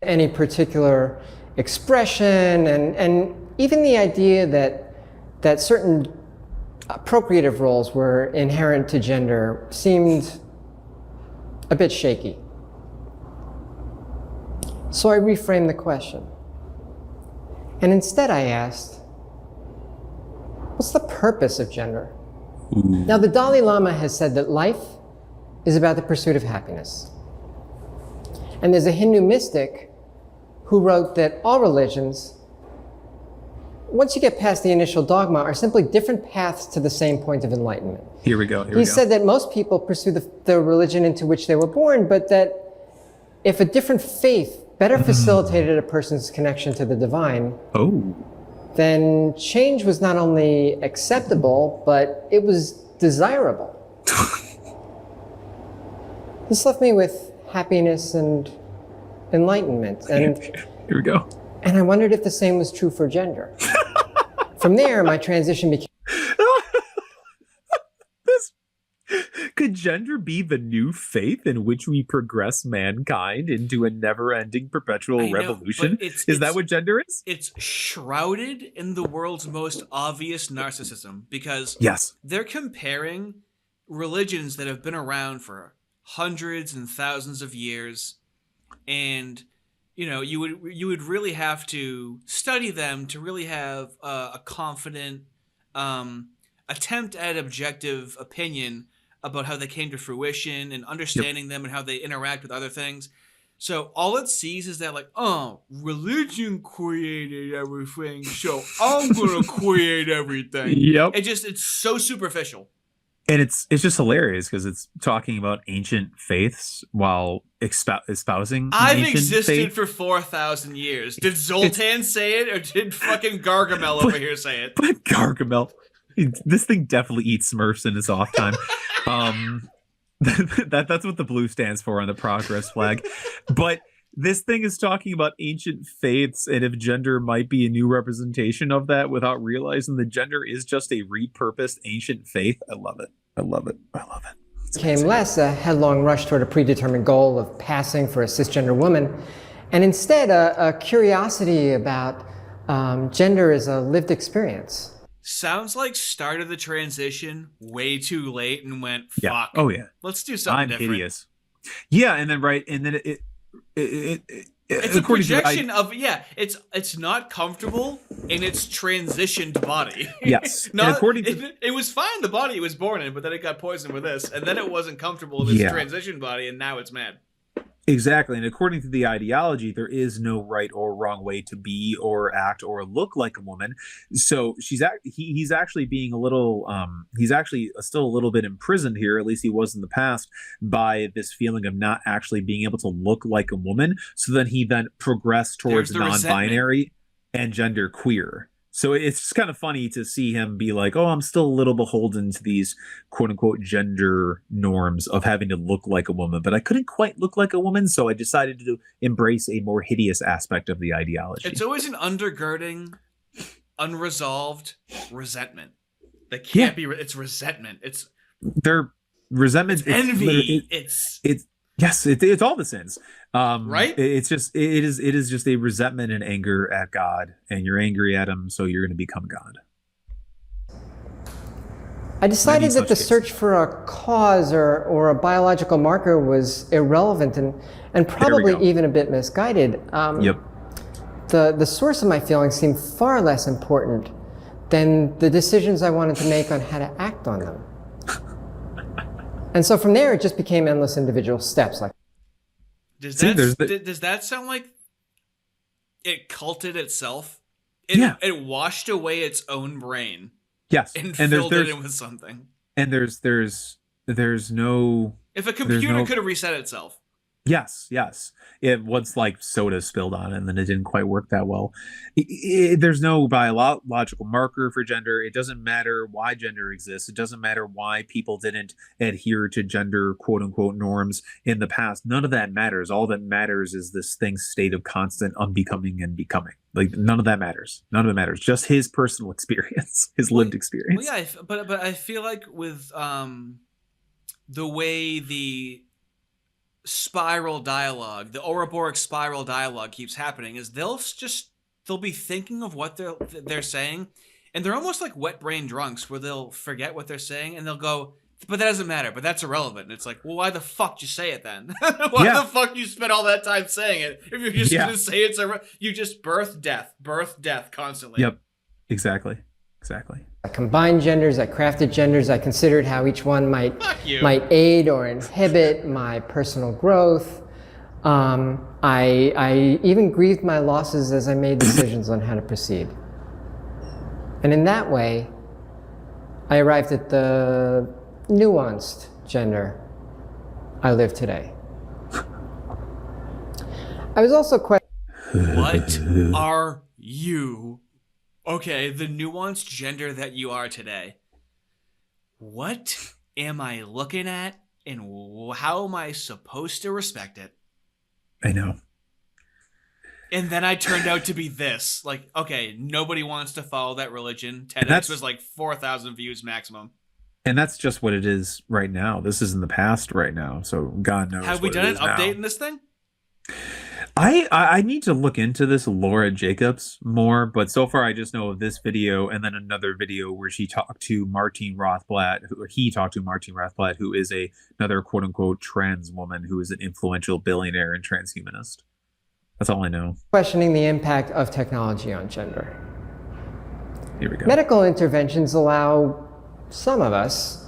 Speaker 4: Any particular expression, and even the idea that certain procreative roles were inherent to gender seemed a bit shaky. So I reframed the question. And instead I asked, what's the purpose of gender?
Speaker 3: Ooh.
Speaker 4: Now, the Dalai Lama has said that life is about the pursuit of happiness. And there's a Hindu mystic who wrote that all religions, once you get past the initial dogma, are simply different paths to the same point of enlightenment.
Speaker 3: Here we go.
Speaker 4: He said that most people pursue the religion into which they were born, but that if a different faith better facilitated a person's connection to the divine, then change was not only acceptable, but it was desirable. This left me with happiness and enlightenment. And
Speaker 3: here we go.
Speaker 4: And I wondered if the same was true for gender. From there, my transition became...
Speaker 3: Could gender be the new faith in which we progress mankind into a never-ending perpetual revolution? Is that what gender is?
Speaker 5: It's shrouded in the world's most obvious narcissism, because they're comparing religions that have been around for hundreds and thousands of years, and you would really have to study them to really have a confident attempt at objective opinion about how they came to fruition and understanding them and how they interact with other things. So all it sees is that, like, oh, religion created everything, so I'm gonna create everything. It's so superficial.
Speaker 3: And it's just hilarious because it's talking about ancient faiths while espousing
Speaker 5: I've
Speaker 3: ancient
Speaker 5: existed
Speaker 3: faith.
Speaker 5: for 4,000 years. Did Zoltan say it, or did fucking Gargamel over here say it?
Speaker 3: But Gargamel, this thing definitely eats Smurfs in his off time. That's what the blue stands for on the progress flag. But this thing is talking about ancient faiths, and if gender might be a new representation of that without realizing that gender is just a repurposed ancient faith. I love it. I love it. I love it.
Speaker 4: Became less a headlong rush toward a predetermined goal of passing for a cisgender woman, and instead a curiosity about gender as a lived experience.
Speaker 5: Sounds like started the transition way too late and went, fuck.
Speaker 3: Oh yeah.
Speaker 5: Let's do something different.
Speaker 3: Hideous. Yeah, and then
Speaker 5: it's a projection of it's not comfortable in its transitioned body.
Speaker 3: Yes.
Speaker 5: It was fine, the body it was born in, but then it got poisoned with this, and then it wasn't comfortable in its transitioned body, and now it's mad.
Speaker 3: Exactly. And according to the ideology, there is no right or wrong way to be or act or look like a woman. So he's actually being a little, he's actually still a little bit imprisoned here, at least he was in the past, by this feeling of not actually being able to look like a woman. So then he progressed towards non-binary and gender queer. So it's just kind of funny to see him be like, oh, I'm still a little beholden to these quote unquote gender norms of having to look like a woman, but I couldn't quite look like a woman. So I decided to embrace a more hideous aspect of the ideology.
Speaker 5: It's always an undergirding, unresolved resentment. That can't be, it's resentment. It's
Speaker 3: their resentment.
Speaker 5: It's envy.
Speaker 3: It's all the sins.
Speaker 5: Right?
Speaker 3: It is just a resentment and anger at God, and you're angry at him, so you're going to become God.
Speaker 4: I decided that the search for a cause or a biological marker was irrelevant and probably even a bit misguided. the source of my feelings seemed far less important than the decisions I wanted to make on how to act on them. And so from there, it just became endless individual steps. Like,
Speaker 5: does that sound like it culted itself? It washed away its own brain.
Speaker 3: Yes,
Speaker 5: and filled it in with something.
Speaker 3: And there's no.
Speaker 5: If a computer could have reset itself.
Speaker 3: Yes. It was like soda spilled on it, and then it didn't quite work that well. There's no biological marker for gender. It doesn't matter why gender exists. It doesn't matter why people didn't adhere to gender quote unquote norms in the past. None of that matters. All that matters is this thing's state of constant unbecoming and becoming. Like none of that matters. None of it matters. Just his personal experience, his lived experience.
Speaker 5: Well, yeah, but I feel like with the way the spiral dialogue, the Ouroboros spiral dialogue keeps happening, is they'll be thinking of what they're saying, and they're almost like wet brain drunks, where they'll forget what they're saying and they'll go, but that doesn't matter, but that's irrelevant. And it's like, well, why the fuck did you say it then? Why the fuck you spent all that time saying it if you're just gonna say it's you just birth death constantly.
Speaker 3: Yep, exactly.
Speaker 4: I combined genders, I crafted genders, I considered how each one might aid or inhibit my personal growth. I even grieved my losses as I made decisions on how to proceed. And in that way, I arrived at the nuanced gender I live today. I was also questioning.
Speaker 5: What are you? Okay, the nuanced gender that you are today. What am I looking at, and how am I supposed to respect it?
Speaker 3: I know.
Speaker 5: And then I turned out to be this. Like, okay, nobody wants to follow that religion. TEDx was like 4,000 views maximum.
Speaker 3: And that's just what it is right now. This is in the past right now, so God knows.
Speaker 5: Have we done an update in this thing?
Speaker 3: I need to look into this Laura Jacobs more, but so far I just know of this video and then another video where she talked to Martine Rothblatt, who is another quote unquote trans woman who is an influential billionaire and transhumanist. That's all I know.
Speaker 4: Questioning the impact of technology on gender.
Speaker 3: Here we go.
Speaker 4: Medical interventions allow some of us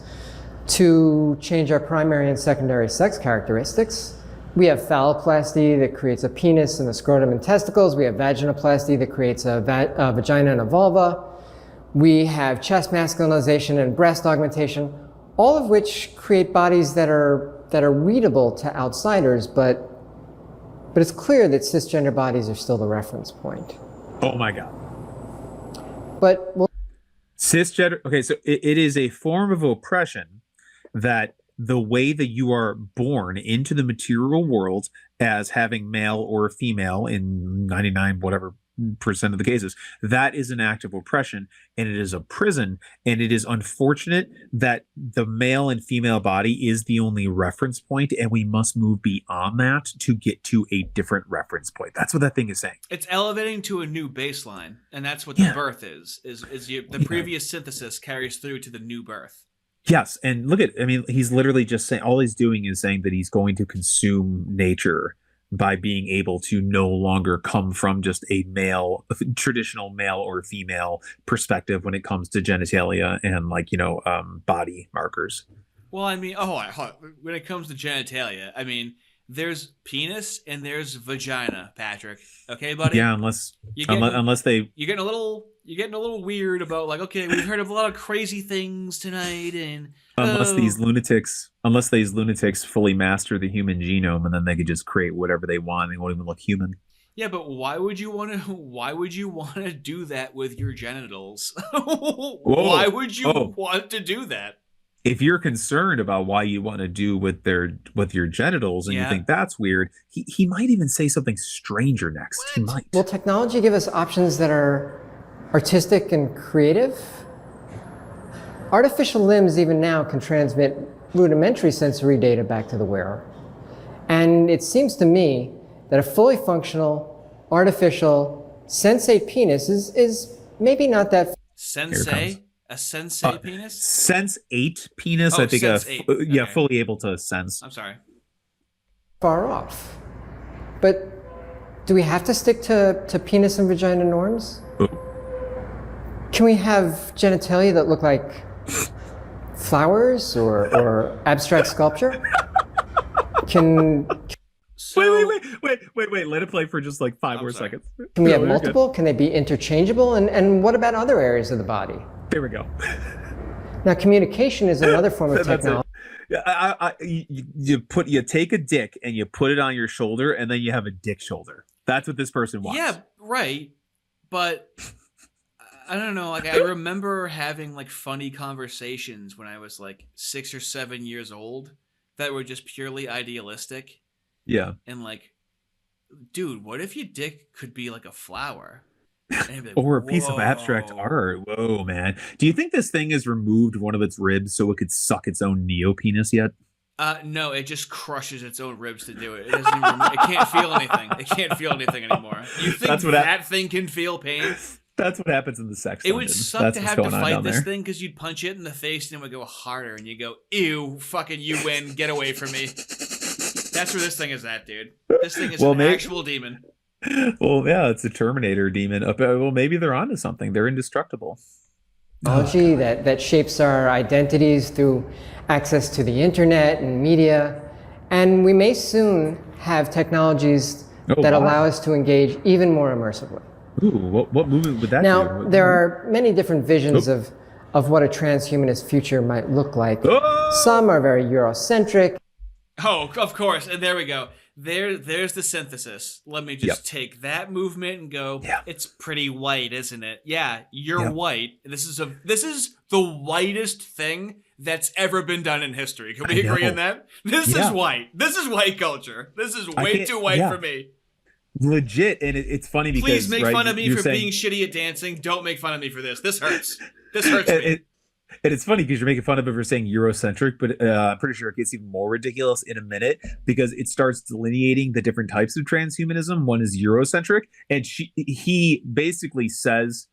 Speaker 4: to change our primary and secondary sex characteristics. We have phalloplasty that creates a penis and a scrotum and testicles. We have vaginoplasty that creates a vagina and a vulva. We have chest masculinization and breast augmentation, all of which create bodies that are readable to outsiders, but it's clear that cisgender bodies are still the reference point.
Speaker 3: Oh my God.
Speaker 4: But
Speaker 3: cisgender, okay, so it is a form of oppression that the way that you are born into the material world as having male or female in 99 whatever % of the cases, that is an act of oppression, and it is a prison. And it is unfortunate that the male and female body is the only reference point, and we must move beyond that to get to a different reference point. That's what that thing is saying.
Speaker 5: It's elevating to a new baseline, and that's what the birth is the previous synthesis carries through to the new birth.
Speaker 3: Yes, and he's literally just saying, all he's doing is saying that he's going to consume nature by being able to no longer come from just a traditional male or female perspective when it comes to genitalia and body markers.
Speaker 5: Well, when it comes to genitalia, there's penis and there's vagina, Patrick. Okay, buddy?
Speaker 3: Yeah, unless they...
Speaker 5: You're getting a little weird about okay, we've heard of a lot of crazy things tonight, and
Speaker 3: unless these lunatics fully master the human genome, and then they could just create whatever they want. They won't even look human.
Speaker 5: Yeah, but why would you want to do that with your genitals? Why would you want to do that?
Speaker 3: If you're concerned about why you want to do with your genitals and you think that's weird, he might even say something stranger next. What? He might.
Speaker 4: Will technology give us options that are artistic and creative? Artificial limbs even now can transmit rudimentary sensory data back to the wearer. And it seems to me that a fully functional, artificial, sensate penis is maybe not that...
Speaker 5: Sensei? A sensei penis?
Speaker 3: Sense8 penis, I think.
Speaker 5: Okay.
Speaker 3: Fully able to sense.
Speaker 5: I'm sorry.
Speaker 4: Far off. But Do we have to stick to penis and vagina norms? Can we have genitalia that look like flowers or abstract sculpture?
Speaker 3: Wait. Let it play for just like 5 more seconds.
Speaker 4: Can we have multiple? Can they be interchangeable? And what about other areas of the body?
Speaker 3: There we go.
Speaker 4: Now, communication is another form of technology.
Speaker 3: You take a dick and you put it on your shoulder, and then you have a dick shoulder. That's what this person wants.
Speaker 5: Yeah, right. But I don't know. Like, I remember having like funny conversations when I was like 6 or 7 years old that were just purely idealistic.
Speaker 3: Yeah.
Speaker 5: And like, dude, what if your dick could be like a flower? Like,
Speaker 3: or a piece of abstract art. Whoa, man. Do you think this thing has removed one of its ribs so it could suck its own neopenis yet?
Speaker 5: No, it just crushes its own ribs to do it. It doesn't even, it can't feel anything. It can't feel anything anymore. You think that thing can feel pain?
Speaker 3: That's what happens in the sex.
Speaker 5: It would suck to have to fight this thing because you'd punch it in the face and it would go harder, and you go, ew, fucking you win, get away from me. That's where this thing is at, dude. This thing is an actual demon.
Speaker 3: Well, yeah, it's a Terminator demon. Well, maybe they're onto something. They're indestructible.
Speaker 4: Technology that shapes our identities through access to the internet and media. And we may soon have technologies that allow us to engage even more immersively.
Speaker 3: Ooh, what movement would that be?
Speaker 4: Now, there are many different visions of what a transhumanist future might look like. Some are very Eurocentric.
Speaker 5: Oh, of course. And there we go. There's the synthesis. Let me just take that movement and go, it's pretty white, isn't it? Yeah, you're white. This is the whitest thing that's ever been done in history. Can we agree on that? This is white. This is white culture. This is way too white for me.
Speaker 3: Legit, and it's funny because
Speaker 5: please make fun of me for being shitty at dancing. Don't make fun of me for this. This hurts. This hurts me.
Speaker 3: And it's funny because you're making fun of it for saying Eurocentric, but I'm pretty sure it gets even more ridiculous in a minute because it starts delineating the different types of transhumanism. One is Eurocentric, and he basically says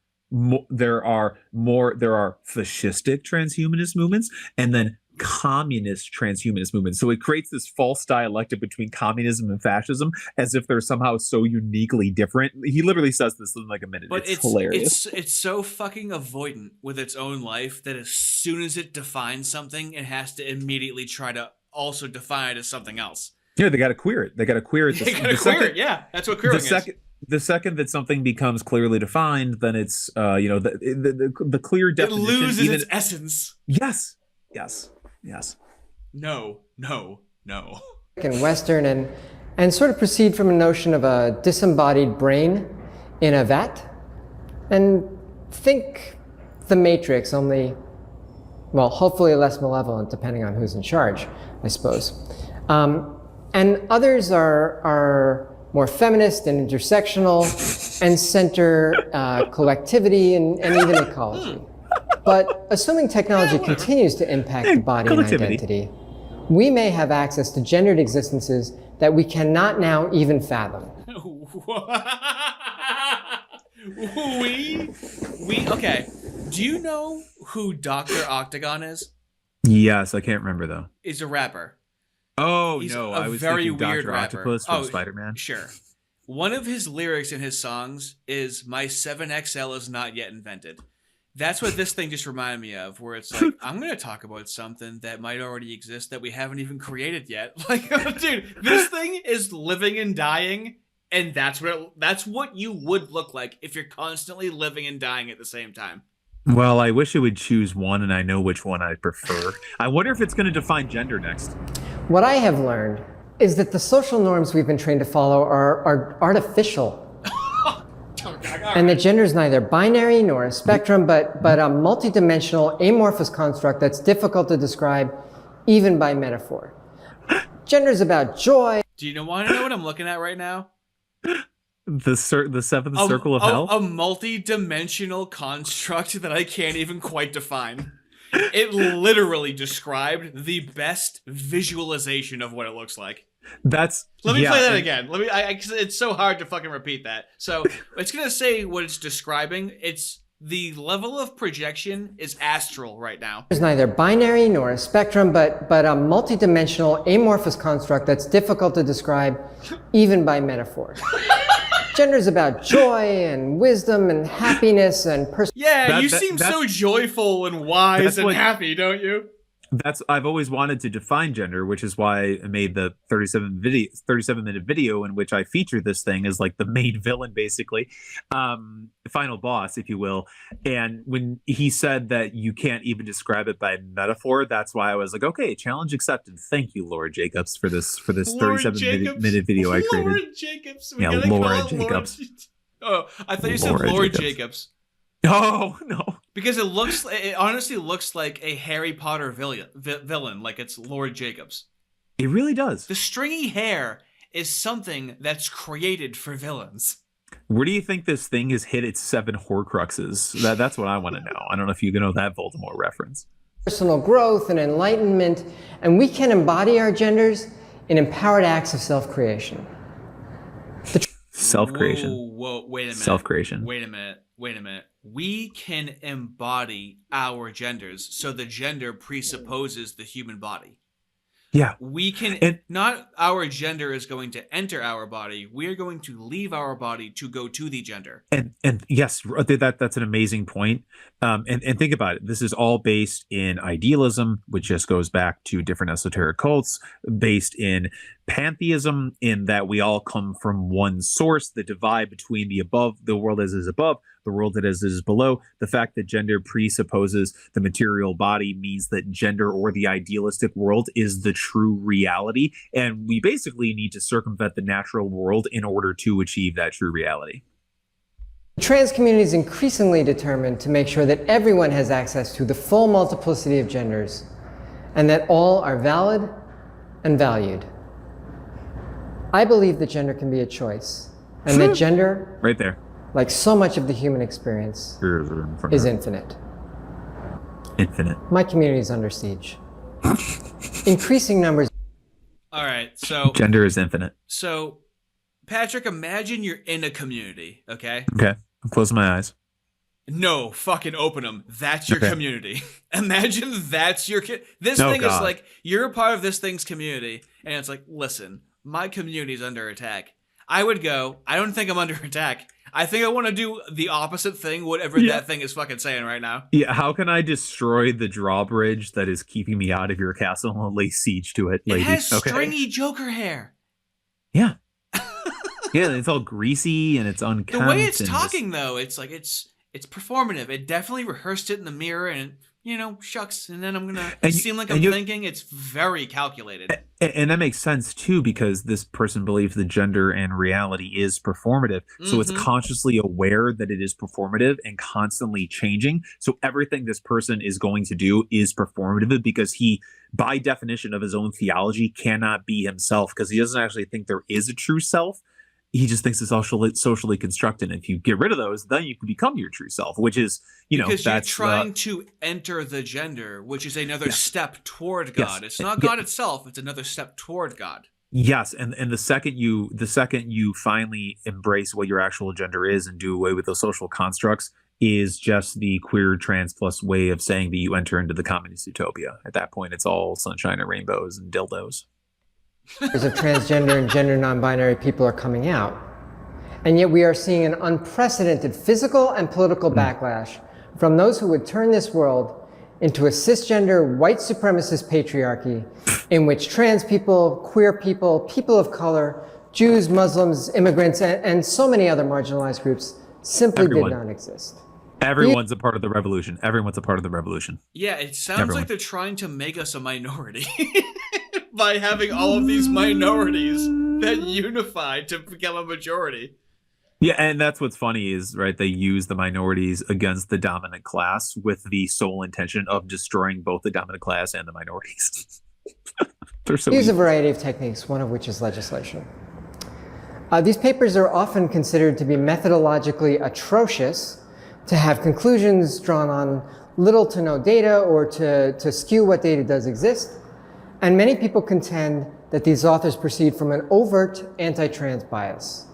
Speaker 3: there are fascistic transhumanist movements, and then communist transhumanist movement. So it creates this false dialectic between communism and fascism as if they're somehow so uniquely different. He literally says this in like a minute. But it's hilarious.
Speaker 5: It's so fucking avoidant with its own life that as soon as it defines something, it has to immediately try to also define it as something else.
Speaker 3: Yeah, they got to queer it. They got to queer it.
Speaker 5: Yeah, that's what queering is.
Speaker 3: The second that something becomes clearly defined, then it's the clear definition.
Speaker 5: It loses its essence.
Speaker 3: Yes.
Speaker 5: No.
Speaker 4: And Western and sort of proceed from a notion of a disembodied brain in a vat. And think the Matrix, only, well, hopefully less malevolent depending on who's in charge, I suppose. And others are more feminist and intersectional and center collectivity and even ecology. But assuming technology continues to impact the body and identity, we may have access to gendered existences that we cannot now even fathom.
Speaker 5: Okay. Do you know who Dr. Octagon is?
Speaker 3: Yes, I can't remember though.
Speaker 5: He's a rapper.
Speaker 3: Oh,
Speaker 5: He's
Speaker 3: no,
Speaker 5: a
Speaker 3: I was
Speaker 5: very
Speaker 3: thinking
Speaker 5: weird
Speaker 3: Dr.
Speaker 5: rapper.
Speaker 3: Octopus from Spider-Man.
Speaker 5: Sure. One of his lyrics in his songs is, "My 7XL is not yet invented." That's what this thing just reminded me of, where it's like, I'm going to talk about something that might already exist that we haven't even created yet. Like, dude, this thing is living and dying, and that's what you would look like if you're constantly living and dying at the same time.
Speaker 3: Well, I wish it would choose one, and I know which one I prefer. I wonder if it's going to define gender next.
Speaker 4: What I have learned is that the social norms we've been trained to follow are artificial. And that gender is neither binary nor a spectrum, but a multidimensional, amorphous construct that's difficult to describe even by metaphor. Gender is about joy.
Speaker 5: Do you want to know what I'm looking at right now?
Speaker 3: The seventh circle of hell?
Speaker 5: A multi-dimensional construct that I can't even quite define. It literally described the best visualization of what it looks like. Let me play that again. It's so hard to fucking repeat that. So it's gonna say what it's describing. It's the level of projection is astral right now.
Speaker 4: There's neither binary nor a spectrum, but a multidimensional, amorphous construct that's difficult to describe even by metaphor. Gender is about joy and wisdom and happiness and
Speaker 5: Yeah, you seem so joyful and wise and happy, don't you?
Speaker 3: I've always wanted to define gender, which is why I made the 37-minute video in which I feature this thing as like the main villain, basically, final boss, if you will. And when he said that you can't even describe it by metaphor, that's why I was like, okay, challenge accepted. Thank you, Laura Jacobs, for this 37-minute video I created.
Speaker 5: Laura Jacobs.
Speaker 3: Yeah, Laura Jacobs.
Speaker 5: Oh, I thought you said Lord Jacobs.
Speaker 3: Oh no!
Speaker 5: Because it honestly looks like a Harry Potter villain, like it's Lord Jacobs.
Speaker 3: It really does.
Speaker 5: The stringy hair is something that's created for villains.
Speaker 3: Where do you think this thing has hit its 7 Horcruxes? That's what I want to know. I don't know if you know that Voldemort reference.
Speaker 4: Personal growth and enlightenment, and we can embody our genders in empowered acts of self-creation.
Speaker 3: Self-creation.
Speaker 5: Whoa, wait a minute.
Speaker 3: Self-creation.
Speaker 5: Wait a minute. We can embody our genders, so the gender presupposes the human body.
Speaker 3: Yeah.
Speaker 5: We can, not our gender is going to enter our body. We are going to leave our body to go to the gender.
Speaker 3: And yes, that's an amazing point. And think about it. This is all based in idealism, which just goes back to different esoteric cults, based in pantheism, in that we all come from one source. The divide between the world as is above, the world that is below. The fact that gender presupposes the material body means that gender, or the idealistic world, is the true reality. And we basically need to circumvent the natural world in order to achieve that true reality.
Speaker 4: The trans community is increasingly determined to make sure that everyone has access to the full multiplicity of genders, and that all are valid and valued. I believe that gender can be a choice, and that gender,
Speaker 3: right there,
Speaker 4: like so much of the human experience, is infinite.
Speaker 3: Infinite.
Speaker 4: My community is under siege. Increasing numbers.
Speaker 5: All right, so
Speaker 3: gender is infinite.
Speaker 5: So, Patrick, imagine you're in a community, okay?
Speaker 3: Okay, I'm closing my eyes.
Speaker 5: No, fucking open them. That's your community. Imagine that's your this thing is like, you're a part of this thing's community, and it's like, listen, my community's under attack. I would go, I don't think I'm under attack. I think I want to do the opposite thing, whatever that thing is fucking saying right now.
Speaker 3: Yeah, how can I destroy the drawbridge that is keeping me out of your castle and lay siege to it, lady?
Speaker 5: It has stringy Joker hair.
Speaker 3: Yeah. Yeah, it's all greasy and it's unkempt.
Speaker 5: The way it's talking, though, it's like, it's performative. It definitely rehearsed it in the mirror and, shucks, and then I'm going to seem like I'm thinking. It's very calculated.
Speaker 3: And that makes sense, too, because this person believes the gender and reality is performative. So it's consciously aware that it is performative and constantly changing. So everything this person is going to do is performative, because he, by definition of his own theology, cannot be himself, because he doesn't actually think there is a true self. He just thinks it's all socially constructed. And if you get rid of those, then you can become your true self, which is,
Speaker 5: because you're trying to enter the gender, which is another step toward God. Yes. It's not God itself; it's another step toward God.
Speaker 3: Yes, and the second you finally embrace what your actual gender is and do away with those social constructs, is just the queer trans plus way of saying that you enter into the communist utopia. At that point, it's all sunshine and rainbows and dildos.
Speaker 4: Of transgender and gender non-binary people are coming out. And yet we are seeing an unprecedented physical and political backlash from those who would turn this world into a cisgender, white supremacist patriarchy in which trans people, queer people, people of color, Jews, Muslims, immigrants, and so many other marginalized groups simply did not exist.
Speaker 3: Everyone's a part of the revolution. Everyone's a part of the revolution.
Speaker 5: Yeah, it sounds like they're trying to make us a minority. By having all of these minorities that unify to become a majority.
Speaker 3: Yeah, and that's what's funny is, right, they use the minorities against the dominant class with the sole intention of destroying both the dominant class and the minorities. They're so
Speaker 4: use a variety of techniques, one of which is legislation. These papers are often considered to be methodologically atrocious, to have conclusions drawn on little to no data, or to skew what data does exist. And many people contend that these authors proceed from an overt anti-trans bias.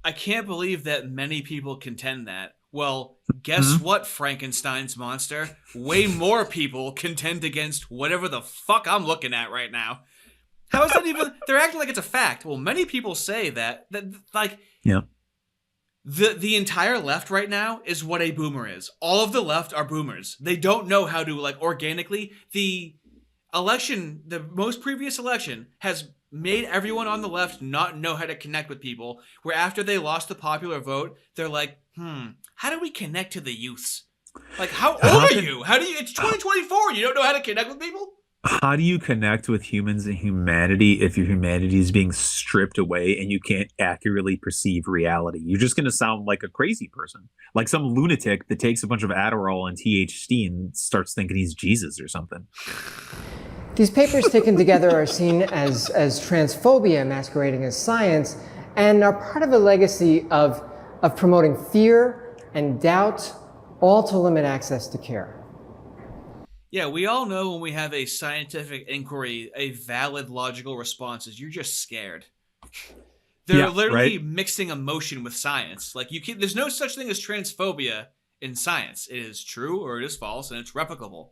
Speaker 5: I can't believe that many people contend that. Well, guess what, Frankenstein's monster? Way more people contend against whatever the fuck I'm looking at right now. How is that even? They're acting like it's a fact. Well, many people say that like, The entire left right now is what a boomer is. All of the left are boomers. They don't know how to, like, organically. The most previous election has made everyone on the left not know how to connect with people, where after they lost the popular vote, they're like, how do we connect to the youths? Like, how old are you? It's 2024, you don't know how to connect with people?
Speaker 3: How do you connect with humans and humanity if your humanity is being stripped away and you can't accurately perceive reality? You're just going to sound like a crazy person, like some lunatic that takes a bunch of Adderall and THC and starts thinking he's Jesus or something.
Speaker 4: These papers taken together are seen as transphobia masquerading as science, and are part of a legacy of promoting fear and doubt, all to limit access to care.
Speaker 5: Yeah, we all know when we have a scientific inquiry, a valid logical response is you're just scared. They're literally mixing emotion with science. Like, there's no such thing as transphobia in science. It is true or it is false, and it's replicable.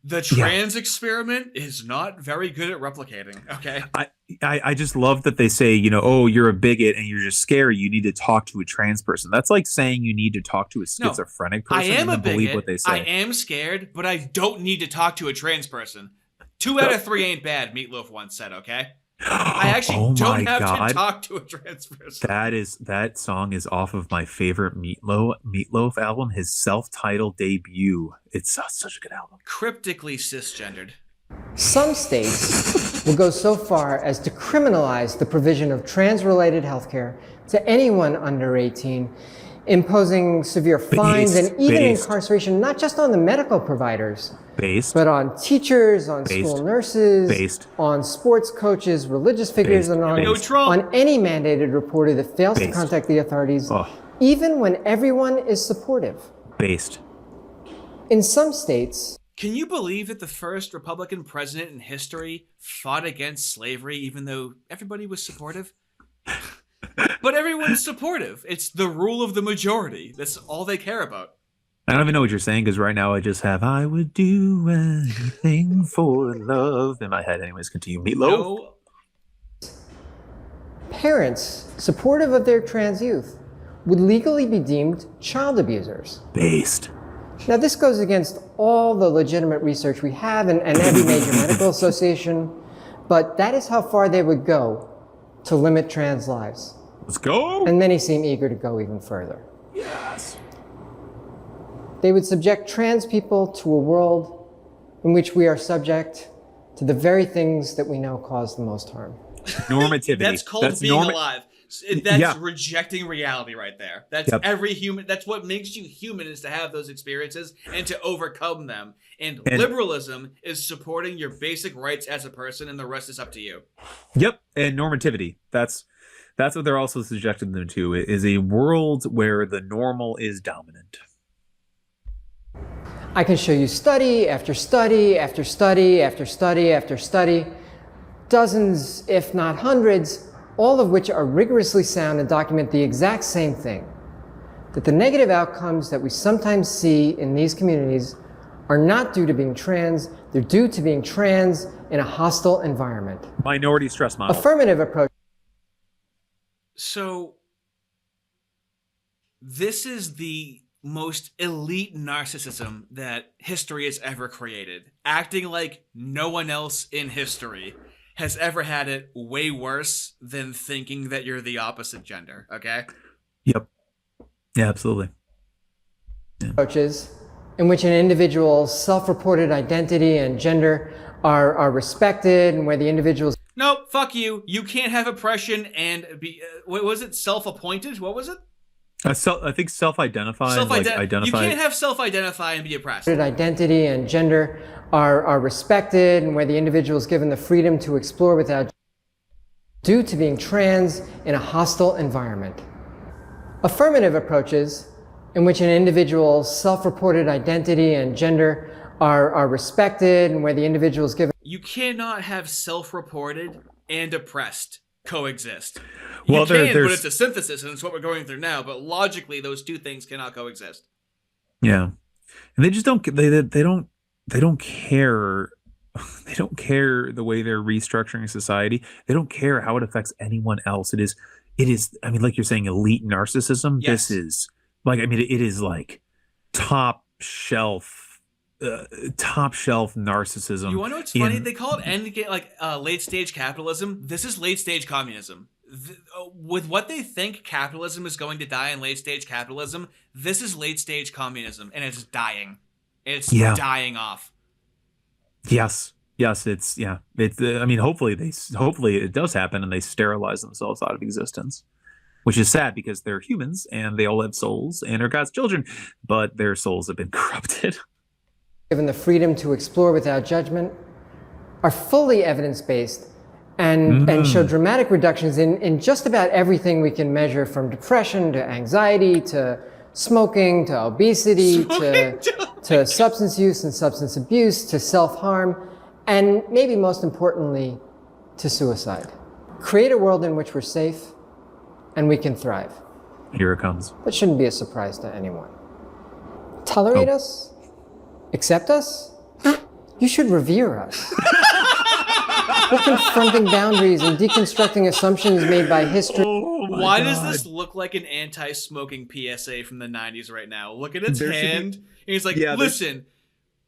Speaker 5: The trans experiment is not very good at replicating, okay?
Speaker 3: I just love that they say, oh, you're a bigot and you're just scary. You need to talk to a trans person. That's like saying you need to talk to a schizophrenic person.
Speaker 5: I am a bigot.
Speaker 3: Believe what they say.
Speaker 5: I am scared, but I don't need to talk to a trans person. 2 out of 3 ain't bad, Meatloaf once said, okay? I actually don't have to talk to a trans person.
Speaker 3: That song is off of my favorite Meatloaf album, his self-titled debut. It's such a good album.
Speaker 5: Cryptically cisgendered.
Speaker 4: Some states will go so far as to criminalize the provision of trans-related healthcare to anyone under 18, imposing severe fines and even incarceration, not just on the medical providers, but on teachers, on school nurses, on sports coaches, religious figures, and on any mandated reporter that fails to contact the authorities, even when everyone is supportive. In some states...
Speaker 5: Can you believe that the first Republican president in history fought against slavery even though everybody was supportive? But everyone's supportive. It's the rule of the majority. That's all they care about.
Speaker 3: I don't even know what you're saying, because right now I just have "I would do anything for love" in my head. Anyways, continue. Meatloaf.
Speaker 5: No.
Speaker 4: Parents supportive of their trans youth would legally be deemed child abusers. Now, this goes against all the legitimate research we have and every major medical association, but that is how far they would go to limit trans lives.
Speaker 3: Let's go.
Speaker 4: And many seem eager to go even further.
Speaker 3: Yes.
Speaker 4: They would subject trans people to a world in which we are subject to the very things that we know cause the most harm.
Speaker 3: Normativity.
Speaker 5: That's called being alive. That's rejecting reality right there. That's every human. That's what makes you human, is to have those experiences and to overcome them. And liberalism is supporting your basic rights as a person, and the rest is up to you.
Speaker 3: Yep. And normativity. That's what they're also subjecting them to, is a world where the normal is dominant.
Speaker 4: I can show you study after study after study after study after study, dozens, if not hundreds, all of which are rigorously sound and document the exact same thing, that the negative outcomes that we sometimes see in these communities are not due to being trans, they're due to being trans in a hostile environment.
Speaker 3: Minority stress model.
Speaker 4: Affirmative approach.
Speaker 5: So, this is the most elite narcissism that history has ever created. Acting like no one else in history has ever had it way worse than thinking that you're the opposite gender, okay?
Speaker 3: Yep. Yeah, absolutely. Yeah.
Speaker 4: Approaches in which an individual's self-reported identity and gender are respected, and where the individual's...
Speaker 5: Nope, fuck you. You can't have oppression and be... what was it? Self-appointed? What was it?
Speaker 3: I think self-identify.
Speaker 5: You can't have self-identify and be oppressed.
Speaker 4: Identity and gender are respected, and where the individual is given the freedom to explore without due to being trans in a hostile environment. Affirmative approaches in which an individual's self-reported identity and gender are respected, and where the individual is given...
Speaker 5: You cannot have self-reported and oppressed coexist.
Speaker 3: Well,
Speaker 5: but it's a synthesis, and it's what we're going through now. But logically, those two things cannot coexist.
Speaker 3: Yeah, and they just don't. They don't care. They don't care the way they're restructuring society. They don't care how it affects anyone else. It it is, I mean, like you're saying, elite narcissism.
Speaker 5: Yes.
Speaker 3: This is like, I mean, it is like top shelf narcissism.
Speaker 5: You want to know what's funny? They call it late stage capitalism. This is late stage communism. With what they think capitalism is going to die in late stage capitalism, this is late stage communism, and it's dying. It's dying off.
Speaker 3: Yes, it's I mean, hopefully it does happen, and they sterilize themselves out of existence, which is sad because they're humans and they all have souls and are God's children, but their souls have been corrupted.
Speaker 4: Given the freedom to explore without judgment, are fully evidence-based and show dramatic reductions in just about everything we can measure, from depression to anxiety to smoking to obesity to substance use and substance abuse to self-harm, and maybe most importantly, to suicide. Create a world in which we're safe and we can thrive.
Speaker 3: Here it comes.
Speaker 4: That shouldn't be a surprise to anyone. Tolerate us? Accept us? You should revere us. We're confronting boundaries and deconstructing assumptions made by history.
Speaker 5: Why does this look like an anti-smoking PSA from the 90s right now? Look at its hand. And he's like, listen,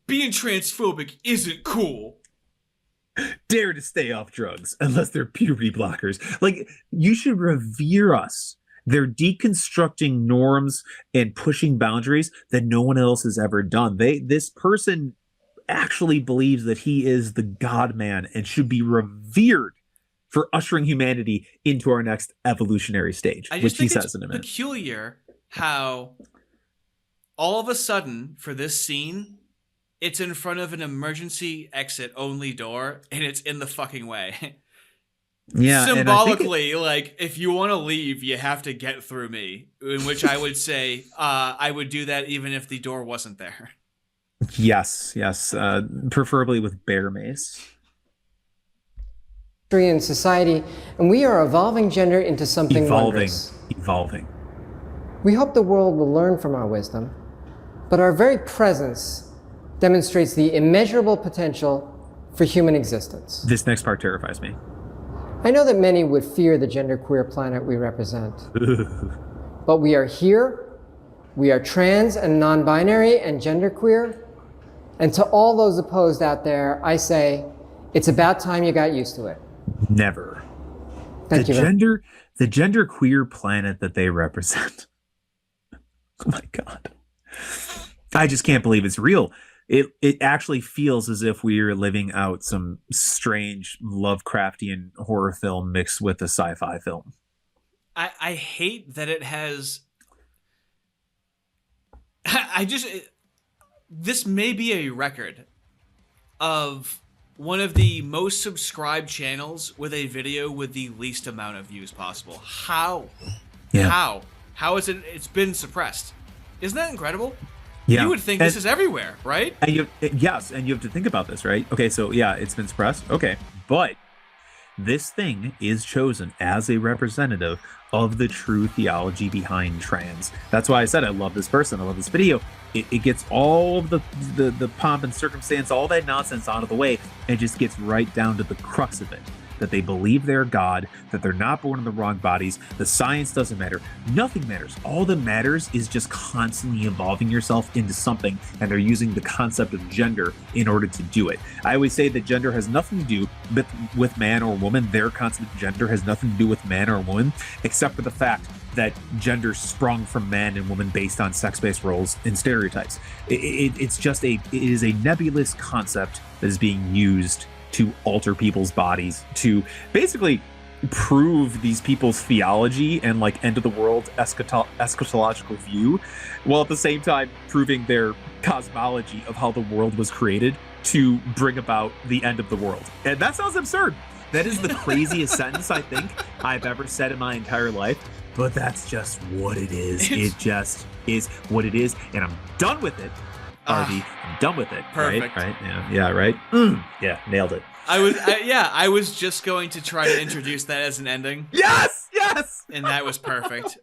Speaker 5: being transphobic isn't cool.
Speaker 3: Dare to stay off drugs unless they're puberty blockers. Like, you should revere us. They're deconstructing norms and pushing boundaries that no one else has ever done. This person actually believes that he is the God man and should be revered for ushering humanity into our next evolutionary stage, which he says in a minute.
Speaker 5: Peculiar how all of a sudden for this scene, it's in front of an emergency exit only door and it's in the fucking way.
Speaker 3: Yeah,
Speaker 5: symbolically, like, if you want to leave, you have to get through me. In which I would say, I would do that even if the door wasn't there.
Speaker 3: Yes, preferably with bear mace.
Speaker 4: In society, and we are evolving gender into something wondrous.
Speaker 3: Evolving.
Speaker 4: We hope the world will learn from our wisdom, but our very presence demonstrates the immeasurable potential for human existence.
Speaker 3: This next part terrifies me.
Speaker 4: I know that many would fear the genderqueer planet we represent. But we are here, we are trans and non-binary and genderqueer, and to all those opposed out there, I say, it's about time you got used to it.
Speaker 3: Never.
Speaker 4: Thank you.
Speaker 3: The genderqueer planet that they represent. Oh my God. I just can't believe it's real. It actually feels as if we are living out some strange Lovecraftian horror film mixed with a sci-fi film.
Speaker 5: I hate that it has... This may be a record of one of the most subscribed channels with a video with the least amount of views possible. How? Yeah. How is it? It's been suppressed. Isn't that incredible?
Speaker 3: Yeah.
Speaker 5: You would think this is everywhere, right?
Speaker 3: And you have to think about this, right? Okay, so yeah, it's been suppressed. Okay, but this thing is chosen as a representative of the true theology behind trans. That's why I said I love this person. I love this video. It gets all of the pomp and circumstance, all that nonsense out of the way, and just gets right down to the crux of it. That they believe they're God, that they're not born in the wrong bodies, the science doesn't matter, nothing matters. All that matters is just constantly evolving yourself into something, and they're using the concept of gender in order to do it. I always say that gender has nothing to do with man or woman. Their concept of gender has nothing to do with man or woman, except for the fact that gender sprung from man and woman based on sex-based roles and stereotypes. It is a nebulous concept that is being used to alter people's bodies, to basically prove these people's theology and like end of the world eschatological view, while at the same time proving their cosmology of how the world was created to bring about the end of the world. And that sounds absurd. That is the craziest sentence I think I've ever said in my entire life, but that's just what it is. It just is what it is, and I'm done with it. Harvey, I'm done with it.
Speaker 5: Perfect.
Speaker 3: Right? Yeah, right? Yeah, nailed it.
Speaker 5: I was just going to try to introduce that as an ending.
Speaker 3: Yes!
Speaker 5: And that was perfect.